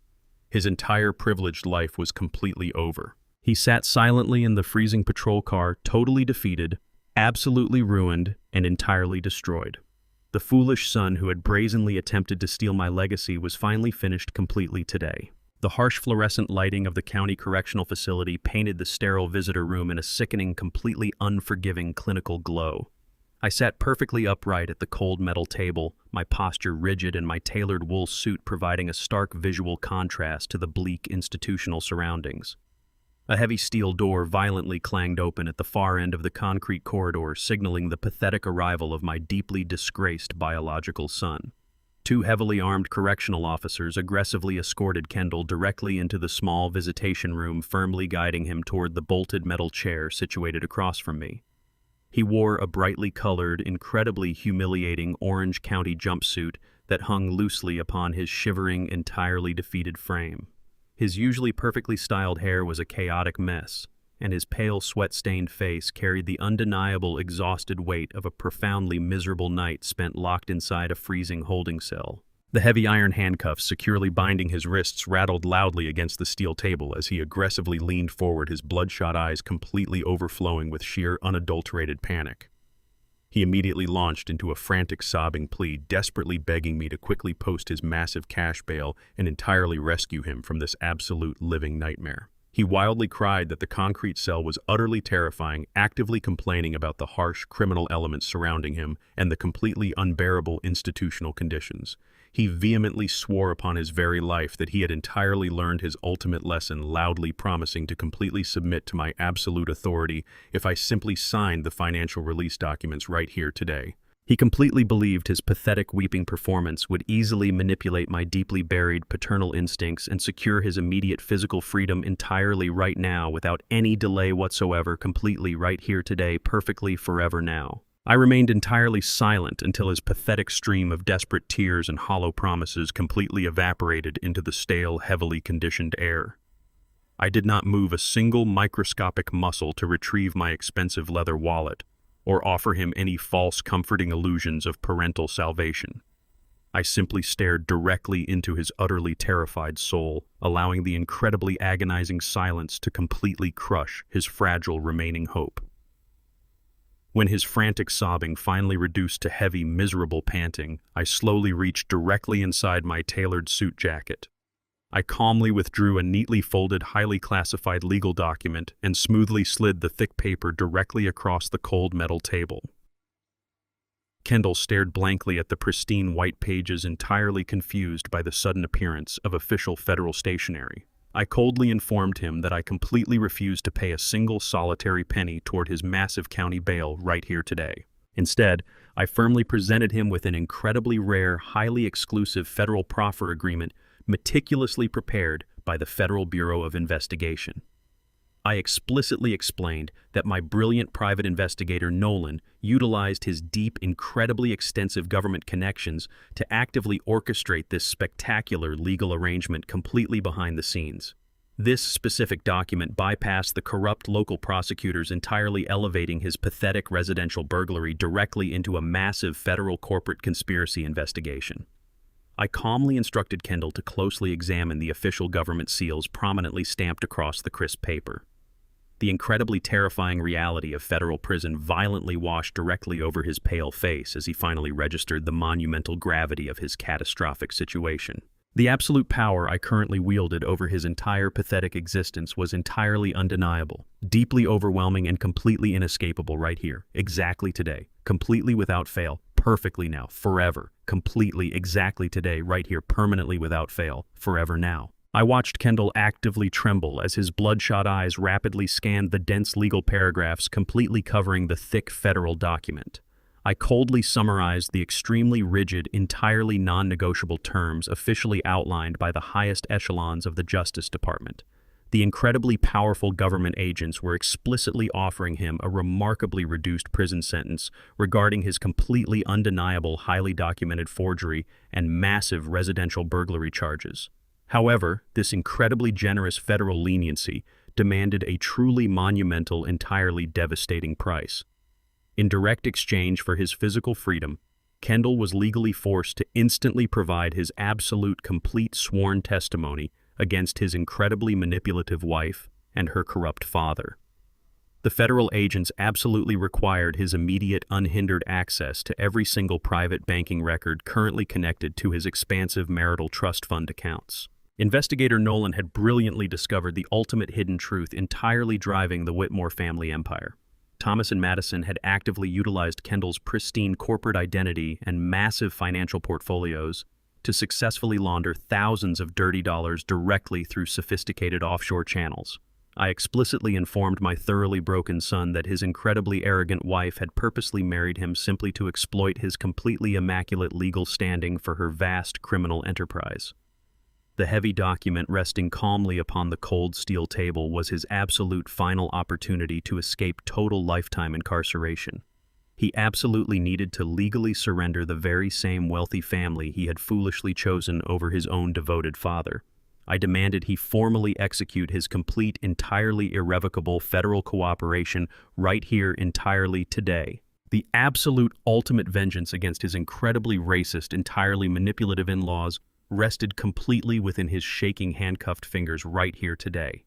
His entire privileged life was completely over. He sat silently in the freezing patrol car, totally defeated, absolutely ruined, and entirely destroyed. The foolish son who had brazenly attempted to steal my legacy was finally finished completely today. The harsh fluorescent lighting of the county correctional facility painted the sterile visitor room in a sickening, completely unforgiving clinical glow. I sat perfectly upright at the cold metal table, my posture rigid and my tailored wool suit providing a stark visual contrast to the bleak institutional surroundings. A heavy steel door violently clanged open at the far end of the concrete corridor, signaling the pathetic arrival of my deeply disgraced biological son. 2 heavily armed correctional officers aggressively escorted Kendall directly into the small visitation room, firmly guiding him toward the bolted metal chair situated across from me. He wore a brightly colored, incredibly humiliating Orange County jumpsuit that hung loosely upon his shivering, entirely defeated frame. His usually perfectly styled hair was a chaotic mess, and his pale, sweat-stained face carried the undeniable, exhausted weight of a profoundly miserable night spent locked inside a freezing holding cell. The heavy iron handcuffs securely binding his wrists rattled loudly against the steel table as he aggressively leaned forward, his bloodshot eyes completely overflowing with sheer, unadulterated panic. He immediately launched into a frantic, sobbing plea, desperately begging me to quickly post his massive cash bail and entirely rescue him from this absolute living nightmare. He wildly cried that the concrete cell was utterly terrifying, actively complaining about the harsh criminal elements surrounding him and the completely unbearable institutional conditions. He vehemently swore upon his very life that he had entirely learned his ultimate lesson, loudly promising to completely submit to my absolute authority if I simply signed the financial release documents right here today. He completely believed his pathetic weeping performance would easily manipulate my deeply buried paternal instincts and secure his immediate physical freedom entirely right now without any delay whatsoever, completely right here today, perfectly forever now. I remained entirely silent until his pathetic stream of desperate tears and hollow promises completely evaporated into the stale, heavily conditioned air. I did not move a single microscopic muscle to retrieve my expensive leather wallet, or offer him any false comforting illusions of parental salvation. I simply stared directly into his utterly terrified soul, allowing the incredibly agonizing silence to completely crush his fragile remaining hope. When his frantic sobbing finally reduced to heavy, miserable panting, I slowly reached directly inside my tailored suit jacket. I calmly withdrew a neatly folded, highly classified legal document and smoothly slid the thick paper directly across the cold metal table. Kendall stared blankly at the pristine white pages, entirely confused by the sudden appearance of official federal stationery. I coldly informed him that I completely refused to pay a single solitary penny toward his massive county bail right here today. Instead, I firmly presented him with an incredibly rare, highly exclusive federal proffer agreement meticulously prepared by the Federal Bureau of Investigation. I explicitly explained that my brilliant private investigator Nolan utilized his deep, incredibly extensive government connections to actively orchestrate this spectacular legal arrangement completely behind the scenes. This specific document bypassed the corrupt local prosecutors, entirely elevating his pathetic residential burglary directly into a massive federal corporate conspiracy investigation. I calmly instructed Kendall to closely examine the official government seals prominently stamped across the crisp paper. The incredibly terrifying reality of federal prison violently washed directly over his pale face as he finally registered the monumental gravity of his catastrophic situation. The absolute power I currently wielded over his entire pathetic existence was entirely undeniable, deeply overwhelming, and completely inescapable right here, exactly today, completely without fail, perfectly now, forever, completely, exactly today, right here, permanently without fail, forever now. I watched Kendall actively tremble as his bloodshot eyes rapidly scanned the dense legal paragraphs completely covering the thick federal document. I coldly summarized the extremely rigid, entirely non-negotiable terms officially outlined by the highest echelons of the Justice Department. The incredibly powerful government agents were explicitly offering him a remarkably reduced prison sentence regarding his completely undeniable, highly documented forgery and massive residential burglary charges. However, this incredibly generous federal leniency demanded a truly monumental, entirely devastating price. In direct exchange for his physical freedom, Kendall was legally forced to instantly provide his absolute, complete sworn testimony against his incredibly manipulative wife and her corrupt father. The federal agents absolutely required his immediate, unhindered access to every single private banking record currently connected to his expansive marital trust fund accounts. Investigator Nolan had brilliantly discovered the ultimate hidden truth entirely driving the Whitmore family empire. Thomas and Madison had actively utilized Kendall's pristine corporate identity and massive financial portfolios to successfully launder thousands of dirty dollars directly through sophisticated offshore channels. I explicitly informed my thoroughly broken son that his incredibly arrogant wife had purposely married him simply to exploit his completely immaculate legal standing for her vast criminal enterprise. The heavy document resting calmly upon the cold steel table was his absolute final opportunity to escape total lifetime incarceration. He absolutely needed to legally surrender the very same wealthy family he had foolishly chosen over his own devoted father. I demanded he formally execute his complete, entirely irrevocable federal cooperation right here, entirely today. The absolute ultimate vengeance against his incredibly racist, entirely manipulative in-laws rested completely within his shaking, handcuffed fingers right here today.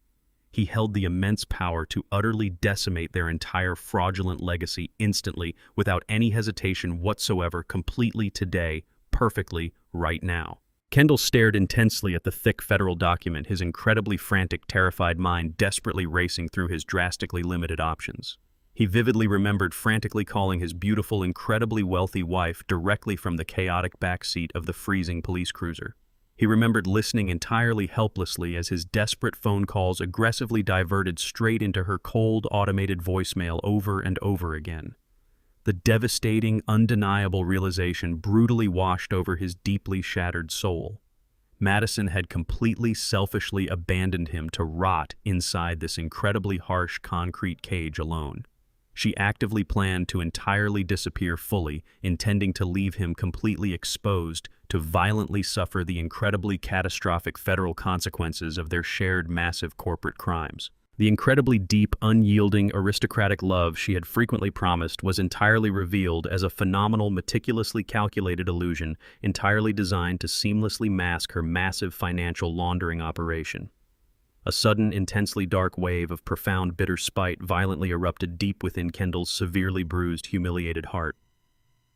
He held the immense power to utterly decimate their entire fraudulent legacy instantly, without any hesitation whatsoever, completely today, perfectly, right now. Kendall stared intensely at the thick federal document, his incredibly frantic, terrified mind desperately racing through his drastically limited options. He vividly remembered frantically calling his beautiful, incredibly wealthy wife directly from the chaotic backseat of the freezing police cruiser. He remembered listening entirely helplessly as his desperate phone calls aggressively diverted straight into her cold, automated voicemail over and over again. The devastating, undeniable realization brutally washed over his deeply shattered soul. Madison had completely selfishly abandoned him to rot inside this incredibly harsh concrete cage alone. She actively planned to entirely disappear fully, intending to leave him completely exposed to violently suffer the incredibly catastrophic federal consequences of their shared massive corporate crimes. The incredibly deep, unyielding, aristocratic love she had frequently promised was entirely revealed as a phenomenal, meticulously calculated illusion entirely designed to seamlessly mask her massive financial laundering operation. A sudden, intensely dark wave of profound, bitter spite violently erupted deep within Kendall's severely bruised, humiliated heart.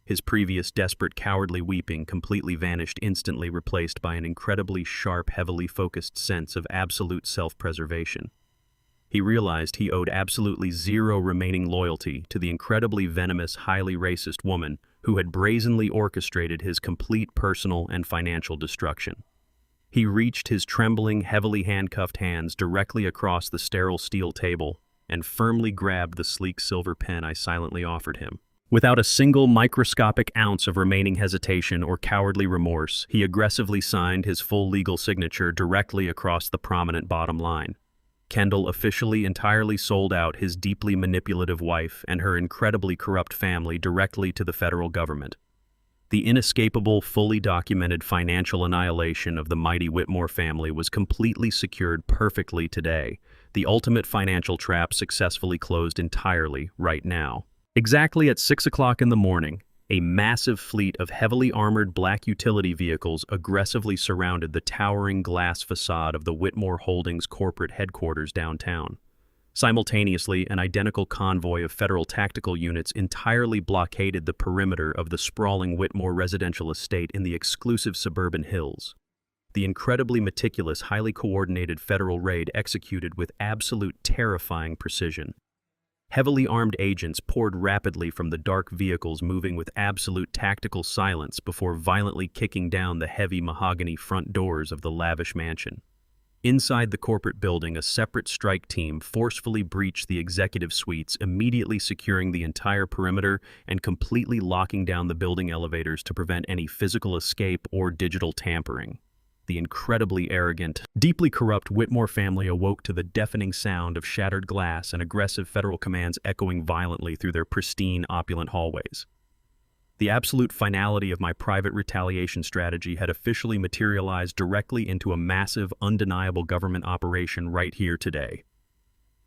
His previous desperate, cowardly weeping completely vanished, instantly replaced by an incredibly sharp, heavily focused sense of absolute self-preservation. He realized he owed absolutely zero remaining loyalty to the incredibly venomous, highly racist woman who had brazenly orchestrated his complete personal and financial destruction. He reached his trembling, heavily handcuffed hands directly across the sterile steel table and firmly grabbed the sleek silver pen I silently offered him. Without a single microscopic ounce of remaining hesitation or cowardly remorse, he aggressively signed his full legal signature directly across the prominent bottom line. Kendall officially entirely sold out his deeply manipulative wife and her incredibly corrupt family directly to the federal government. The inescapable, fully documented financial annihilation of the mighty Whitmore family was completely secured perfectly today. The ultimate financial trap successfully closed entirely right now. Exactly at 6 o'clock in the morning, a massive fleet of heavily armored black utility vehicles aggressively surrounded the towering glass facade of the Whitmore Holdings corporate headquarters downtown. Simultaneously, an identical convoy of federal tactical units entirely blockaded the perimeter of the sprawling Whitmore residential estate in the exclusive suburban hills. The incredibly meticulous, highly coordinated federal raid executed with absolute terrifying precision. Heavily armed agents poured rapidly from the dark vehicles, moving with absolute tactical silence before violently kicking down the heavy mahogany front doors of the lavish mansion. Inside the corporate building, a separate strike team forcefully breached the executive suites, immediately securing the entire perimeter and completely locking down the building elevators to prevent any physical escape or digital tampering. The incredibly arrogant, deeply corrupt Whitmore family awoke to the deafening sound of shattered glass and aggressive federal commands echoing violently through their pristine, opulent hallways. The absolute finality of my private retaliation strategy had officially materialized directly into a massive, undeniable government operation right here today.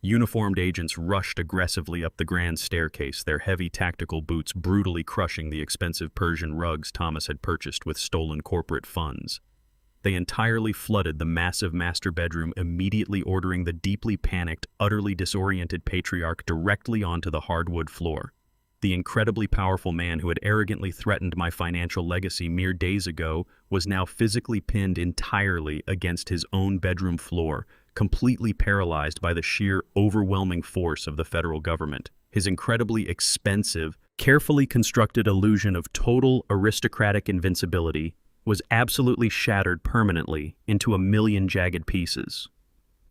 Uniformed agents rushed aggressively up the grand staircase, their heavy tactical boots brutally crushing the expensive Persian rugs Thomas had purchased with stolen corporate funds. They entirely flooded the massive master bedroom, immediately ordering the deeply panicked, utterly disoriented patriarch directly onto the hardwood floor. The incredibly powerful man who had arrogantly threatened my financial legacy mere days ago was now physically pinned entirely against his own bedroom floor, completely paralyzed by the sheer, overwhelming force of the federal government. His incredibly expensive, carefully constructed illusion of total aristocratic invincibility was absolutely shattered permanently into a million jagged pieces.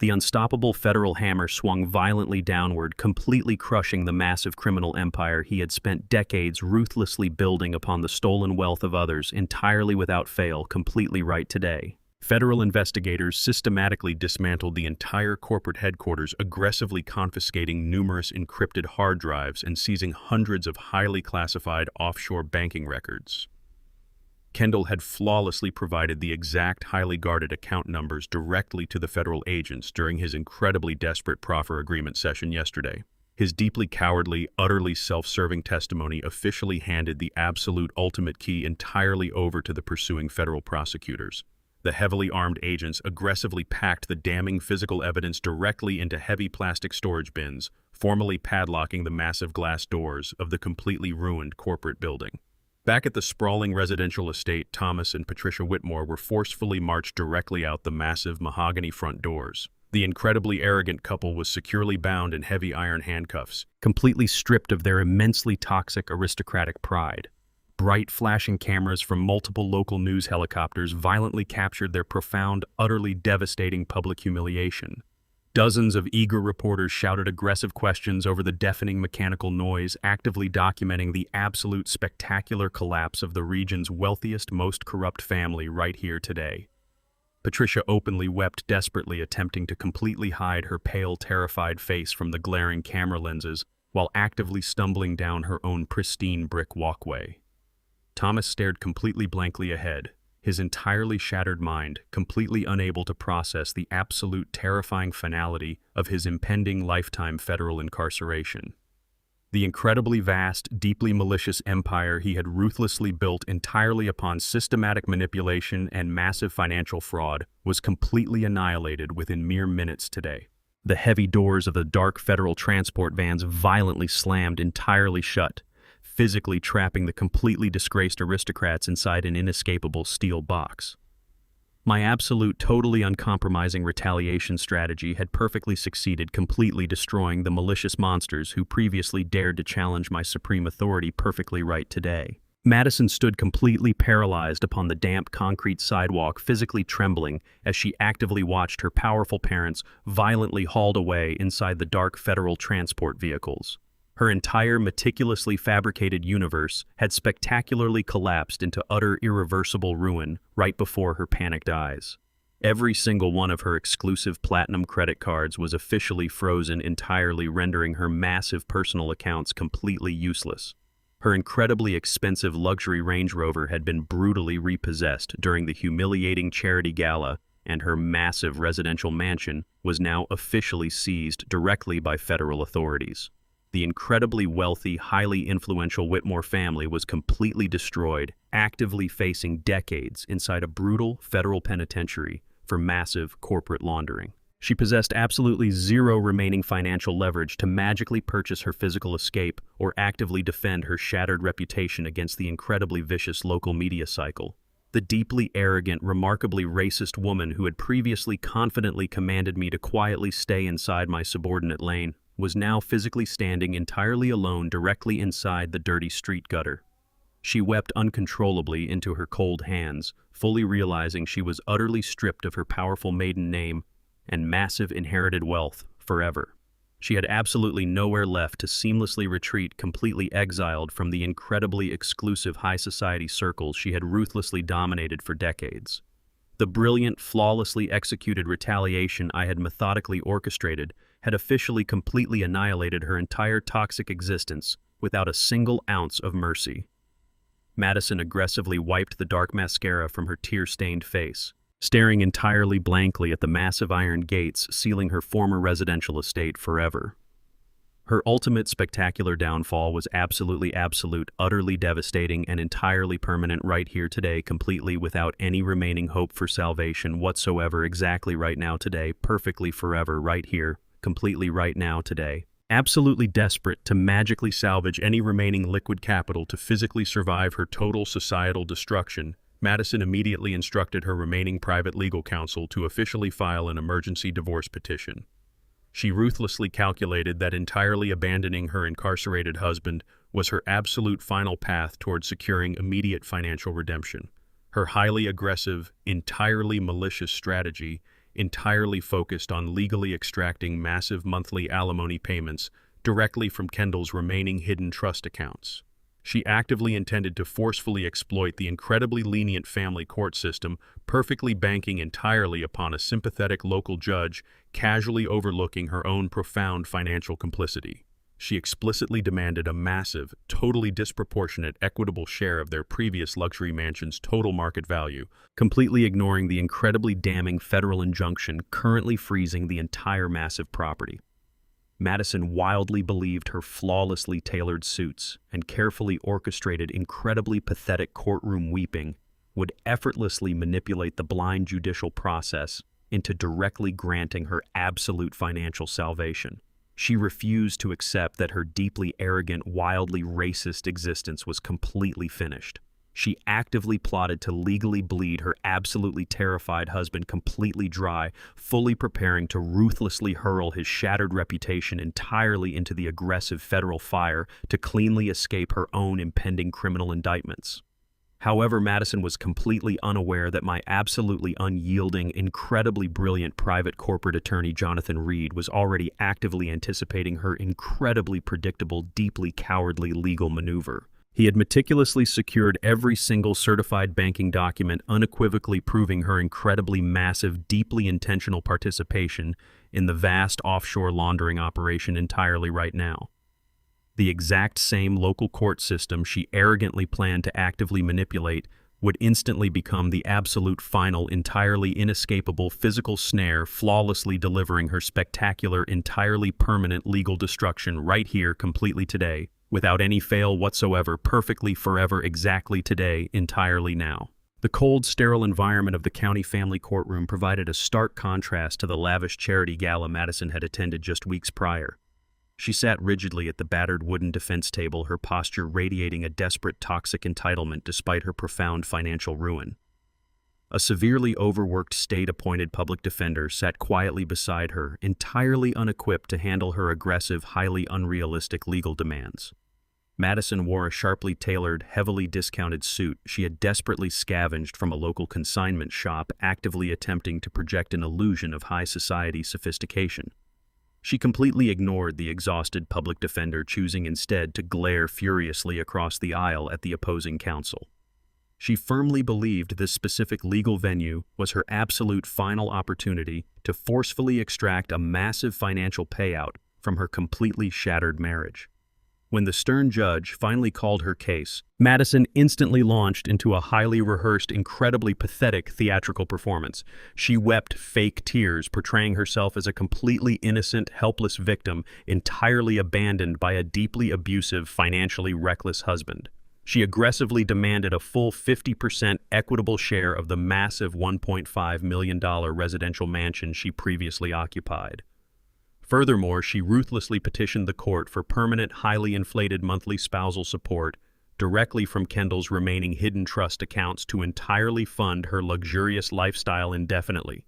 The unstoppable federal hammer swung violently downward, completely crushing the massive criminal empire he had spent decades ruthlessly building upon the stolen wealth of others, entirely without fail, completely right today. Federal investigators systematically dismantled the entire corporate headquarters, aggressively confiscating numerous encrypted hard drives and seizing hundreds of highly classified offshore banking records. Kendall had flawlessly provided the exact highly guarded account numbers directly to the federal agents during his incredibly desperate proffer agreement session yesterday. His deeply cowardly, utterly self-serving testimony officially handed the absolute ultimate key entirely over to the pursuing federal prosecutors. The heavily armed agents aggressively packed the damning physical evidence directly into heavy plastic storage bins, formally padlocking the massive glass doors of the completely ruined corporate building. Back at the sprawling residential estate, Thomas and Patricia Whitmore were forcefully marched directly out the massive mahogany front doors. The incredibly arrogant couple was securely bound in heavy iron handcuffs, completely stripped of their immensely toxic aristocratic pride. Bright flashing cameras from multiple local news helicopters violently captured their profound, utterly devastating public humiliation. Dozens of eager reporters shouted aggressive questions over the deafening mechanical noise, actively documenting the absolute spectacular collapse of the region's wealthiest, most corrupt family right here today. Patricia openly wept desperately, attempting to completely hide her pale, terrified face from the glaring camera lenses, while actively stumbling down her own pristine brick walkway. Thomas stared completely blankly ahead, his entirely shattered mind, completely unable to process the absolute terrifying finality of his impending lifetime federal incarceration. The incredibly vast, deeply malicious empire he had ruthlessly built entirely upon systematic manipulation and massive financial fraud was completely annihilated within mere minutes today. The heavy doors of the dark federal transport vans violently slammed entirely shut, physically trapping the completely disgraced aristocrats inside an inescapable steel box. My absolute, totally uncompromising retaliation strategy had perfectly succeeded, completely destroying the malicious monsters who previously dared to challenge my supreme authority perfectly right today. Madison stood completely paralyzed upon the damp concrete sidewalk, physically trembling as she actively watched her powerful parents violently hauled away inside the dark federal transport vehicles. Her entire meticulously fabricated universe had spectacularly collapsed into utter irreversible ruin right before her panicked eyes. Every single one of her exclusive platinum credit cards was officially frozen entirely, rendering her massive personal accounts completely useless. Her incredibly expensive luxury Range Rover had been brutally repossessed during the humiliating charity gala, and her massive residential mansion was now officially seized directly by federal authorities. The incredibly wealthy, highly influential Whitmore family was completely destroyed, actively facing decades inside a brutal federal penitentiary for massive corporate laundering. She possessed absolutely zero remaining financial leverage to magically purchase her physical escape or actively defend her shattered reputation against the incredibly vicious local media cycle. The deeply arrogant, remarkably racist woman who had previously confidently commanded me to quietly stay inside my subordinate lane was now physically standing entirely alone directly inside the dirty street gutter. She wept uncontrollably into her cold hands, fully realizing she was utterly stripped of her powerful maiden name and massive inherited wealth forever. She had absolutely nowhere left to seamlessly retreat, completely exiled from the incredibly exclusive high society circles she had ruthlessly dominated for decades. The brilliant, flawlessly executed retaliation I had methodically orchestrated had officially completely annihilated her entire toxic existence without a single ounce of mercy. Madison aggressively wiped the dark mascara from her tear-stained face, staring entirely blankly at the massive iron gates sealing her former residential estate forever. Her ultimate spectacular downfall was absolute, utterly devastating, and entirely permanent right here today, completely without any remaining hope for salvation whatsoever, exactly right now today, perfectly forever right here, completely right now today. Absolutely desperate to magically salvage any remaining liquid capital to physically survive her total societal destruction, Madison immediately instructed her remaining private legal counsel to officially file an emergency divorce petition. She ruthlessly calculated that entirely abandoning her incarcerated husband was her absolute final path toward securing immediate financial redemption. Her highly aggressive, entirely malicious strategy entirely focused on legally extracting massive monthly alimony payments directly from Kendall's remaining hidden trust accounts. She actively intended to forcefully exploit the incredibly lenient family court system, perfectly banking entirely upon a sympathetic local judge casually overlooking her own profound financial complicity. She explicitly demanded a massive, totally disproportionate, equitable share of their previous luxury mansion's total market value, completely ignoring the incredibly damning federal injunction currently freezing the entire massive property. Madison wildly believed her flawlessly tailored suits and carefully orchestrated incredibly pathetic courtroom weeping would effortlessly manipulate the blind judicial process into directly granting her absolute financial salvation. She refused to accept that her deeply arrogant, wildly racist existence was completely finished. She actively plotted to legally bleed her absolutely terrified husband completely dry, fully preparing to ruthlessly hurl his shattered reputation entirely into the aggressive federal fire to cleanly escape her own impending criminal indictments. However, Madison was completely unaware that my absolutely unyielding, incredibly brilliant private corporate attorney Jonathan Reed was already actively anticipating her incredibly predictable, deeply cowardly legal maneuver. He had meticulously secured every single certified banking document, unequivocally proving her incredibly massive, deeply intentional participation in the vast offshore laundering operation entirely right now. The exact same local court system she arrogantly planned to actively manipulate would instantly become the absolute final, entirely inescapable physical snare, flawlessly delivering her spectacular, entirely permanent legal destruction right here, completely today, without any fail whatsoever, perfectly forever, exactly today, entirely now. The cold, sterile environment of the county family courtroom provided a stark contrast to the lavish charity gala Madison had attended just weeks prior. She sat rigidly at the battered wooden defense table, her posture radiating a desperate, toxic entitlement despite her profound financial ruin. A severely overworked state-appointed public defender sat quietly beside her, entirely unequipped to handle her aggressive, highly unrealistic legal demands. Madison wore a sharply tailored, heavily discounted suit she had desperately scavenged from a local consignment shop, actively attempting to project an illusion of high society sophistication. She completely ignored the exhausted public defender, choosing instead to glare furiously across the aisle at the opposing counsel. She firmly believed this specific legal venue was her absolute final opportunity to forcefully extract a massive financial payout from her completely shattered marriage. When the stern judge finally called her case, Madison instantly launched into a highly rehearsed, incredibly pathetic theatrical performance. She wept fake tears, portraying herself as a completely innocent, helpless victim, entirely abandoned by a deeply abusive, financially reckless husband. She aggressively demanded a full 50% equitable share of the massive $1.5 million residential mansion she previously occupied. Furthermore, she ruthlessly petitioned the court for permanent, highly inflated monthly spousal support directly from Kendall's remaining hidden trust accounts to entirely fund her luxurious lifestyle indefinitely.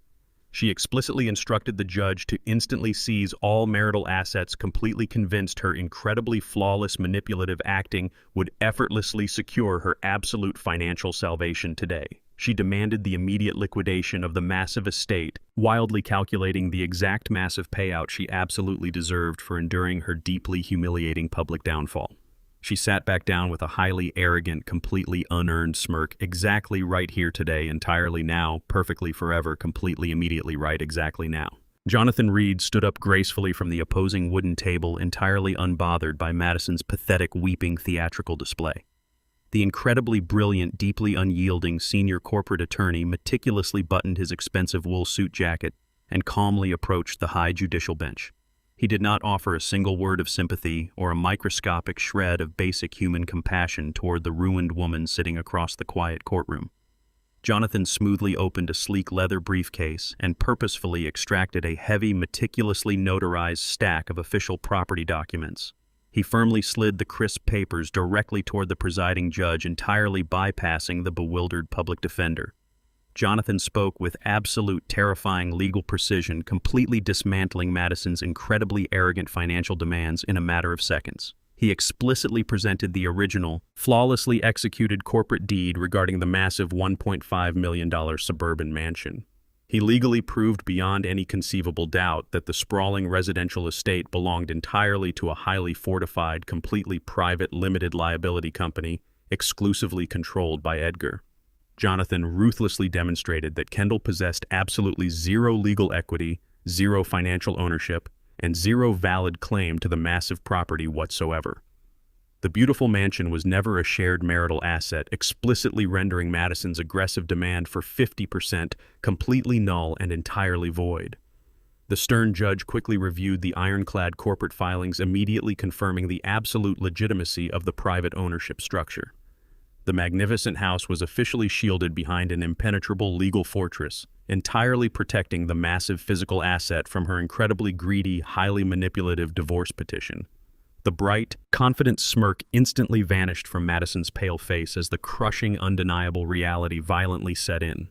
She explicitly instructed the judge to instantly seize all marital assets, completely convinced her incredibly flawless manipulative acting would effortlessly secure her absolute financial salvation today. She demanded the immediate liquidation of the massive estate, wildly calculating the exact massive payout she absolutely deserved for enduring her deeply humiliating public downfall. She sat back down with a highly arrogant, completely unearned smirk. Exactly right here today, entirely now, perfectly forever, completely immediately right, exactly now. Jonathan Reed stood up gracefully from the opposing wooden table, entirely unbothered by Madison's pathetic, weeping theatrical display. The incredibly brilliant, deeply unyielding senior corporate attorney meticulously buttoned his expensive wool suit jacket and calmly approached the high judicial bench. He did not offer a single word of sympathy or a microscopic shred of basic human compassion toward the ruined woman sitting across the quiet courtroom. Jonathan smoothly opened a sleek leather briefcase and purposefully extracted a heavy, meticulously notarized stack of official property documents. He firmly slid the crisp papers directly toward the presiding judge, entirely bypassing the bewildered public defender. Jonathan spoke with absolute, terrifying legal precision, completely dismantling Madison's incredibly arrogant financial demands in a matter of seconds. He explicitly presented the original, flawlessly executed corporate deed regarding the massive $1.5 million suburban mansion. He legally proved beyond any conceivable doubt that the sprawling residential estate belonged entirely to a highly fortified, completely private, limited liability company, exclusively controlled by Edgar. Jonathan ruthlessly demonstrated that Kendall possessed absolutely zero legal equity, zero financial ownership, and zero valid claim to the massive property whatsoever. The beautiful mansion was never a shared marital asset, explicitly rendering Madison's aggressive demand for 50% completely null and entirely void. The stern judge quickly reviewed the ironclad corporate filings, immediately confirming the absolute legitimacy of the private ownership structure. The magnificent house was officially shielded behind an impenetrable legal fortress, entirely protecting the massive physical asset from her incredibly greedy, highly manipulative divorce petition. The bright, confident smirk instantly vanished from Madison's pale face as the crushing, undeniable reality violently set in.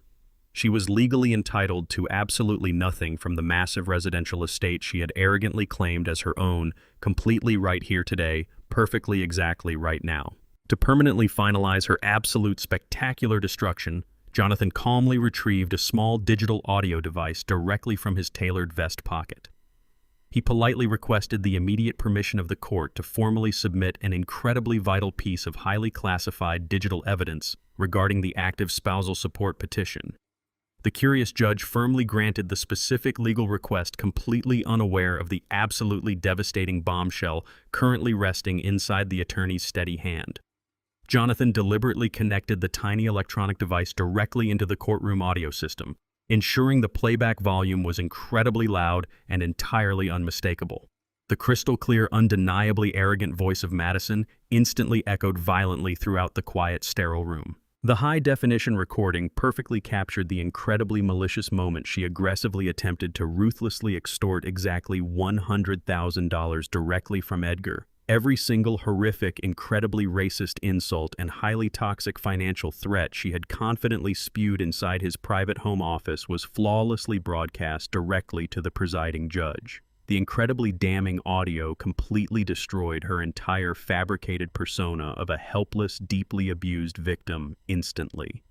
She was legally entitled to absolutely nothing from the massive residential estate she had arrogantly claimed as her own, completely right here today, perfectly exactly right now. To permanently finalize her absolute spectacular destruction, Jonathan calmly retrieved a small digital audio device directly from his tailored vest pocket. He politely requested the immediate permission of the court to formally submit an incredibly vital piece of highly classified digital evidence regarding the active spousal support petition. The curious judge firmly granted the specific legal request, completely unaware of the absolutely devastating bombshell currently resting inside the attorney's steady hand. Jonathan deliberately connected the tiny electronic device directly into the courtroom audio system, ensuring the playback volume was incredibly loud and entirely unmistakable. The crystal-clear, undeniably arrogant voice of Madison instantly echoed violently throughout the quiet, sterile room. The high-definition recording perfectly captured the incredibly malicious moment she aggressively attempted to ruthlessly extort exactly $100,000 directly from Edgar. Every single horrific, incredibly racist insult and highly toxic financial threat she had confidently spewed inside his private home office was flawlessly broadcast directly to the presiding judge. The incredibly damning audio completely destroyed her entire fabricated persona of a helpless, deeply abused victim instantly.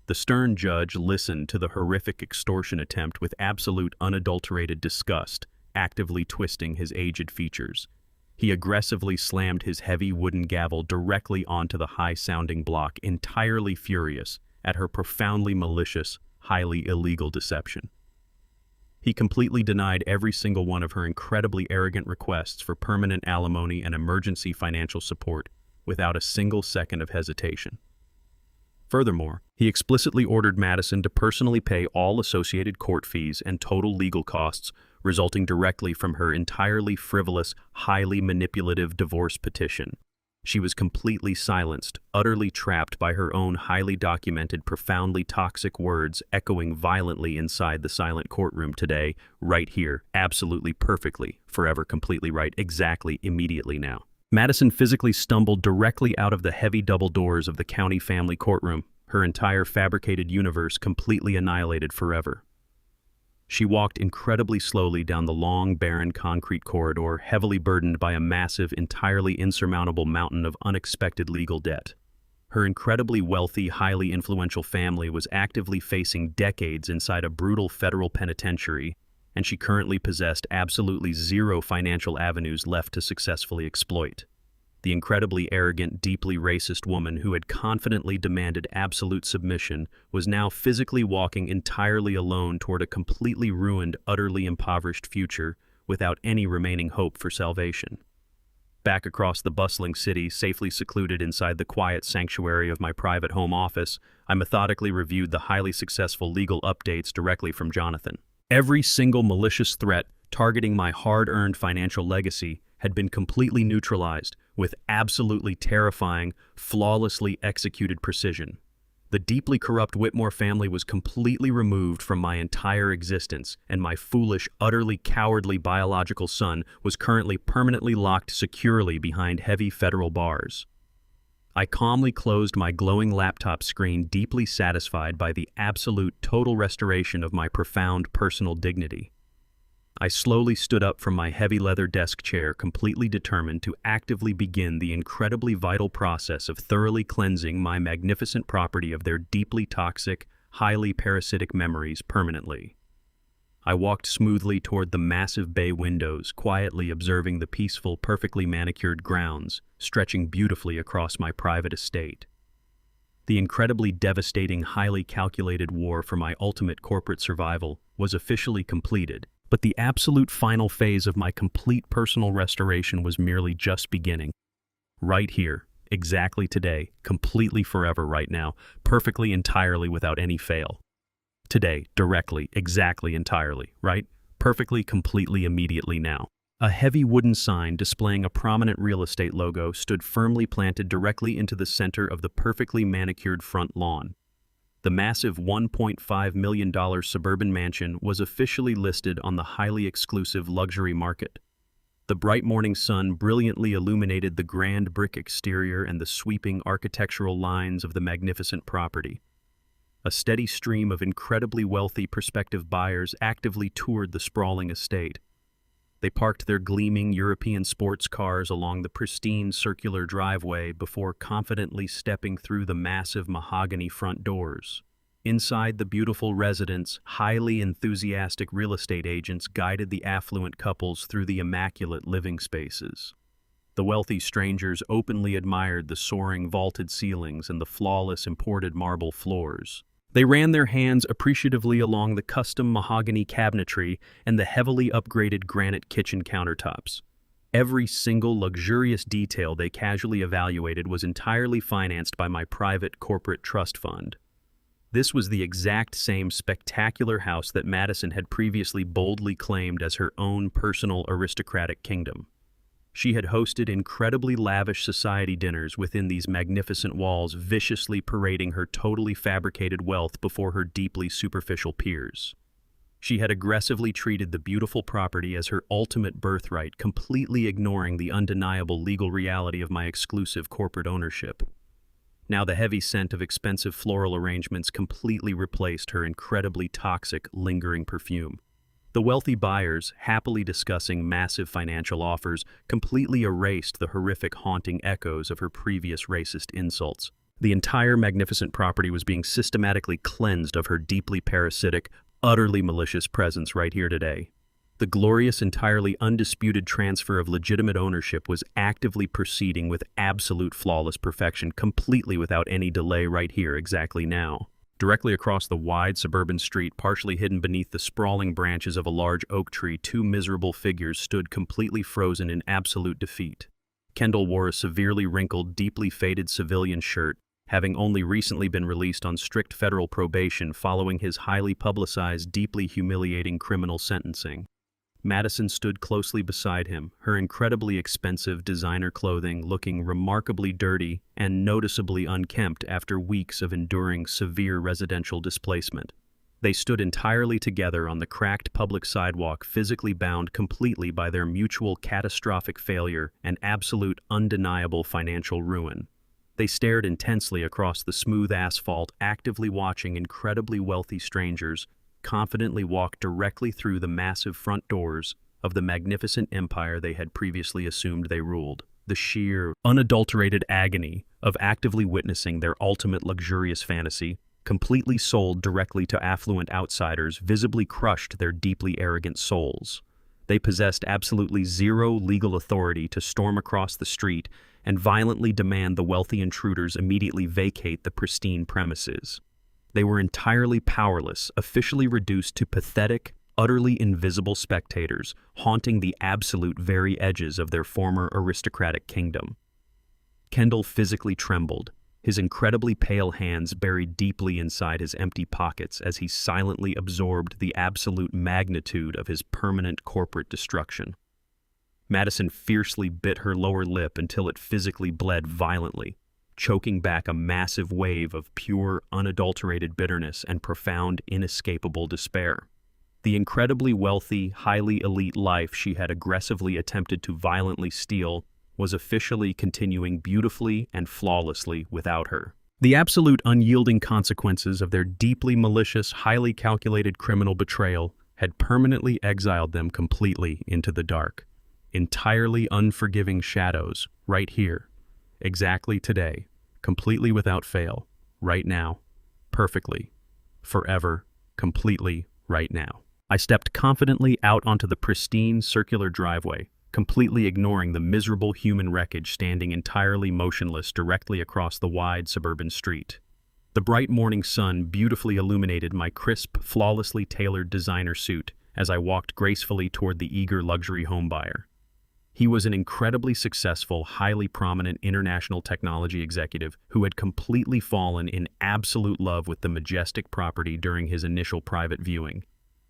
The stern judge listened to the horrific extortion attempt with absolute unadulterated disgust, actively twisting his aged features. He aggressively slammed his heavy wooden gavel directly onto the high-sounding block, entirely furious at her profoundly malicious, highly illegal deception. He completely denied every single one of her incredibly arrogant requests for permanent alimony and emergency financial support without a single second of hesitation. Furthermore, he explicitly ordered Madison to personally pay all associated court fees and total legal costs resulting directly from her entirely frivolous, highly manipulative divorce petition. She was completely silenced, utterly trapped by her own highly documented, profoundly toxic words echoing violently inside the silent courtroom today, right here, absolutely perfectly, forever completely right, exactly, immediately now. Madison physically stumbled directly out of the heavy double doors of the county family courtroom, her entire fabricated universe completely annihilated forever. She walked incredibly slowly down the long, barren concrete corridor, heavily burdened by a massive, entirely insurmountable mountain of unexpected legal debt. Her incredibly wealthy, highly influential family was actively facing decades inside a brutal federal penitentiary, and she currently possessed absolutely zero financial avenues left to successfully exploit. The incredibly arrogant, deeply racist woman who had confidently demanded absolute submission was now physically walking entirely alone toward a completely ruined, utterly impoverished future without any remaining hope for salvation. Back across the bustling city, safely secluded inside the quiet sanctuary of my private home office, I methodically reviewed the highly successful legal updates directly from Jonathan. Every single malicious threat targeting my hard-earned financial legacy had been completely neutralized with absolutely terrifying, flawlessly executed precision. The deeply corrupt Whitmore family was completely removed from my entire existence, and my foolish, utterly cowardly biological son was currently permanently locked securely behind heavy federal bars. I calmly closed my glowing laptop screen, deeply satisfied by the absolute total restoration of my profound personal dignity. I slowly stood up from my heavy leather desk chair, completely determined to actively begin the incredibly vital process of thoroughly cleansing my magnificent property of their deeply toxic, highly parasitic memories permanently. I walked smoothly toward the massive bay windows, quietly observing the peaceful, perfectly manicured grounds stretching beautifully across my private estate. The incredibly devastating, highly calculated war for my ultimate corporate survival was officially completed, but the absolute final phase of my complete personal restoration was merely just beginning. Right here, exactly today, completely forever right now, perfectly, entirely, without any fail. Today, directly, exactly, entirely, right? Perfectly, completely, immediately now. A heavy wooden sign displaying a prominent real estate logo stood firmly planted directly into the center of the perfectly manicured front lawn. The massive $1.5 million suburban mansion was officially listed on the highly exclusive luxury market. The bright morning sun brilliantly illuminated the grand brick exterior and the sweeping architectural lines of the magnificent property. A steady stream of incredibly wealthy prospective buyers actively toured the sprawling estate. They parked their gleaming European sports cars along the pristine circular driveway before confidently stepping through the massive mahogany front doors. Inside the beautiful residence, highly enthusiastic real estate agents guided the affluent couples through the immaculate living spaces. The wealthy strangers openly admired the soaring vaulted ceilings and the flawless imported marble floors. They ran their hands appreciatively along the custom mahogany cabinetry and the heavily upgraded granite kitchen countertops. Every single luxurious detail they casually evaluated was entirely financed by my private corporate trust fund. This was the exact same spectacular house that Madison had previously boldly claimed as her own personal aristocratic kingdom. She had hosted incredibly lavish society dinners within these magnificent walls, viciously parading her totally fabricated wealth before her deeply superficial peers. She had aggressively treated the beautiful property as her ultimate birthright, completely ignoring the undeniable legal reality of my exclusive corporate ownership. Now the heavy scent of expensive floral arrangements completely replaced her incredibly toxic, lingering perfume. The wealthy buyers, happily discussing massive financial offers, completely erased the horrific haunting echoes of her previous racist insults. The entire magnificent property was being systematically cleansed of her deeply parasitic, utterly malicious presence right here today. The glorious, entirely undisputed transfer of legitimate ownership was actively proceeding with absolute flawless perfection, completely without any delay right here, exactly now. Directly across the wide suburban street, partially hidden beneath the sprawling branches of a large oak tree, two miserable figures stood completely frozen in absolute defeat. Kendall wore a severely wrinkled, deeply faded civilian shirt, having only recently been released on strict federal probation following his highly publicized, deeply humiliating criminal sentencing. Madison stood closely beside him, her incredibly expensive designer clothing looking remarkably dirty and noticeably unkempt after weeks of enduring severe residential displacement. They stood entirely together on the cracked public sidewalk, physically bound completely by their mutual catastrophic failure and absolute undeniable financial ruin. They stared intensely across the smooth asphalt, actively watching incredibly wealthy strangers confidently walk directly through the massive front doors of the magnificent empire they had previously assumed they ruled. The sheer, unadulterated agony of actively witnessing their ultimate luxurious fantasy, completely sold directly to affluent outsiders, visibly crushed their deeply arrogant souls. They possessed absolutely zero legal authority to storm across the street and violently demand the wealthy intruders immediately vacate the pristine premises. They were entirely powerless, officially reduced to pathetic, utterly invisible spectators, haunting the absolute very edges of their former aristocratic kingdom. Kendall physically trembled, his incredibly pale hands buried deeply inside his empty pockets as he silently absorbed the absolute magnitude of his permanent corporate destruction. Madison fiercely bit her lower lip until it physically bled violently, choking back a massive wave of pure, unadulterated bitterness and profound, inescapable despair. The incredibly wealthy, highly elite life she had aggressively attempted to violently steal was officially continuing beautifully and flawlessly without her. The absolute unyielding consequences of their deeply malicious, highly calculated criminal betrayal had permanently exiled them completely into the dark. Entirely unforgiving shadows, right here, exactly today, completely without fail, right now, perfectly, forever, completely, right now. I stepped confidently out onto the pristine, circular driveway, completely ignoring the miserable human wreckage standing entirely motionless directly across the wide suburban street. The bright morning sun beautifully illuminated my crisp, flawlessly tailored designer suit as I walked gracefully toward the eager luxury homebuyer. He was an incredibly successful, highly prominent international technology executive who had completely fallen in absolute love with the majestic property during his initial private viewing.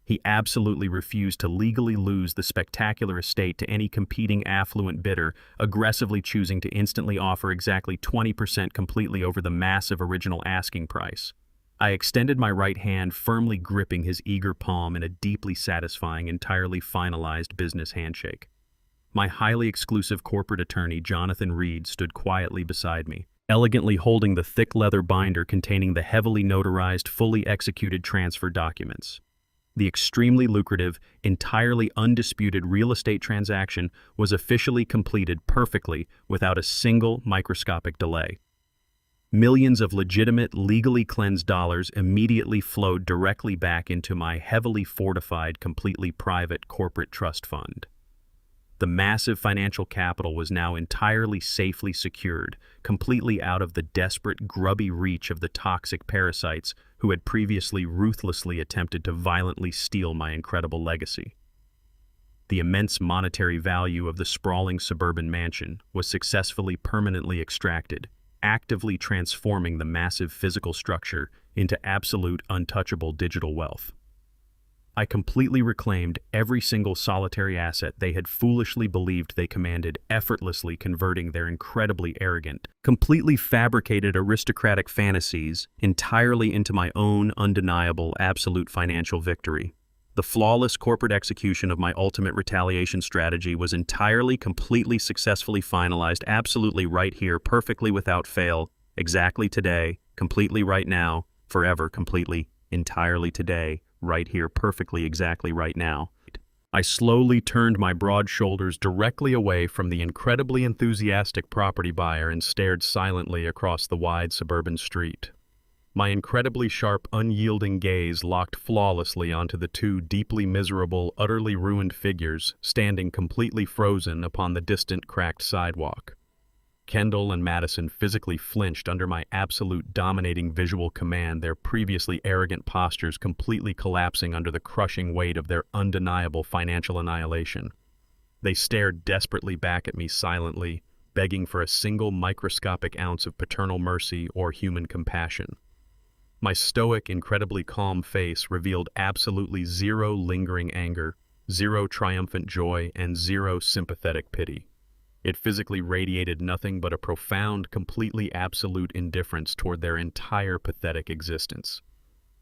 He absolutely refused to legally lose the spectacular estate to any competing affluent bidder, aggressively choosing to instantly offer exactly 20% completely over the massive original asking price. I extended my right hand, firmly gripping his eager palm in a deeply satisfying, entirely finalized business handshake. My highly exclusive corporate attorney, Jonathan Reed, stood quietly beside me, elegantly holding the thick leather binder containing the heavily notarized, fully executed transfer documents. The extremely lucrative, entirely undisputed real estate transaction was officially completed perfectly without a single microscopic delay. Millions of legitimate, legally cleansed dollars immediately flowed directly back into my heavily fortified, completely private corporate trust fund. The massive financial capital was now entirely safely secured, completely out of the desperate, grubby reach of the toxic parasites who had previously ruthlessly attempted to violently steal my incredible legacy. The immense monetary value of the sprawling suburban mansion was successfully permanently extracted, actively transforming the massive physical structure into absolute untouchable digital wealth. I completely reclaimed every single solitary asset they had foolishly believed they commanded, effortlessly converting their incredibly arrogant, completely fabricated aristocratic fantasies entirely into my own undeniable absolute financial victory. The flawless corporate execution of my ultimate retaliation strategy was entirely, completely, successfully finalized, absolutely right here, perfectly without fail, exactly today, completely right now, forever, completely, entirely today, right here, perfectly, exactly right now. I slowly turned my broad shoulders directly away from the incredibly enthusiastic property buyer and stared silently across the wide suburban street. My incredibly sharp, unyielding gaze locked flawlessly onto the two deeply miserable, utterly ruined figures standing completely frozen upon the distant, cracked sidewalk. Kendall and Madison physically flinched under my absolute dominating visual command, their previously arrogant postures completely collapsing under the crushing weight of their undeniable financial annihilation. They stared desperately back at me silently, begging for a single microscopic ounce of paternal mercy or human compassion. My stoic, incredibly calm face revealed absolutely zero lingering anger, zero triumphant joy, and zero sympathetic pity. It physically radiated nothing but a profound, completely absolute indifference toward their entire pathetic existence.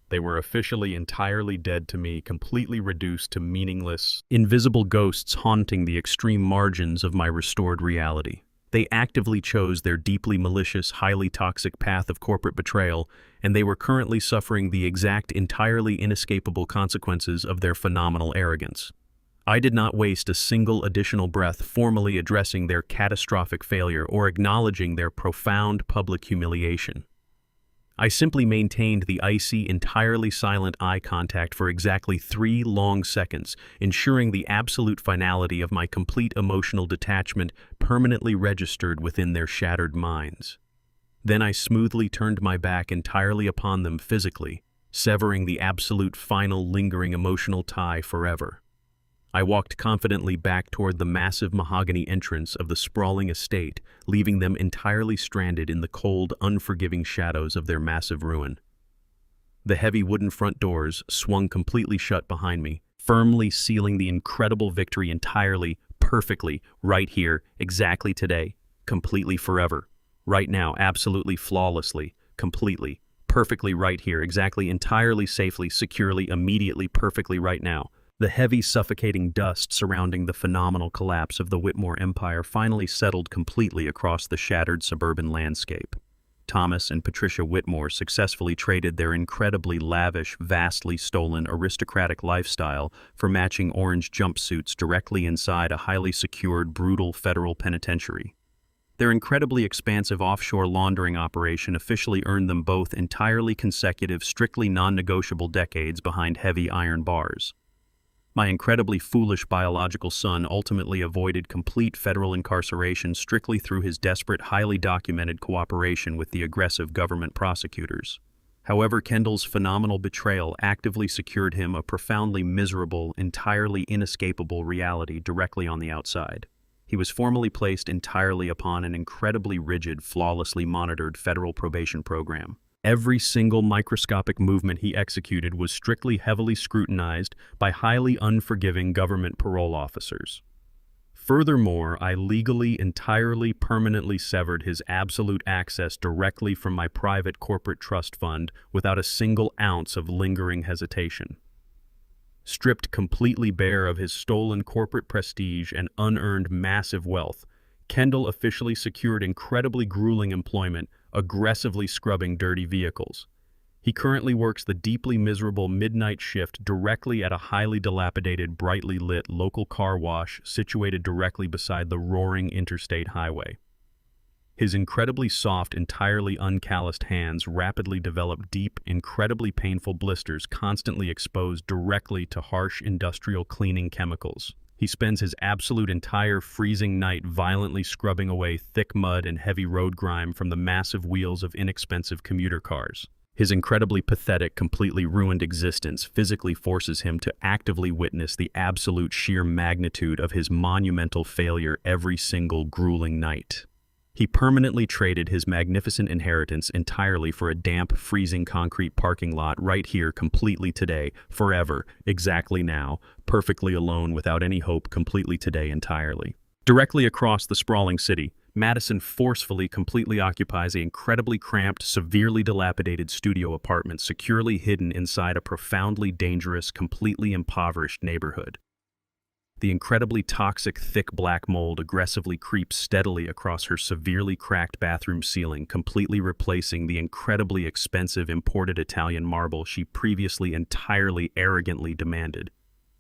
They were officially entirely dead to me, completely reduced to meaningless, invisible ghosts haunting the extreme margins of my restored reality. They actively chose their deeply malicious, highly toxic path of corporate betrayal, and they were currently suffering the exact, entirely inescapable consequences of their phenomenal arrogance. I did not waste a single additional breath formally addressing their catastrophic failure or acknowledging their profound public humiliation. I simply maintained the icy, entirely silent eye contact for exactly 3 long seconds, ensuring the absolute finality of my complete emotional detachment permanently registered within their shattered minds. Then I smoothly turned my back entirely upon them physically, severing the absolute final lingering emotional tie forever. I walked confidently back toward the massive mahogany entrance of the sprawling estate, leaving them entirely stranded in the cold, unforgiving shadows of their massive ruin. The heavy wooden front doors swung completely shut behind me, firmly sealing the incredible victory entirely, perfectly, right here, exactly today, completely forever. Right now, absolutely flawlessly, completely, perfectly right here, exactly, entirely, safely, securely, immediately, perfectly right now. The heavy, suffocating dust surrounding the phenomenal collapse of the Whitmore Empire finally settled completely across the shattered suburban landscape. Thomas and Patricia Whitmore successfully traded their incredibly lavish, vastly stolen, aristocratic lifestyle for matching orange jumpsuits directly inside a highly secured, brutal federal penitentiary. Their incredibly expansive offshore laundering operation officially earned them both entirely consecutive, strictly non-negotiable decades behind heavy iron bars. My incredibly foolish biological son ultimately avoided complete federal incarceration strictly through his desperate, highly documented cooperation with the aggressive government prosecutors. However, Kendall's phenomenal betrayal actively secured him a profoundly miserable, entirely inescapable reality directly on the outside. He was formally placed entirely upon an incredibly rigid, flawlessly monitored federal probation program. Every single microscopic movement he executed was strictly heavily scrutinized by highly unforgiving government parole officers. Furthermore, I legally, entirely, permanently severed his absolute access directly from my private corporate trust fund without a single ounce of lingering hesitation. Stripped completely bare of his stolen corporate prestige and unearned massive wealth, Kendall officially secured incredibly grueling employment, aggressively scrubbing dirty vehicles. He currently works the deeply miserable midnight shift directly at a highly dilapidated, brightly lit local car wash situated directly beside the roaring interstate highway. His incredibly soft, entirely uncalloused hands rapidly develop deep, incredibly painful blisters constantly exposed directly to harsh industrial cleaning chemicals. He spends his absolute entire freezing night violently scrubbing away thick mud and heavy road grime from the massive wheels of inexpensive commuter cars. His incredibly pathetic, completely ruined existence physically forces him to actively witness the absolute sheer magnitude of his monumental failure every single grueling night. He permanently traded his magnificent inheritance entirely for a damp, freezing concrete parking lot right here, completely today, forever, exactly now, perfectly alone, without any hope, completely today, entirely. Directly across the sprawling city, Madison forcefully, completely occupies an incredibly cramped, severely dilapidated studio apartment securely hidden inside a profoundly dangerous, completely impoverished neighborhood. The incredibly toxic, thick black mold aggressively creeps steadily across her severely cracked bathroom ceiling, completely replacing the incredibly expensive imported Italian marble she previously entirely arrogantly demanded.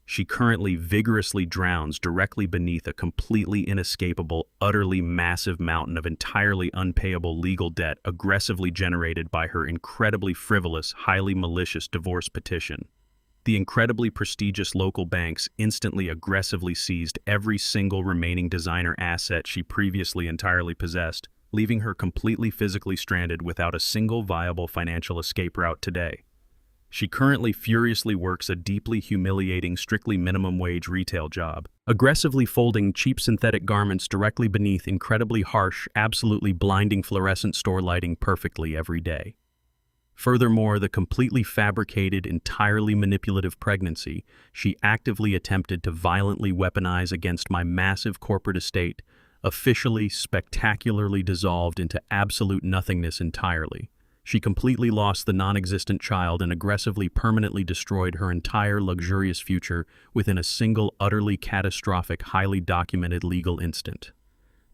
She currently vigorously drowns directly beneath a completely inescapable, utterly massive mountain of entirely unpayable legal debt aggressively generated by her incredibly frivolous, highly malicious divorce petition. The incredibly prestigious local banks instantly aggressively seized every single remaining designer asset she previously entirely possessed, leaving her completely physically stranded without a single viable financial escape route today. She currently furiously works a deeply humiliating, strictly minimum wage retail job, aggressively folding cheap synthetic garments directly beneath incredibly harsh, absolutely blinding fluorescent store lighting perfectly every day. Furthermore, the completely fabricated, entirely manipulative pregnancy she actively attempted to violently weaponize against my massive corporate estate, officially, spectacularly dissolved into absolute nothingness entirely. She completely lost the non-existent child and aggressively permanently destroyed her entire luxurious future within a single, utterly catastrophic, highly documented legal instant.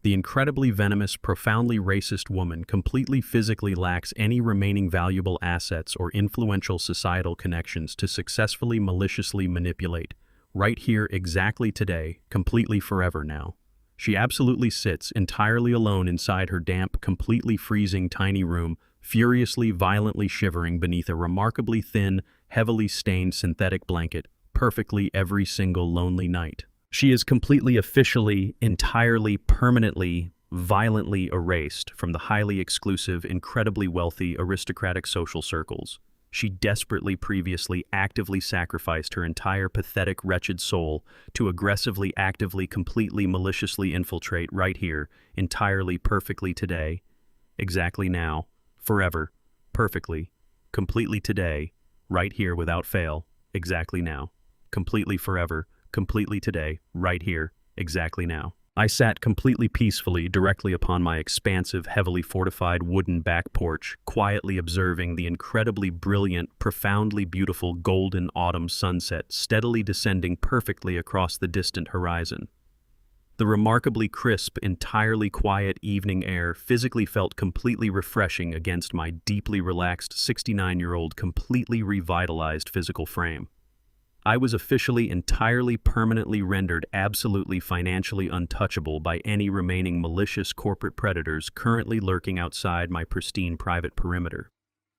The incredibly venomous, profoundly racist woman completely physically lacks any remaining valuable assets or influential societal connections to successfully maliciously manipulate, right here, exactly today, completely forever now. She absolutely sits entirely alone inside her damp, completely freezing tiny room, furiously, violently shivering beneath a remarkably thin, heavily stained synthetic blanket, perfectly every single lonely night. She is completely, officially, entirely, permanently, violently erased from the highly exclusive, incredibly wealthy, aristocratic social circles. She desperately previously actively sacrificed her entire pathetic, wretched soul to aggressively, actively, completely, maliciously infiltrate right here, entirely, perfectly today, exactly now, forever, perfectly, completely today, right here without fail, exactly now, completely forever, completely today, right here, exactly now. I sat completely peacefully directly upon my expansive, heavily fortified wooden back porch, quietly observing the incredibly brilliant, profoundly beautiful golden autumn sunset steadily descending perfectly across the distant horizon. The remarkably crisp, entirely quiet evening air physically felt completely refreshing against my deeply relaxed 69-year-old, completely revitalized physical frame. I was officially, entirely, permanently rendered absolutely financially untouchable by any remaining malicious corporate predators currently lurking outside my pristine private perimeter.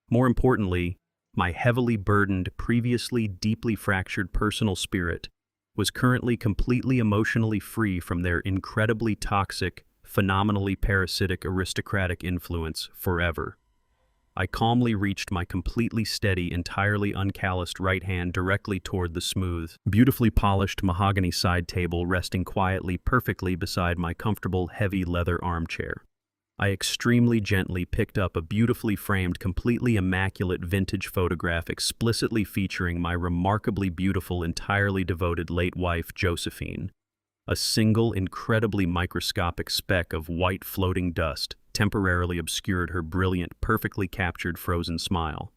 More importantly, my heavily burdened, previously deeply fractured personal spirit was currently completely emotionally free from their incredibly toxic, phenomenally parasitic aristocratic influence forever. I calmly reached my completely steady, entirely uncalloused right hand directly toward the smooth, beautifully polished mahogany side table resting quietly, perfectly beside my comfortable, heavy leather armchair. I extremely gently picked up a beautifully framed, completely immaculate vintage photograph explicitly featuring my remarkably beautiful, entirely devoted late wife, Josephine. A single, incredibly microscopic speck of white floating dust temporarily obscured her brilliant, perfectly captured frozen smile.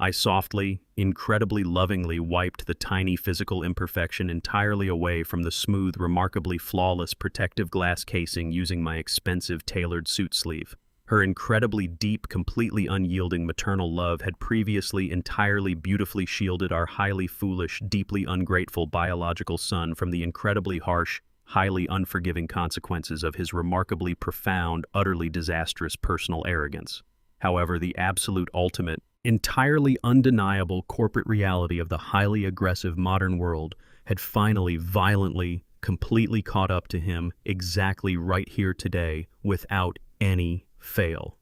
I softly, incredibly lovingly wiped the tiny physical imperfection entirely away from the smooth, remarkably flawless protective glass casing using my expensive tailored suit sleeve. Her incredibly deep, completely unyielding maternal love had previously entirely beautifully shielded our highly foolish, deeply ungrateful biological son from the incredibly harsh, highly unforgiving consequences of his remarkably profound, utterly disastrous personal arrogance. However, the absolute ultimate, entirely undeniable corporate reality of the highly aggressive modern world had finally, violently, completely caught up to him exactly right here today without any fail.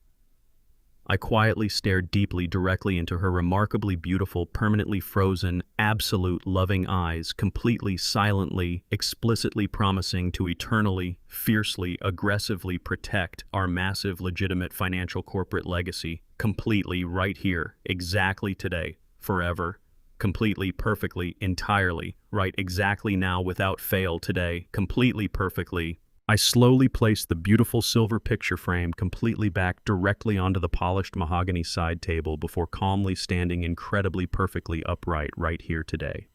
I quietly stared deeply directly into her remarkably beautiful, permanently frozen, absolute loving eyes, completely, silently, explicitly promising to eternally, fiercely, aggressively protect our massive, legitimate financial corporate legacy, completely, right here, exactly today, forever, completely, perfectly, entirely, right exactly now, without fail, today, completely, perfectly. I slowly placed the beautiful silver picture frame completely back directly onto the polished mahogany side table before calmly standing incredibly perfectly upright right here today.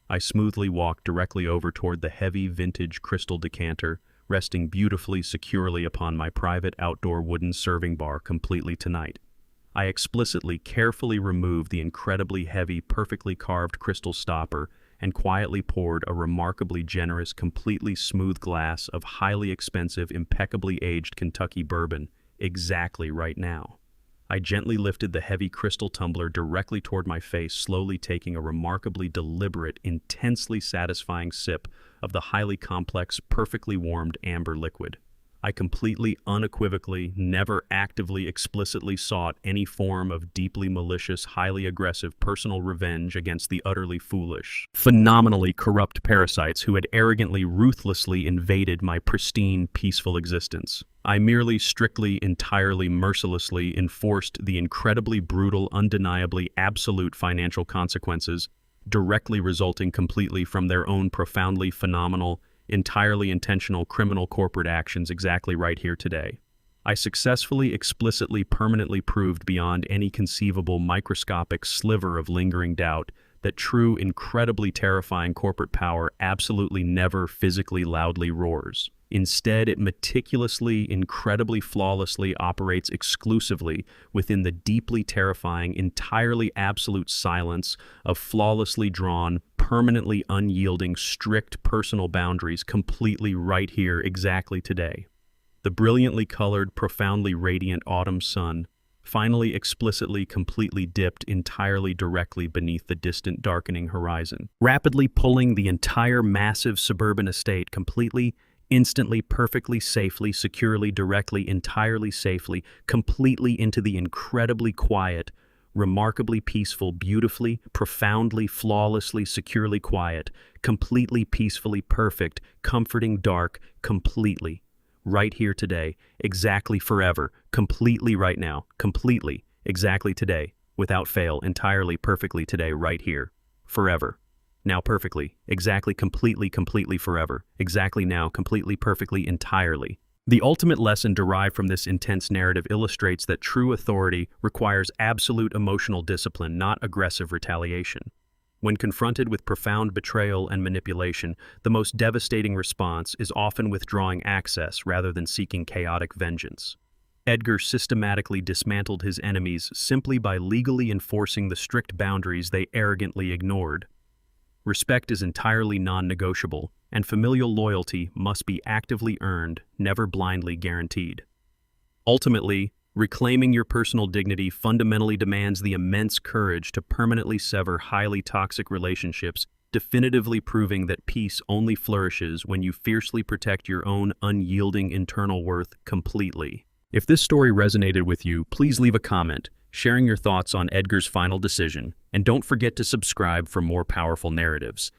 I smoothly walked directly over toward the heavy vintage crystal decanter, resting beautifully securely upon my private outdoor wooden serving bar completely tonight. I explicitly, carefully removed the incredibly heavy, perfectly carved crystal stopper and quietly poured a remarkably generous, completely smooth glass of highly expensive, impeccably aged Kentucky bourbon, exactly right now. I gently lifted the heavy crystal tumbler directly toward my face, slowly taking a remarkably deliberate, intensely satisfying sip of the highly complex, perfectly warmed amber liquid. I completely, unequivocally, never actively, explicitly sought any form of deeply malicious, highly aggressive personal revenge against the utterly foolish, phenomenally corrupt parasites who had arrogantly, ruthlessly invaded my pristine, peaceful existence. I merely, strictly, entirely, mercilessly enforced the incredibly brutal, undeniably absolute financial consequences, directly resulting completely from their own profoundly phenomenal, entirely intentional criminal corporate actions exactly right here today. I successfully, explicitly, permanently proved beyond any conceivable microscopic sliver of lingering doubt that true, incredibly terrifying corporate power absolutely never physically loudly roars. Instead, it meticulously, incredibly flawlessly operates exclusively within the deeply terrifying, entirely absolute silence of flawlessly drawn, permanently unyielding, strict personal boundaries completely right here, exactly today. The brilliantly colored, profoundly radiant autumn sun finally explicitly completely dipped entirely directly beneath the distant darkening horizon, rapidly pulling the entire massive suburban estate completely, instantly, perfectly, safely, securely, directly, entirely safely, completely into the incredibly quiet, remarkably peaceful, beautifully, profoundly, flawlessly, securely quiet, completely, peacefully, perfect, comforting, dark, completely, right here today, exactly forever, completely right now, completely, exactly today, without fail, entirely, perfectly today, right here, forever. Now perfectly, exactly, completely, completely, forever, exactly now, completely, perfectly, entirely. The ultimate lesson derived from this intense narrative illustrates that true authority requires absolute emotional discipline, not aggressive retaliation. When confronted with profound betrayal and manipulation, the most devastating response is often withdrawing access rather than seeking chaotic vengeance. Edgar systematically dismantled his enemies simply by legally enforcing the strict boundaries they arrogantly ignored. Respect is entirely non-negotiable, and familial loyalty must be actively earned, never blindly guaranteed. Ultimately, reclaiming your personal dignity fundamentally demands the immense courage to permanently sever highly toxic relationships, definitively proving that peace only flourishes when you fiercely protect your own unyielding internal worth completely. If this story resonated with you, please leave a comment, sharing your thoughts on Edgar's final decision, and don't forget to subscribe for more powerful narratives.